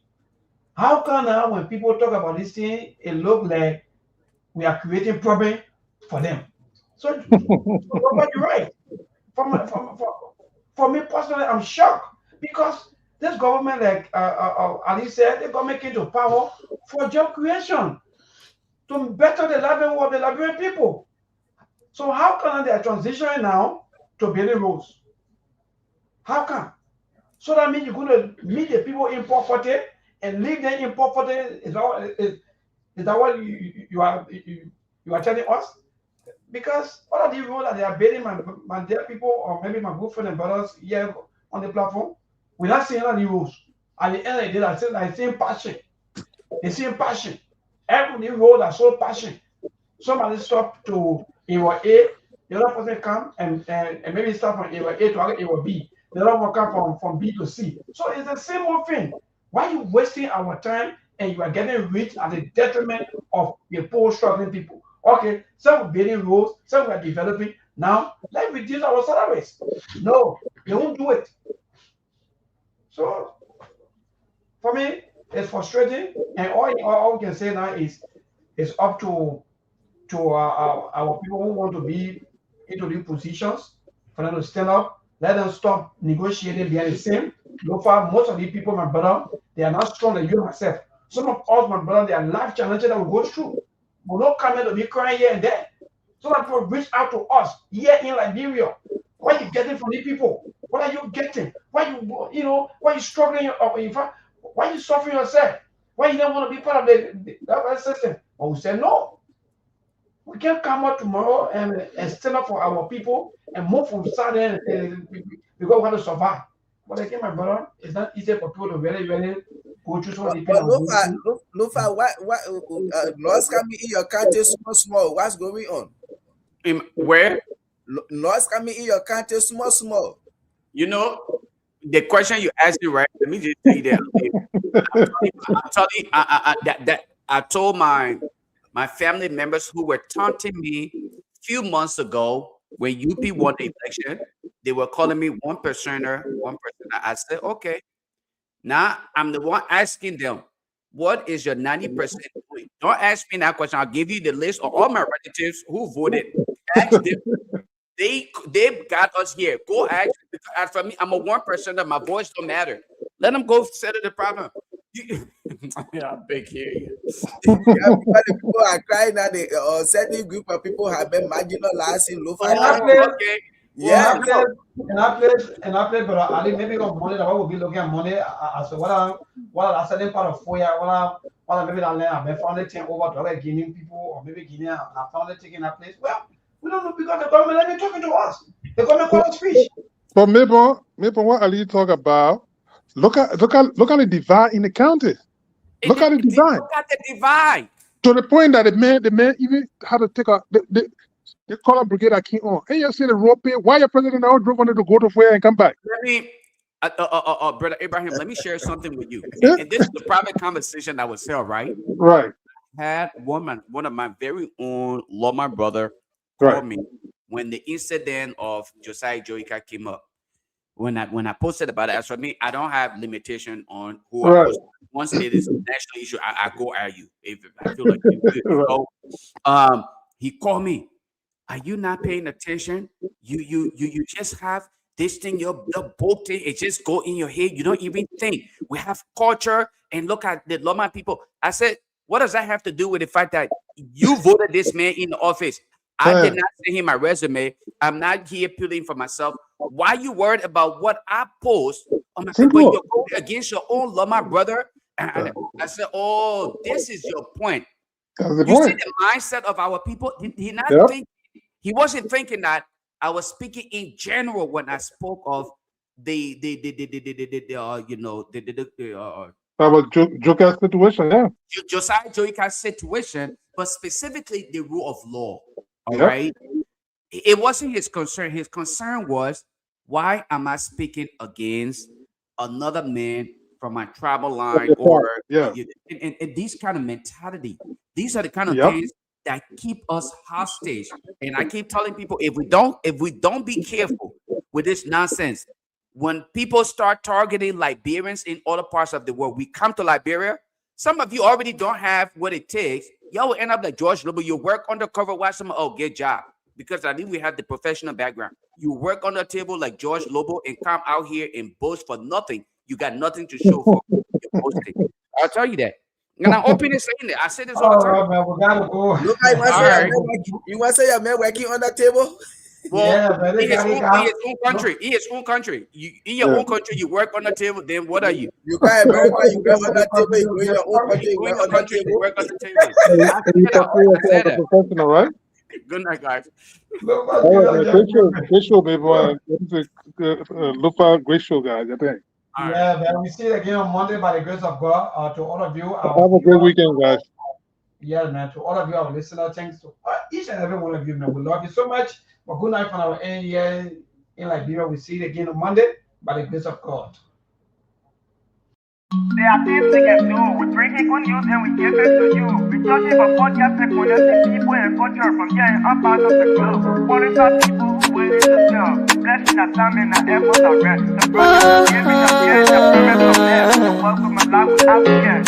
How come now when people talk about this thing, it look like we are creating problem for them? So, you're right. For me personally, I'm shocked because this government, like Ali said, they got making to power for job creation to better the livelihood of the Liberian people. So how come they are transitioning now to building roads? How come? So that means you're going to meet the people in poverty and leave them in poverty. Is that what you are telling us? Because all of the roles that they are building, my dear people, or maybe my good friend and brothers here on the platform, we're not seeing all the rules. At the end of the day, I see passion. They see passion. Every role are so passion. Somebody stop to area A, the other person come and maybe start from area A to area B. The other one come from B to C. So it's the same old thing. Why are you wasting our time and you are getting rich at the detriment of the poor struggling people? Okay, some are building roads, some are developing. Now let's reduce our salaries. No, they won't do it. So for me, it's frustrating. And all we can say now is it's up to our people who want to be into the positions for them to stand up. Let them stop negotiating behind the same. So far, most of the people, my brother, they are not strong like you myself. Some of us, my brother, they are life challenges that we go through. We don't come here to be crying here and there. So that people reach out to us here in Liberia. What are you getting from the people? What are you getting? Why you struggling? Or in fact, why you suffering yourself? Why you don't want to be part of that system? But we said no. We can come out tomorrow and stand up for our people and move from Southern because we want to survive. But again, my brother, it's not easy for people to really, really go through some of the pain But of going through. no far, what laws coming in your country small. What's going on? Where? Laws coming in your country small. You know, the question you asked me, right? Let me just tell you that. I'm telling you, that I told my family members who were taunting me a few months ago when UP won the election. They were calling me one percenter, one percenter. I said, okay. Now I'm the one asking them, what is your 90% doing? Don't ask me that question. I'll give you the list of all my relatives who voted. Ask them. They got us here. Go ask. As for me, I'm a one percenter. My voice don't matter. Let them go settle the problem. Yeah, big here. Yeah, because the people are crying that a certain group of people have been marginalized in low In five. that place, Okay. Yeah, in that place, but Ali, maybe on money, that will be looking at money as what are certain part of Foya, what maybe that land, I found it over to other Guinean people, or maybe Guinea, I found it taking that place. Well, we don't know because the government ain't talking to us. The government call us fish. But Maple, what Ali talk about? Look at the divide in the county. Look at the divide. Look at the divide. To the point that the man even had to take they call a brigade at King on. Hey, you see the rope here? Why your president now drove on to go to where and come back? Let me, brother Abraham, let me share something with you. Yeah. And this is the private conversation that was held, right? Right. Had one of my very own Loma brother Right. called me when the incident of Josiah Joika came up. When I posted about it, as for me, I don't have limitation on who I Right. post. Once it is a national issue, I go at you if I feel like it. Right. So, he called me. Are you not paying attention? You just have this thing, your boat thing, it just go in your head. You don't even think. We have culture and look at the Loma people. I said, what does that have to do with the fact that you voted this man in the office? I did not send him my resume. I'm not here appealing for myself. Why you worried about what I post on my paper? You're going against your own law, my brother. And I said, oh, this is your point. That's the You point. see the mindset of our people? He not Yep. think he wasn't thinking that I was speaking in general when I spoke of the Joker situation, yeah. Josiah Joika's situation, but specifically the rule of law. All Yep. right. It wasn't his concern. His concern was, why am I speaking against another man from my tribal line or and these kind of mentality? These are the kind of things that keep us hostage. And I keep telling people, if we don't be careful with this nonsense, when people start targeting Liberians in other parts of the world, we come to Liberia. Some of you already don't have what it takes. Y'all will end up like George Lobo. You work undercover, watch someone, get job. Because I think we have the professional background. You work on the table like George Lobo and come out here and boast for nothing. You got nothing to show for your boasting. I'll tell you that. And I'm open and saying that. I say this all the time. Man, we gotta go. Look, you want to say your man working on the table? Well, in his own country. In his own country. In your own country, you work on the table, then what are you? You got America, you work on the table, you go in your own country, you work on the table. You work on the table. I said that. Professional, right? Good night, guys. Great show, baby. Lufa, great show, guys. I think. Yeah, man. We see it again on Monday by the grace of God. To all of you, have a great weekend, guys. Yeah, man. To all of you, our listeners, thanks to each and every one of you, man. We love you so much. But good night from our end here in Liberia. We see it again on Monday by the grace of God. There are things we can do. We bring in good news and we give it to you. We talking about podcast and connecting people and culture from here and up out of the globe. Monitor people who waiting to sell. Blessing that time and that effort are rest. The project is giving us here the promise of death. The work with my life with African.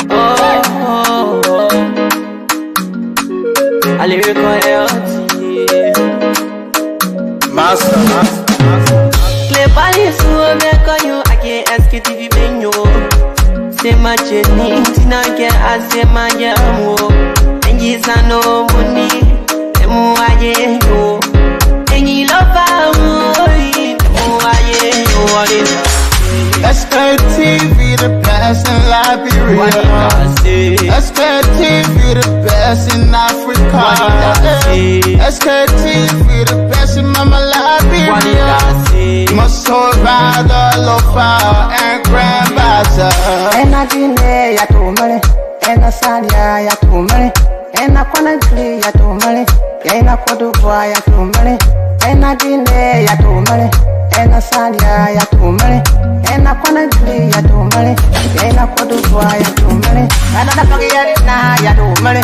A lyrical health. Master. Clay Paris, who make you, I can't ask it if you been you. Say my journey, Tina can ask my yamu. And yes, I know money, and more I know. And you love Sktv, the best in Liberia. Sktv, the best in Africa. Sktv, the best in Mama Liberia. Muscle Rider, Lofa, and Grand Bazaar. And I didn't ya to money, and I said ya to money, and I couldn't flee ya to money, and I could do ya to money, and I didn't ya to money, and I said ya to money, and I couldn't flee ya to money, and I could do ya to money, and I forget it now ya to money.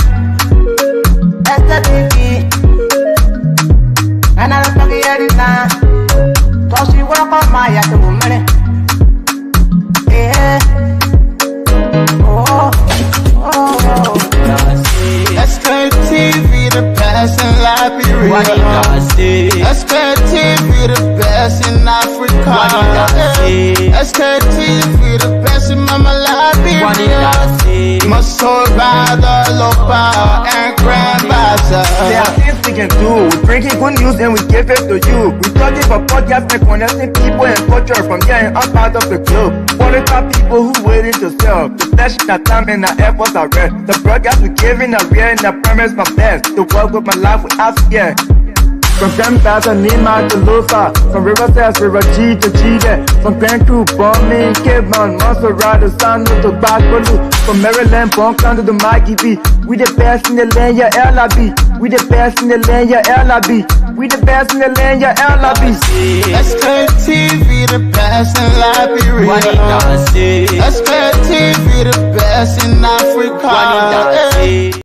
That's the baby, and I forget it now. So she work on my ya to money. Yeah. Sktv, the best in Liberia. Sktv, the best in Africa. Sktv, the best in Mama Liberia. Muscle Rider, Lopa, and Grand Bazaar. There are things we can do. We bring in good news and we give it to you. We talking about podcast and connecting people and culture from here and up out of the globe. Monitor people who waiting to sell. The blessing that time and our efforts are rest. The broadcast we giving are real and the promise my best. The work with my life with African. From Grandfather Nima to Lufa, from Riverside, River G to Chile, from Grand Crew, Bombing, Cape Mount, Montserrat, Sano to Backbaloo, from Maryland, Bonk to the Mikey B. We the best in the land, yeah, LIB. We the best in the land, yeah, LIB. We the best in the land, yeah, LIB. Sktv, the best in Liberia. Sktv, the best in Africa.